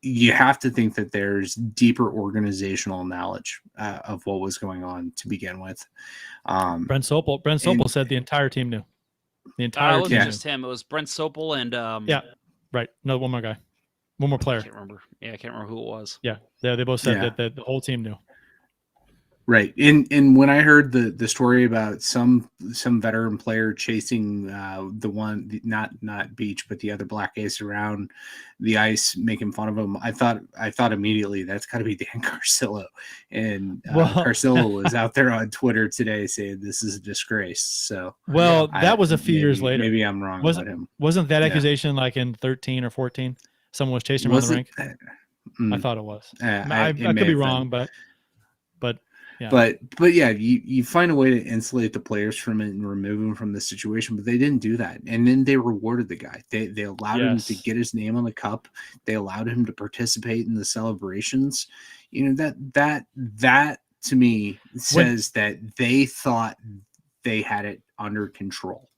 you have to think that there's deeper organizational knowledge of what was going on to begin with. Brent Sopel said the entire team knew. The entire team. It wasn't just him. It was Brent Sopel and yeah, right. No, one more guy, one more player. I can't remember. Yeah, I can't remember who it was. Yeah, they both said that the whole team knew. Right. And when I heard the story about some veteran player chasing not Beach, but the other Black Ace around the ice, making fun of him, I thought immediately that's got to be Dan Carcillo. And Carcillo was out there on Twitter today saying this is a disgrace. So that was a few years later. Maybe I'm wrong about him. Wasn't that accusation like in 13 or 14? Someone was chasing him on the rink. I thought it was. I could be wrong, but yeah. But yeah, you find a way to insulate the players from it and remove them from the situation, but they didn't do that. And then they rewarded the guy. They allowed him to get his name on the cup. They allowed him to participate in the celebrations. You know, that to me says that they thought they had it under control,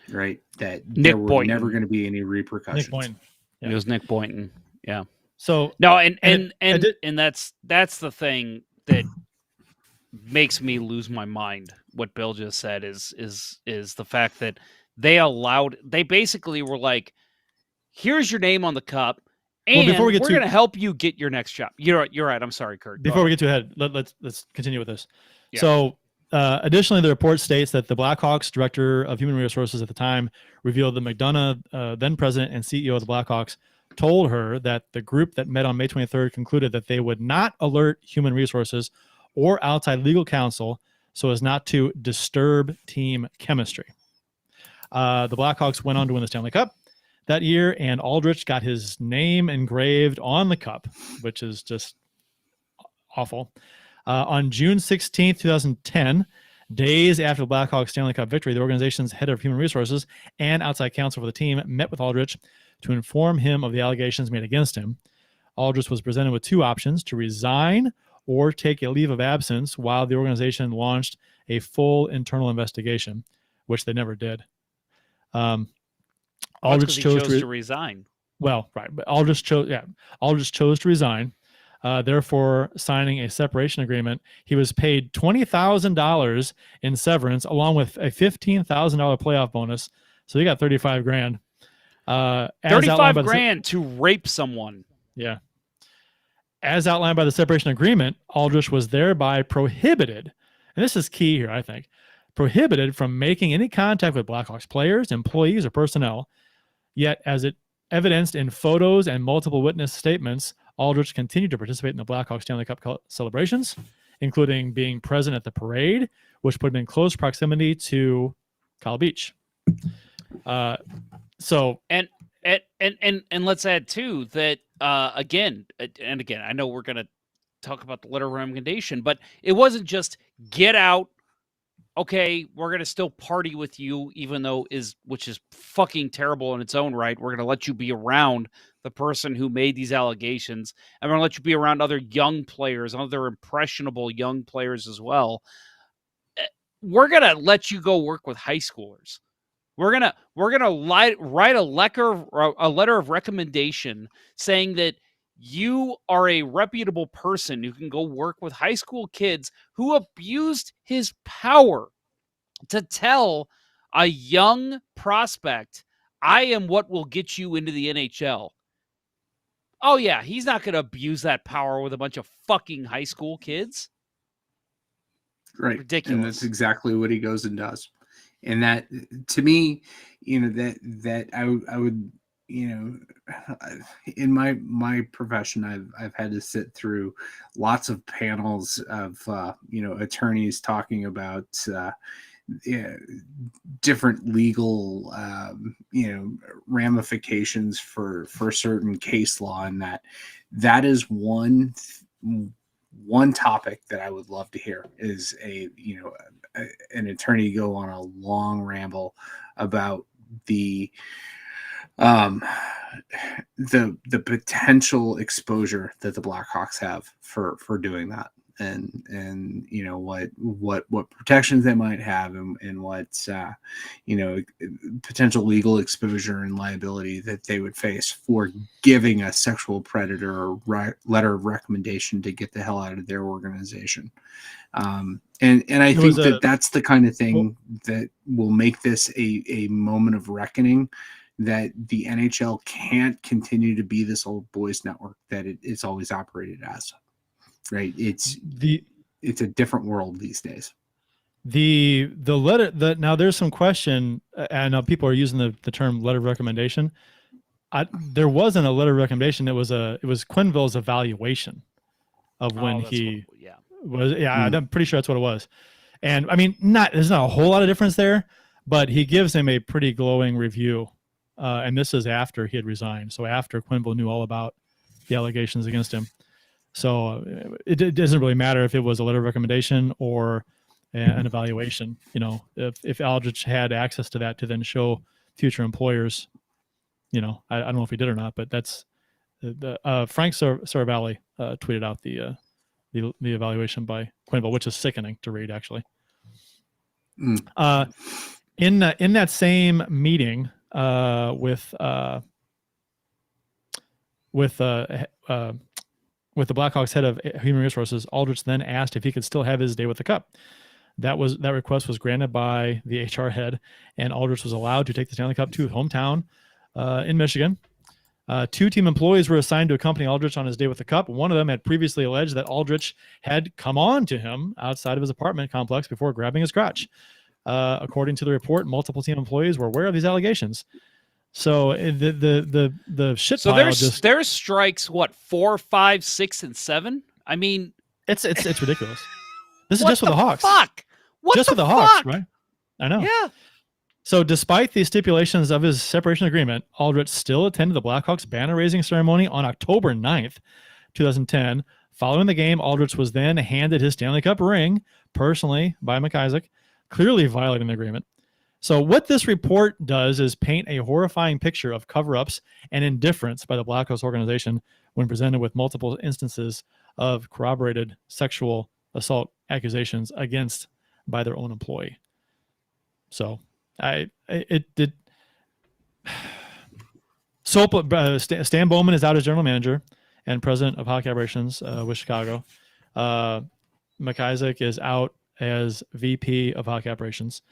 right? That there were never going to be any repercussions. Nick Boynton. Yeah. It was Nick Boynton. Yeah. So no, and that's the thing that makes me lose my mind. What Bill just said is the fact that they basically were like, here's your name on the cup, and we're going to help you get your next job. You're right. I'm sorry, Kurt. Before we get too ahead, let's continue with this. Yeah. So additionally, the report states that the Blackhawks director of human resources at the time revealed that McDonough, then president and CEO of the Blackhawks, told her that the group that met on May 23rd concluded that they would not alert human resources or outside legal counsel so as not to disturb team chemistry. The Blackhawks went on to win the Stanley Cup that year, and Aldrich got his name engraved on the cup, which is just awful. On June 16th, 2010, days after the Blackhawks Stanley Cup victory, the organization's head of human resources and outside counsel for the team met with Aldrich to inform him of the allegations made against him. Aldrich was presented with two options: to resign or take a leave of absence while the organization launched a full internal investigation, which they never did. Aldrich chose to resign. Well, right, but Aldrich chose to resign. Therefore, signing a separation agreement, he was paid $20,000 in severance, along with a $15,000 playoff bonus. So he got $35,000. $35,000 to rape someone. Yeah. As outlined by the separation agreement, Aldrich was thereby prohibited, and this is key here, I think, prohibited from making any contact with Blackhawks players, employees, or personnel. Yet, as it evidenced in photos and multiple witness statements, Aldrich continued to participate in the Blackhawks Stanley Cup celebrations, including being present at the parade, which put him in close proximity to Kyle Beach. And let's add too that again, I know we're going to talk about the letter of recommendation, but it wasn't just get out. Okay, we're going to still party with you, even though which is fucking terrible in its own right. We're going to let you be around the person who made these allegations, and we're going to let you be around other young players, other impressionable young players as well. We're going to let you go work with high schoolers. We're gonna write a letter of recommendation saying that you are a reputable person who can go work with high school kids who abused his power to tell a young prospect, I am what will get you into the NHL. Oh yeah, he's not going to abuse that power with a bunch of fucking high school kids. Right. Ridiculous. And that's exactly what he goes and does. And that, to me, that I would, in my profession, I've had to sit through lots of panels of, attorneys talking about, different legal, ramifications for certain case law, and that is one topic that I would love to hear is an attorney go on a long ramble about the potential exposure that the Blackhawks have for doing that, and what protections they might have, and what potential legal exposure and liability that they would face for giving a sexual predator a letter of recommendation to get the hell out of their organization. And I think that's the kind of thing that will make this a moment of reckoning, that the NHL can't continue to be this old boys network that it's always operated as. Right. It's it's a different world these days. The letter that now there's some question, and people are using the term letter of recommendation. There wasn't a letter of recommendation. It was Quenneville's evaluation of when he was. Yeah, I'm pretty sure that's what it was. And I mean, there's not a whole lot of difference there, but he gives him a pretty glowing review. And this is after he had resigned. So after Quenneville knew all about the allegations against him. So it doesn't really matter if it was a letter of recommendation or an evaluation. You know, if Aldrich had access to that to then show future employers, you know, I don't know if he did or not, but that's Frank Saravalli tweeted out the evaluation by Quenneville, which is sickening to read, actually. In that same meeting with the Blackhawks head of human resources, Aldrich then asked if he could still have his day with the cup. That request was granted by the HR head, and Aldrich was allowed to take the Stanley Cup to his hometown in Michigan. 2 team employees were assigned to accompany Aldrich on his day with the cup. One of them had previously alleged that Aldrich had come on to him outside of his apartment complex before grabbing his crotch. According to the report, multiple team employees were aware of these allegations. So the shit so pile there's strikes 4, 5, 6, and 7. I mean, it's ridiculous. This is just with the Hawks. Fuck? What just the with the fuck? Hawks, right? I know. Yeah. So despite the stipulations of his separation agreement, Aldrich still attended the Blackhawks banner-raising ceremony on October 9th, 2010. Following the game, Aldrich was then handed his Stanley Cup ring personally by McIsaac, clearly violating the agreement. So what this report does is paint a horrifying picture of cover-ups and indifference by the Blackhawks organization when presented with multiple instances of corroborated sexual assault accusations against by their own employee. So Stan Bowman is out as general manager and president of hockey operations with Chicago. McIsaac is out as VP of hockey operations.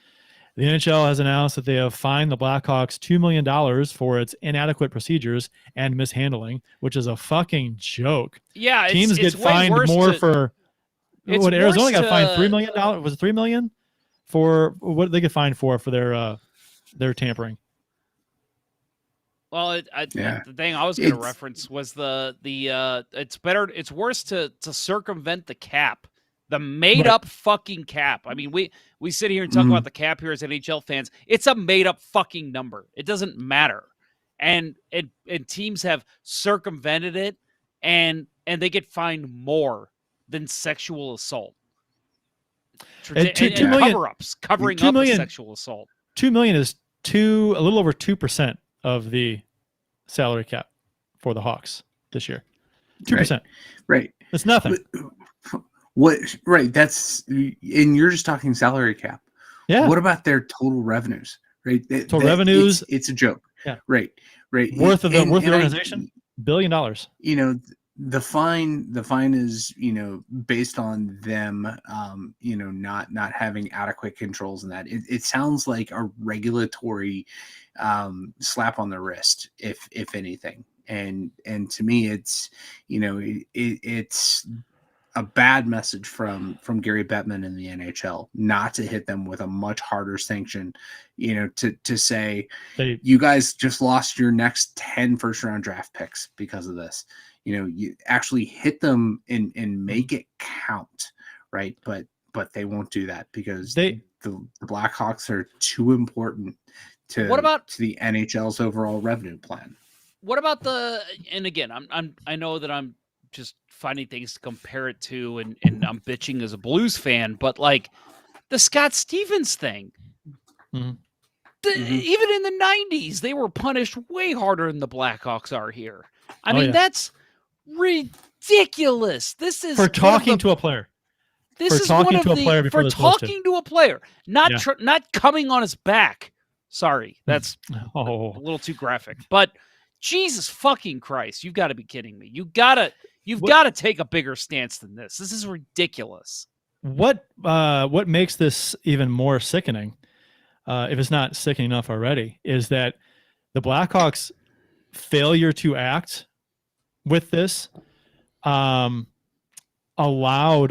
The NHL has announced that they have fined the Blackhawks $2 million for its inadequate procedures and mishandling, which is a fucking joke. Yeah, teams get fined more for. What Arizona got fined $3 million? Was it $3 million for what did they get fined for their tampering? Well, the thing I was going to reference was the it's worse to circumvent the cap, the made up fucking cap. I mean, we sit here and talk about the cap here as NHL fans. It's a made up fucking number. It doesn't matter, and teams have circumvented it, and they get fined more than sexual assault. And cover-ups, covering up sexual assault. $2 million is a little over 2% of the salary cap for the Hawks this year. 2%. Right. It's nothing. Right. That's, and you're just talking salary cap. Yeah. What about their total revenues? Right. Total revenues. It's a joke. Yeah. Right. Worth of the organization, $1 billion. You know, the fine is, you know, based on them, you know, not having adequate controls in that. It sounds like a regulatory slap on the wrist, if anything. And to me, it's, you know, it's a bad message from Gary Bettman in the NHL not to hit them with a much harder sanction, you know, to say you guys just lost your next 10 first round draft picks because of this. You know, you actually hit them and make it count, right? But they won't do that because the Blackhawks are too important to the NHL's overall revenue plan. What about and again, I know that I'm just finding things to compare it to, and I'm bitching as a Blues fan, but like the Scott Stevens thing, even in the 90s, they were punished way harder than the Blackhawks are here. I mean, that's ridiculous. This is for talking to a player. This is talking to a player before for talking to a player, not coming on his back. Sorry, that's a little too graphic. But Jesus fucking Christ, you've got to be kidding me. You've got to take a bigger stance than this. This is ridiculous. What makes this even more sickening, if it's not sickening enough already, is that the Blackhawks' failure to act with this allowed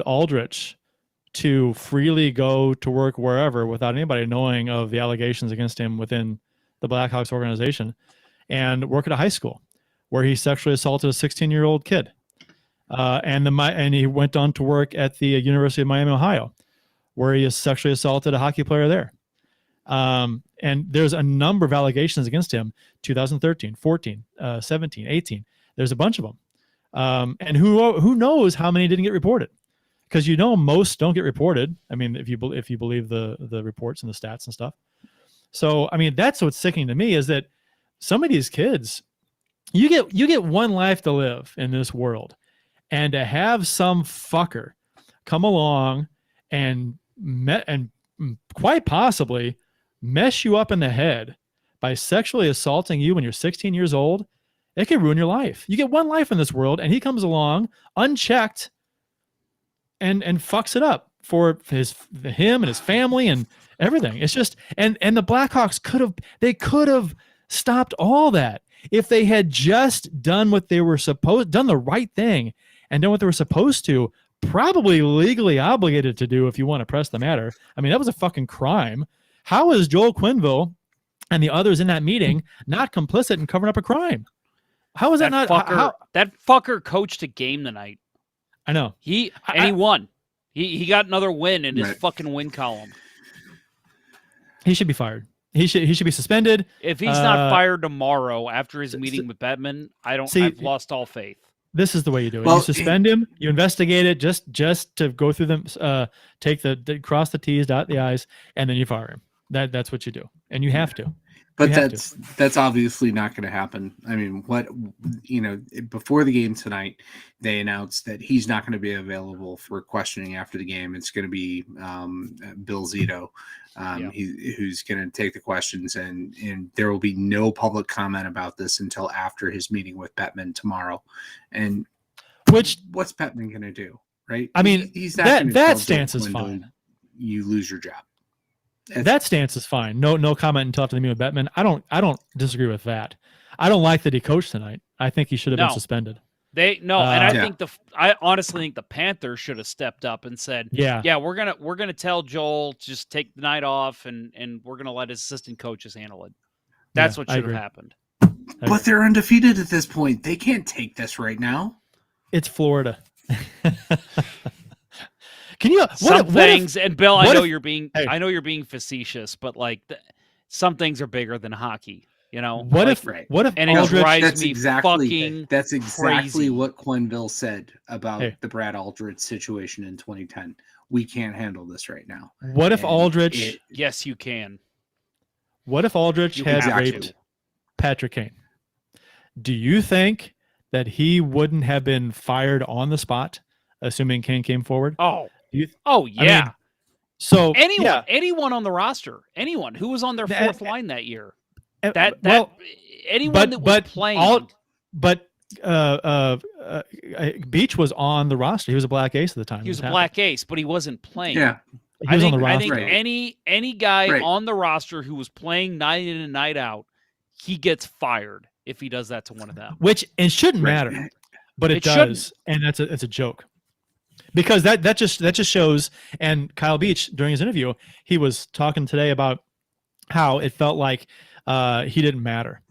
Aldrich to freely go to work wherever without anybody knowing of the allegations against him within the Blackhawks organization, and work at a high school where he sexually assaulted a 16-year-old kid. And he went on to work at the University of Miami, Ohio, where he sexually assaulted a hockey player there. And there's a number of allegations against him, 2013, 14, 17, 18. There's a bunch of them. And who knows how many didn't get reported? Because most don't get reported. I mean, if you believe the reports and the stats and stuff. So I mean, that's what's sickening to me, is that some of these kids, you get one life to live in this world, and to have some fucker come along and quite possibly mess you up in the head by sexually assaulting you when you're 16 years old, it can ruin your life. You get one life in this world, and he comes along unchecked and fucks it up for him and his family and everything. It's just, and the Blackhawks could have stopped all that if they had just done what they were done the right thing and done what they were supposed to, probably legally obligated to do if you want to press the matter. I mean, that was a fucking crime. How is Joel Quenneville and the others in that meeting not complicit in covering up a crime? How is that not? That fucker coached a game tonight. I know. He won. He got another win in his fucking win column. He should be fired. He should be suspended. If he's not fired tomorrow after his meeting with Bettman, I've lost all faith. This is the way you do it. Well, you suspend him, you investigate it just to go through them, cross the T's, dot the I's, and then you fire him. That's what you do. And you have to. But that's obviously not going to happen. I mean, before the game tonight, they announced that he's not going to be available for questioning after the game. It's going to be Bill Zito, who's going to take the questions, and there will be no public comment about this until after his meeting with Bettman tomorrow. And what's Bettman going to do, right? I mean, he's not that stance is fine. You lose your job. That stance is fine. No comment until after the meeting with Bettman. I don't disagree with that. I don't like that he coached tonight. I think he should have been suspended. I honestly think the Panthers should have stepped up and said, we're gonna tell Joel just take the night off, and we're gonna let his assistant coaches handle it. That's what should have happened. But they're undefeated at this point. They can't take this right now. It's Florida. Can you and Bill? I know you're being facetious, but like some things are bigger than hockey. What if and Aldridge, it drives me fucking that's exactly crazy. what Quenneville said about the Brad Aldridge situation in 2010. We can't handle this right now. What if Aldridge? Yes, you can. What if Aldridge had raped Patrick Kane? Do you think that he wouldn't have been fired on the spot, assuming Kane came forward? Yeah. I mean, so anyone on the roster, anyone who was on their fourth line that year, anyone that was playing. Beach was on the roster. He was a black ace at the time. He was a black ace, but he wasn't playing. Yeah, he was on the roster. I think any guy on the roster who was playing night in and night out, he gets fired if he does that to one of them. Which it shouldn't matter, but it does, and it's a joke. Because that just shows, and Kyle Beach during his interview, he was talking today about how it felt like he didn't matter,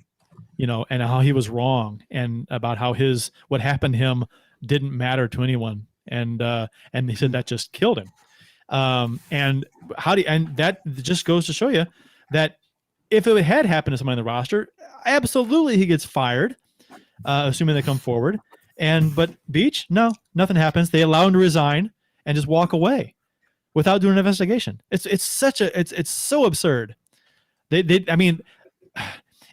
and how he was wrong, and about how what happened to him didn't matter to anyone, and he said that just killed him, and that just goes to show you that if it had happened to somebody on the roster, absolutely he gets fired, assuming they come forward. But Beach, no, nothing happens. They allow him to resign and just walk away without doing an investigation. It's so absurd. I mean,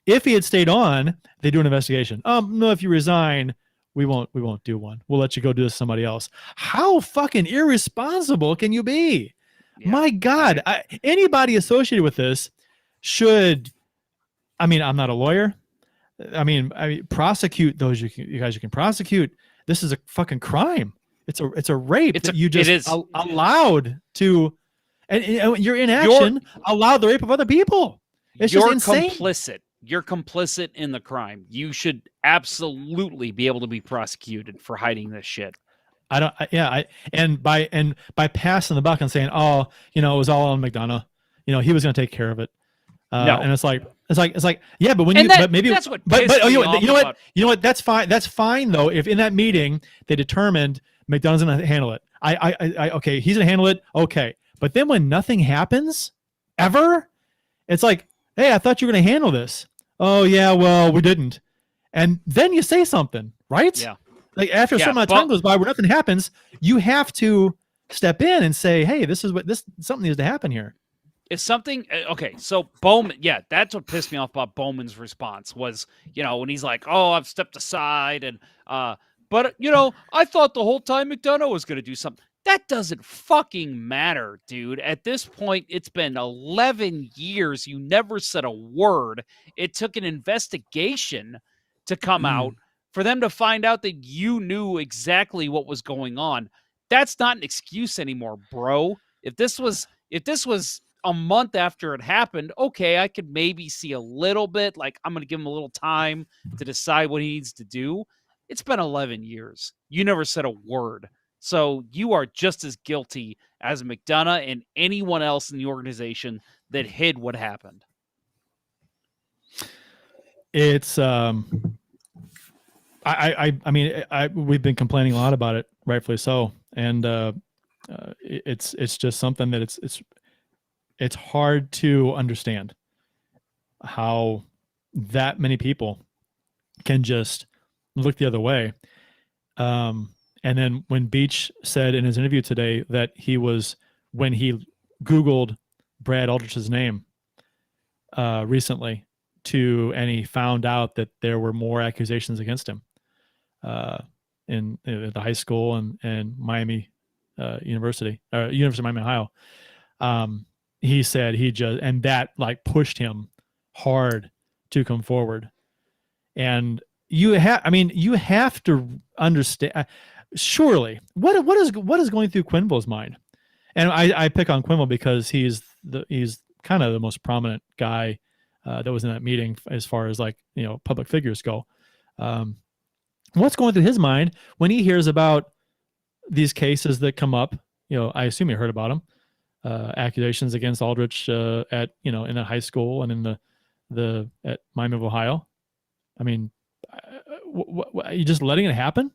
if he had stayed on, they do an investigation. No, if you resign, we won't do one. We'll let you go do this to somebody else. How fucking irresponsible can you be? Yeah. My God, anybody associated with this should. I mean, I'm not a lawyer. I mean, prosecute those you guys can prosecute. This is a fucking crime. It's a rape. You just allowed to, and your inaction allowed the rape of other people. You're insane. Complicit. You're complicit in the crime. You should absolutely be able to be prosecuted for hiding this shit. And by passing the buck and saying, oh, it was all on McDonough, he was going to take care of it. No. And it's like, yeah, but when And but maybe, that's what but pissed me off about. You know what? That's fine. That's fine though. If in that meeting they determined McDonough's going to handle it, okay, he's going to handle it. Okay. But then when nothing happens ever, it's like, hey, I thought you were going to handle this. Oh yeah, well, we didn't. And then you say something, right? Yeah. Like after some amount of time goes by where nothing happens, you have to step in and say, hey, something needs to happen here. It's something. Okay, so Bowman, yeah, that's what pissed me off about Bowman's response was, when he's like, "Oh, I've stepped aside," and but I thought the whole time McDonough was going to do something. That doesn't fucking matter, dude. At this point, it's been 11 years. You never said a word. It took an investigation to come out for them to find out that you knew exactly what was going on. That's not an excuse anymore, bro. If this was a month after it happened, okay, I could maybe see a little bit, like I'm going to give him a little time to decide what he needs to do. It's been 11 years. You never said a word. So you are just as guilty as McDonough and anyone else in the organization that hid what happened. It's we've been complaining a lot about it, rightfully so, and it's just something that it's hard to understand how that many people can just look the other way. And then when Beach said in his interview today that when he Googled Brad Aldrich's name recently and he found out that there were more accusations against him in the high school and Miami University of Miami, Ohio. He said and that like pushed him hard to come forward. And you have to understand, surely what is going through Quenneville's mind. And I pick on Quenneville because he's kind of the most prominent guy that was in that meeting as far as public figures go. What's going through his mind when he hears about these cases that come up? I assume you heard about them. Accusations against Aldrich at in a high school and in the at Miami of Ohio. I mean, are you just letting it happen?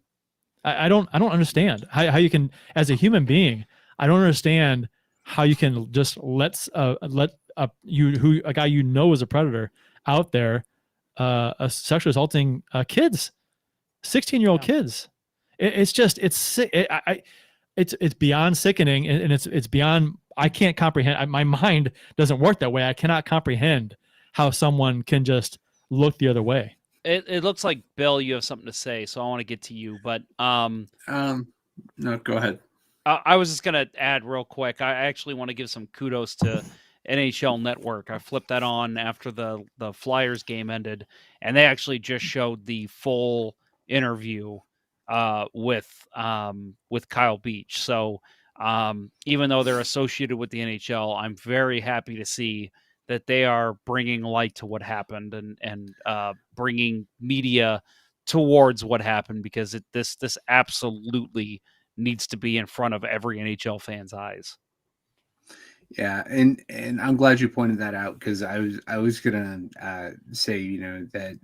I don't understand how you can, as a human being, I don't understand how you can just let a guy is a predator out there sexually assaulting kids, 16-year-old kids. It's beyond sickening, and it's beyond. I can't comprehend. My mind doesn't work that way. I cannot comprehend how someone can just look the other way. It looks like, Bill, you have something to say, so I want to get to you. But no, go ahead. I was just gonna add real quick. I actually want to give some kudos to NHL Network. I flipped that on after the Flyers game ended, and they actually just showed the full interview with Kyle Beach. So even though they're associated with the NHL, I'm very happy to see that they are bringing light to what happened and bringing media towards what happened, because this absolutely needs to be in front of every NHL fan's eyes. Yeah, and I'm glad you pointed that out, because I was gonna say that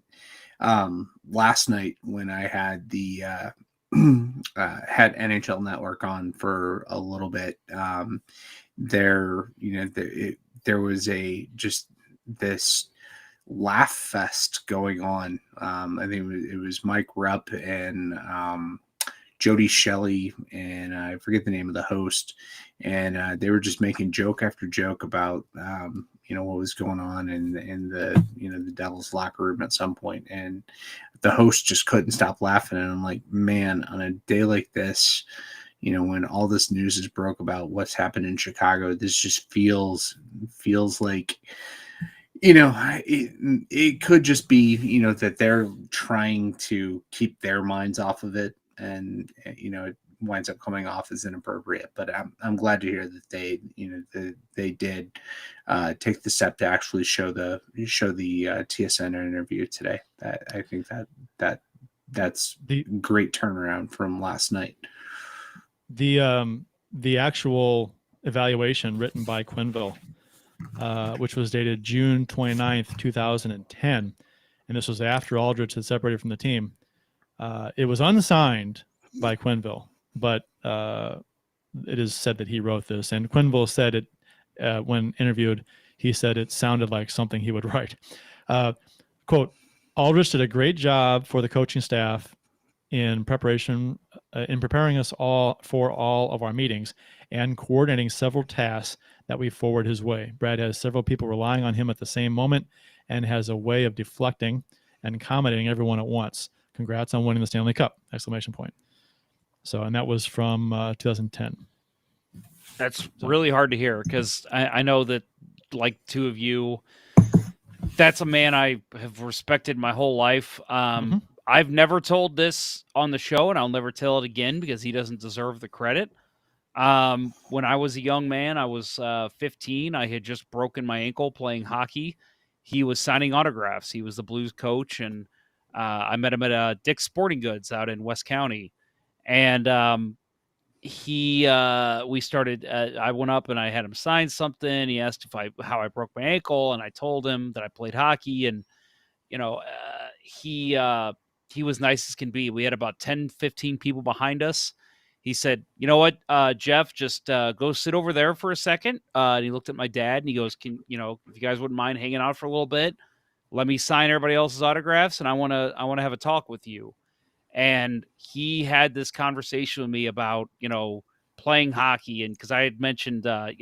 last night when I had the had NHL Network on for a little bit, there was just this laugh fest going on. I think it was Mike Rupp and Jody Shelley, and I forget the name of the host, and they were just making joke after joke about what was going on in the Devils locker room at some point, and the host just couldn't stop laughing. And I'm like, man, on a day like this, when all this news is broke about what's happened in Chicago, this just feels like, it could just be, that they're trying to keep their minds off of it, and it winds up coming off as inappropriate. But I'm glad to hear that they did take the step to actually show the TSN interview today. I think that's the great turnaround from last night. the actual evaluation written by Quenneville, which was dated June 29th, 2010, and this was after Aldrich had separated from the team. It was unsigned by Quenneville, but it is said that he wrote this. And Quenneville said it when interviewed. He said it sounded like something he would write. Quote, Aldrich did a great job for the coaching staff in preparing us all for all of our meetings and coordinating several tasks that we forward his way. Brad has several people relying on him at the same moment and has a way of deflecting and accommodating everyone at once. Congrats on winning the Stanley Cup! Exclamation point. So, and that was from 2010. That's really hard to hear because I know that, like two of you, that's a man I have respected my whole life. I've never told this on the show, and I'll never tell it again because he doesn't deserve the credit. When I was a young man, I was 15. I had just broken my ankle playing hockey. He was signing autographs. He was the Blues coach, and I met him at Dick's Sporting Goods out in West County. And we started, I went up and I had him sign something. He asked how I broke my ankle, and I told him that I played hockey, and, he was nice as can be. We had about 10, 15 people behind us. He said, you know what, Jeff, just go sit over there for a second. And he looked at my dad and he goes, if you guys wouldn't mind hanging out for a little bit, let me sign everybody else's autographs. And I want to have a talk with you. And he had this conversation with me about, playing hockey. And because I had mentioned, I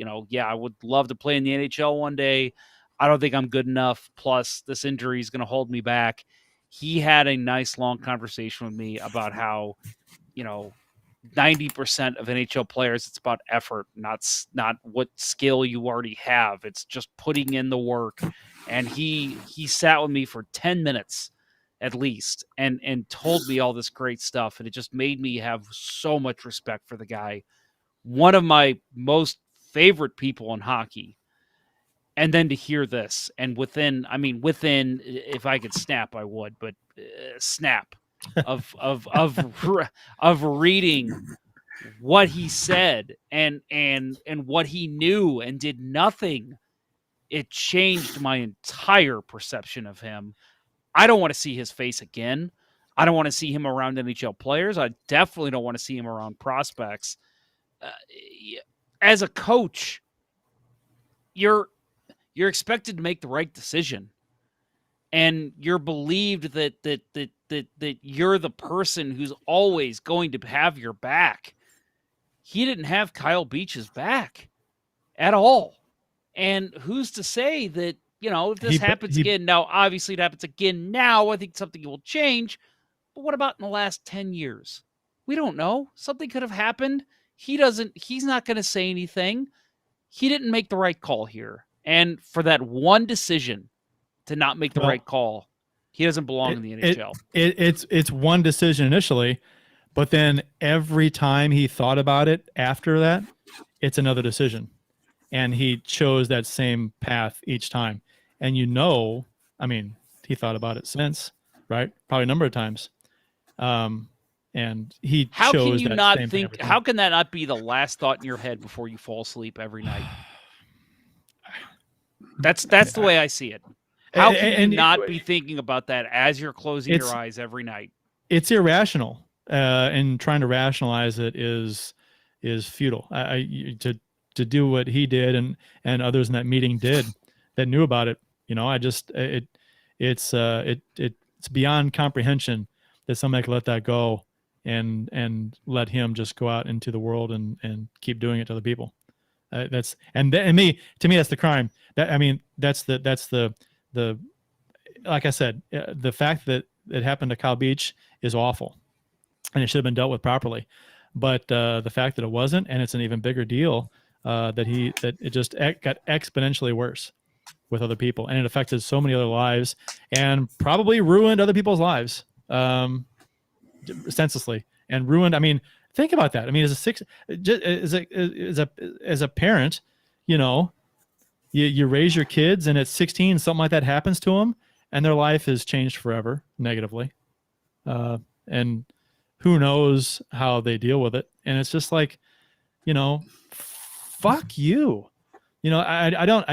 would love to play in the NHL one day. I don't think I'm good enough. Plus, this injury is going to hold me back. He had a nice long conversation with me about how, 90% of NHL players, it's about effort, not what skill you already have. It's just putting in the work. And he sat with me for 10 minutes at least and told me all this great stuff. And it just made me have so much respect for the guy. One of my most favorite people in hockey. And then to hear this, and within, if I could snap, I would, but snap of reading what he said and what he knew and did nothing, it changed my entire perception of him. I don't want to see his face again. I don't want to see him around NHL players. I definitely don't want to see him around prospects. As a coach, you're expected to make the right decision, and you're believed that you're the person who's always going to have your back. He didn't have Kyle Beach's back at all. And who's to say that, if this happens again, now, obviously it happens again now, I think something will change. But what about in the last 10 years? We don't know. Something could have happened. He's not going to say anything. He didn't make the right call here. And for that one decision to not make the right call, he doesn't belong in the NHL. It's one decision initially, but then every time he thought about it after that, it's another decision. And he chose that same path each time. And he thought about it since, right? Probably a number of times. And he how chose can you that not same think? thing How can that not be the last thought in your head before you fall asleep every night? That's the way I see it. How can you not be thinking about that as you're closing your eyes every night? It's irrational, and trying to rationalize it is futile. To do what he did and others in that meeting did that knew about it. It's beyond comprehension that somebody could let that go and let him just go out into the world and keep doing it to other people. To me, that's the crime. That's the like I said, the fact that it happened to Kyle Beach is awful, and it should have been dealt with properly. But the fact that it wasn't, and it's an even bigger deal, that it just got exponentially worse with other people, and it affected so many other lives, and probably ruined other people's lives senselessly, and ruined. Think about that. As a parent, you raise your kids, and at 16, something like that happens to them, and their life is changed forever negatively. And who knows how they deal with it. And it's just like, fuck you. I don't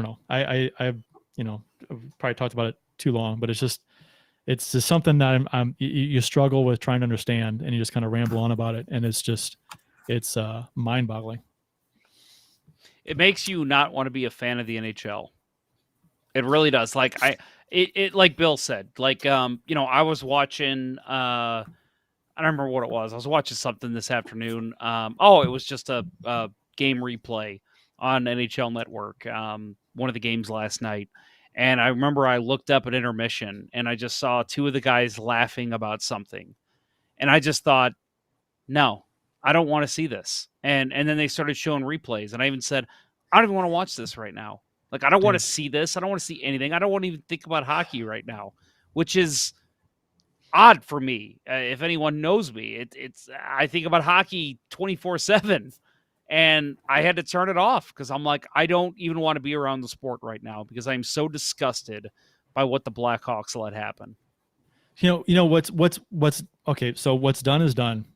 know. I probably talked about it too long, but it's just something that you struggle with trying to understand, and you just kind of ramble on about it. And it's mind boggling. It makes you not want to be a fan of the NHL. It really does. Like like Bill said, like, I was watching, I don't remember what it was. I was watching something this afternoon. It was just a game replay on NHL Network. One of the games last night. And I remember I looked up at intermission and I just saw two of the guys laughing about something. And I just thought, no, I don't want to see this. And then they started showing replays. And I even said, I don't even want to watch this right now. Like, I don't want to see this. I don't want to see anything. I don't want to even think about hockey right now, which is odd for me. If anyone knows me, I think about hockey 24/7, and I had to turn it off because I'm like, I don't even want to be around the sport right now because I'm so disgusted by what the Blackhawks let happen. What's okay. So what's done is done,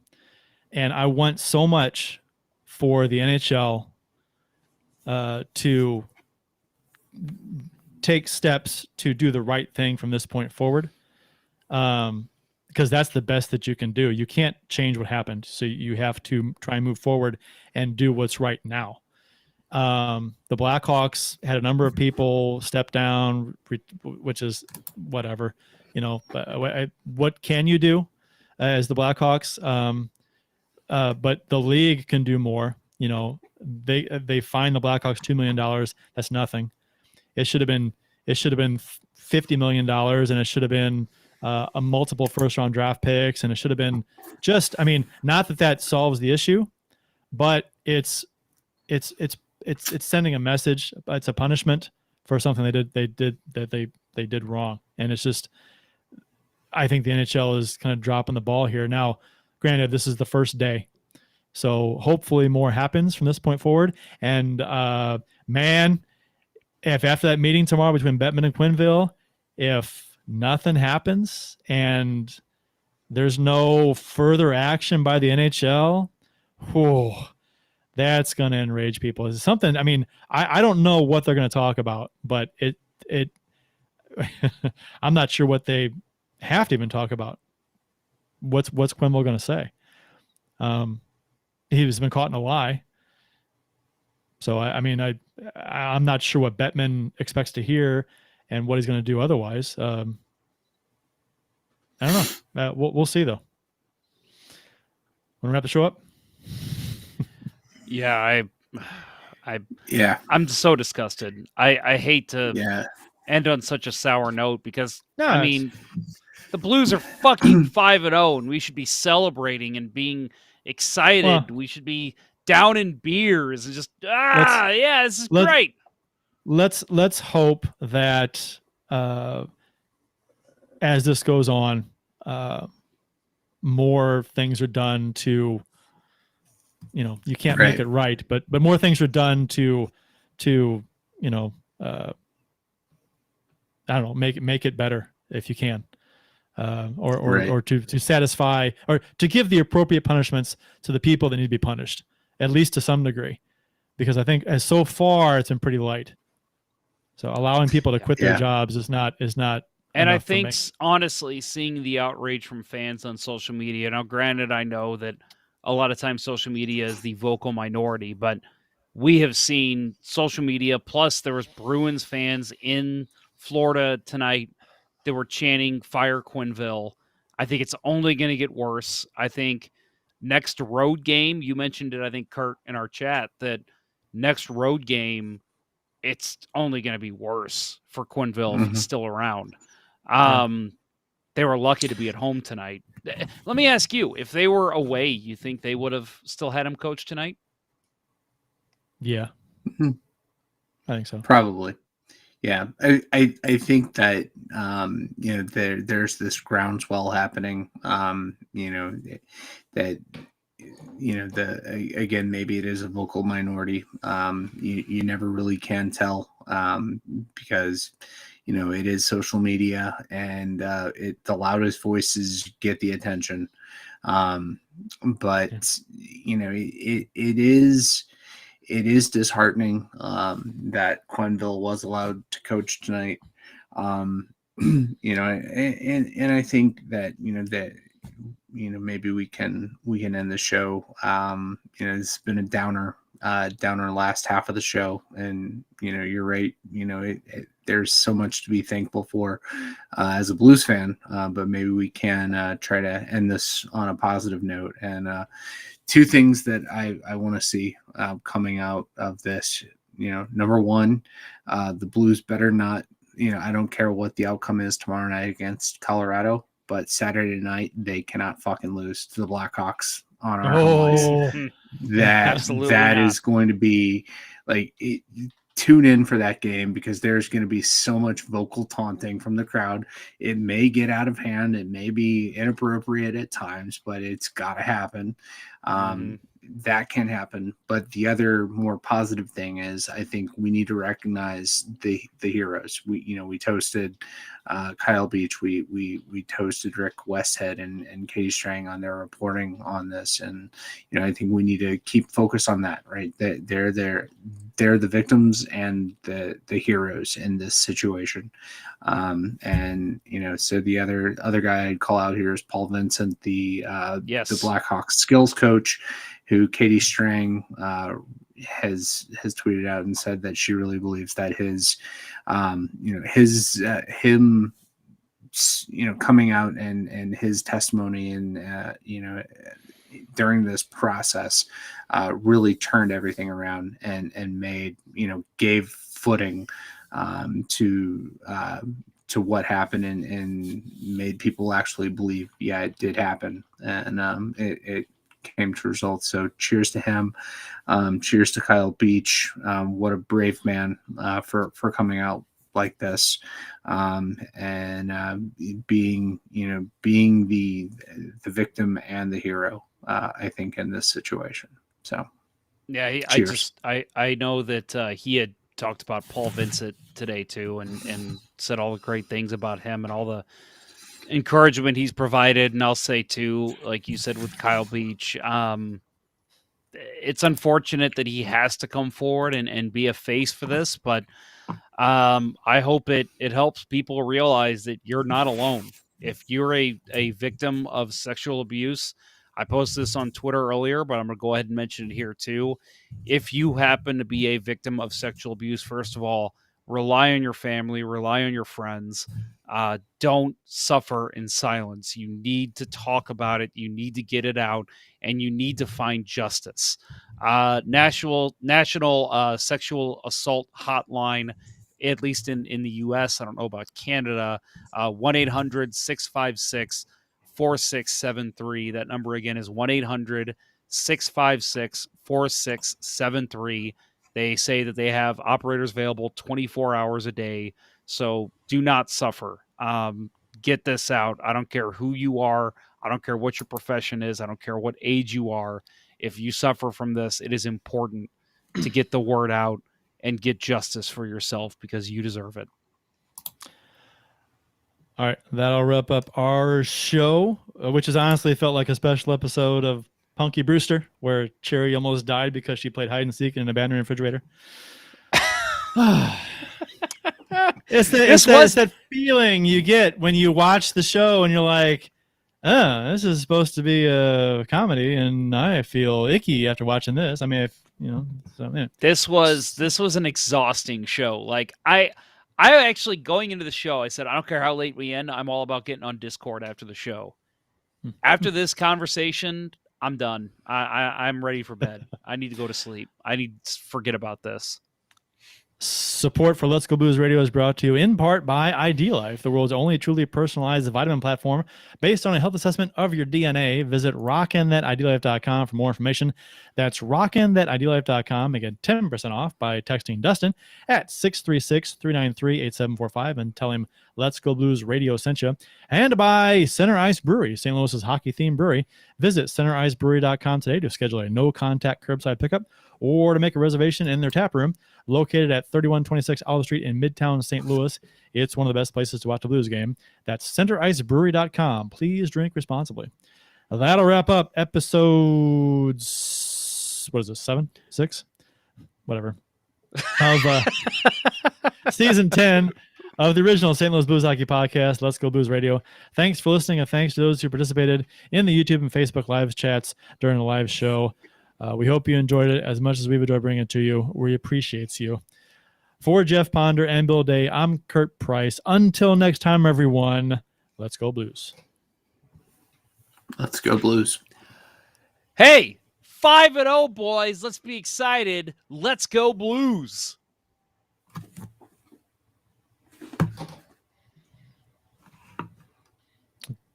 and I want so much for the NHL to take steps to do the right thing from this point forward. Because that's the best that you can do. You can't change what happened. So you have to try and move forward and do what's right now. The Blackhawks had a number of people step down, which is whatever, what can you do as the Blackhawks? But the league can do more. They fined the Blackhawks $2 million. That's nothing. It should have been $50 million, and it should have been a multiple first-round draft picks, and it should have been not that solves the issue, but it's sending a message. It's a punishment for something they did wrong, and it's just, I think the NHL is kind of dropping the ball here. Now, granted, this is the first day, so hopefully more happens from this point forward. And if after that meeting tomorrow between Bettman and Quenneville, if nothing happens and there's no further action by the NHL, that's going to enrage people. It's something, I don't know what they're going to talk about, but it I'm not sure what they have to even talk about. What's Quenneville going to say? He's been caught in a lie. So I'm not sure what Bettman expects to hear and what he's going to do otherwise. I don't know. We'll see though. Want to wrap the show up? Yeah, I'm so disgusted. I hate to end on such a sour note because the Blues are fucking 5-0, and we should be celebrating and being excited. Well, we should be down in beers and just this is great. Let's hope that as this goes on, more things are done to, you can't make it right, but more things are done to I don't know, make it better if you can, or to satisfy or to give the appropriate punishments to the people that need to be punished, at least to some degree, because I think so far it's been pretty light. So allowing people to quit their jobs is not. And I think, honestly, seeing the outrage from fans on social media. Now, granted, I know that a lot of times social media is the vocal minority, but we have seen social media. Plus, there was Bruins fans in Florida tonight that were chanting "Fire Quenneville." I think it's only going to get worse. I think next road game, you mentioned it, I think, Kurt, in our chat, that next road game, it's only going to be worse for Quenneville if he's still around. They were lucky to be at home tonight. Let me ask you, if they were away, you think they would have still had him coach tonight? Yeah. I think so. Probably. Yeah. I think that, there's this groundswell happening, again, maybe it is a vocal minority. You never really can tell, because, it is social media, and the loudest voices get the attention. But it is disheartening that Quenneville was allowed to coach tonight. And I think that maybe we can end the show. It's been a downer last half of the show, and you're right. There's so much to be thankful for as a Blues fan, but maybe we can try to end this on a positive note. And two things that I want to see coming out of this. Number one, the Blues better not. I don't care what the outcome is tomorrow night against Colorado, but Saturday night they cannot fucking lose to the Blackhawks on our home ice. That is going to be like tune in for that game, because there's going to be so much vocal taunting from the crowd. It may get out of hand. It may be inappropriate at times, but it's got to happen. That can happen. But the other more positive thing is, I think we need to recognize the heroes. We toasted Kyle Beach. We toasted Rick Westhead and Katie Strang on their reporting on this. And, I think we need to keep focus on that, right? They're the victims and the heroes in this situation. So the other guy I'd call out here is Paul Vincent, the Blackhawks skills coach, who Katie Strang has tweeted out and said that she really believes that him coming out and his testimony and during this process really turned everything around and made gave footing to what happened and made people actually believe it did happen, and it came to results. So cheers to him. Cheers to Kyle Beach. What a brave man for coming out like this, and being the victim and the hero, I think, in this situation. So yeah, I know that he had talked about Paul Vincent today too, and said all the great things about him and all the encouragement he's provided. And I'll say too, like you said with Kyle Beach, it's unfortunate that he has to come forward and be a face for this, but I hope it helps people realize that you're not alone. If you're a victim of sexual abuse, I posted this on Twitter earlier, but I'm going to go ahead and mention it here too. If you happen to be a victim of sexual abuse, first of all, rely on your family, rely on your friends. Don't suffer in silence. You need to talk about it. You need to get it out, and you need to find justice. National Sexual Assault Hotline, at least in the U.S., I don't know about Canada, 1-800-656-4673. That number again is 1-800-656-4673. They say that they have operators available 24 hours a day. So do not suffer. Get this out. I don't care who you are. I don't care what your profession is. I don't care what age you are. If you suffer from this, it is important to get the word out and get justice for yourself, because you deserve it. All right, that'll wrap up our show, which has honestly felt like a special episode of Punky Brewster, where Cherry almost died because she played hide and seek in an abandoned refrigerator. It's that feeling you get when you watch the show and you're like, this is supposed to be a comedy, and I feel icky after watching this. I mean, This was an exhausting show. Like I actually, going into the show, I said, I don't care how late we end. I'm all about getting on Discord after the show. After this conversation, I'm done. I'm ready for bed. I need to go to sleep. I need to forget about this. Support for Let's Go Blues Radio is brought to you in part by Idealife, the world's only truly personalized vitamin platform based on a health assessment of your DNA. Visit rockinthatIdealife.com for more information. That's rockinthatIdealife.com. Get 10% off by texting Dustin at 636-393-8745 and tell him Let's Go Blues Radio sent you. And by Center Ice Brewery, St. Louis's hockey-themed brewery. Visit centericebrewery.com today to schedule a no-contact curbside pickup or to make a reservation in their tap room located at 3126 Olive Street in Midtown St. Louis. It's one of the best places to watch a Blues game. That's centericebrewery.com. Please drink responsibly. That'll wrap up episodes, what is this, 7? 6? Whatever. Of season 10 of the original St. Louis Blues Hockey Podcast, Let's Go Blues Radio. Thanks for listening, and thanks to those who participated in the YouTube and Facebook live chats during the live show. We hope you enjoyed it as much as we've enjoyed bringing it to you. We appreciate you. For Jeff Ponder and Bill Day, I'm Kurt Price. Until next time, everyone, let's go Blues. Let's go Blues. Hey, 5-0, boys. Let's be excited. Let's go Blues.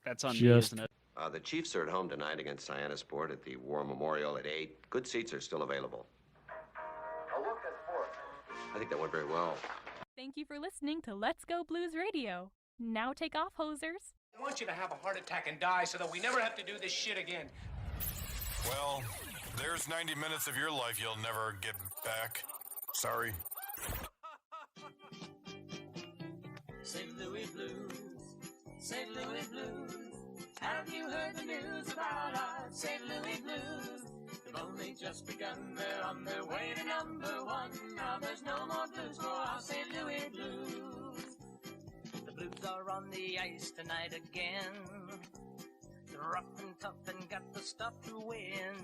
That's on me, isn't it? The Chiefs are at home tonight against Cyanosport at the War Memorial at 8. Good seats are still available. I think that went very well. Thank you for listening to Let's Go Blues Radio. Now take off, hosers. I want you to have a heart attack and die so that we never have to do this shit again. Well, there's 90 minutes of your life you'll never get back. Sorry. St. Louis Blues, St. Louis Blues. Have you heard the news about our St. Louis Blues? They've only just begun, they're on their way to #1. Now there's no more blues for our St. Louis Blues. The Blues are on the ice tonight again. They're rough and tough and got the stuff to win.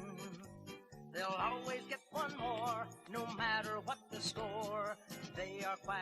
They'll always get one more, no matter what the score. They are quite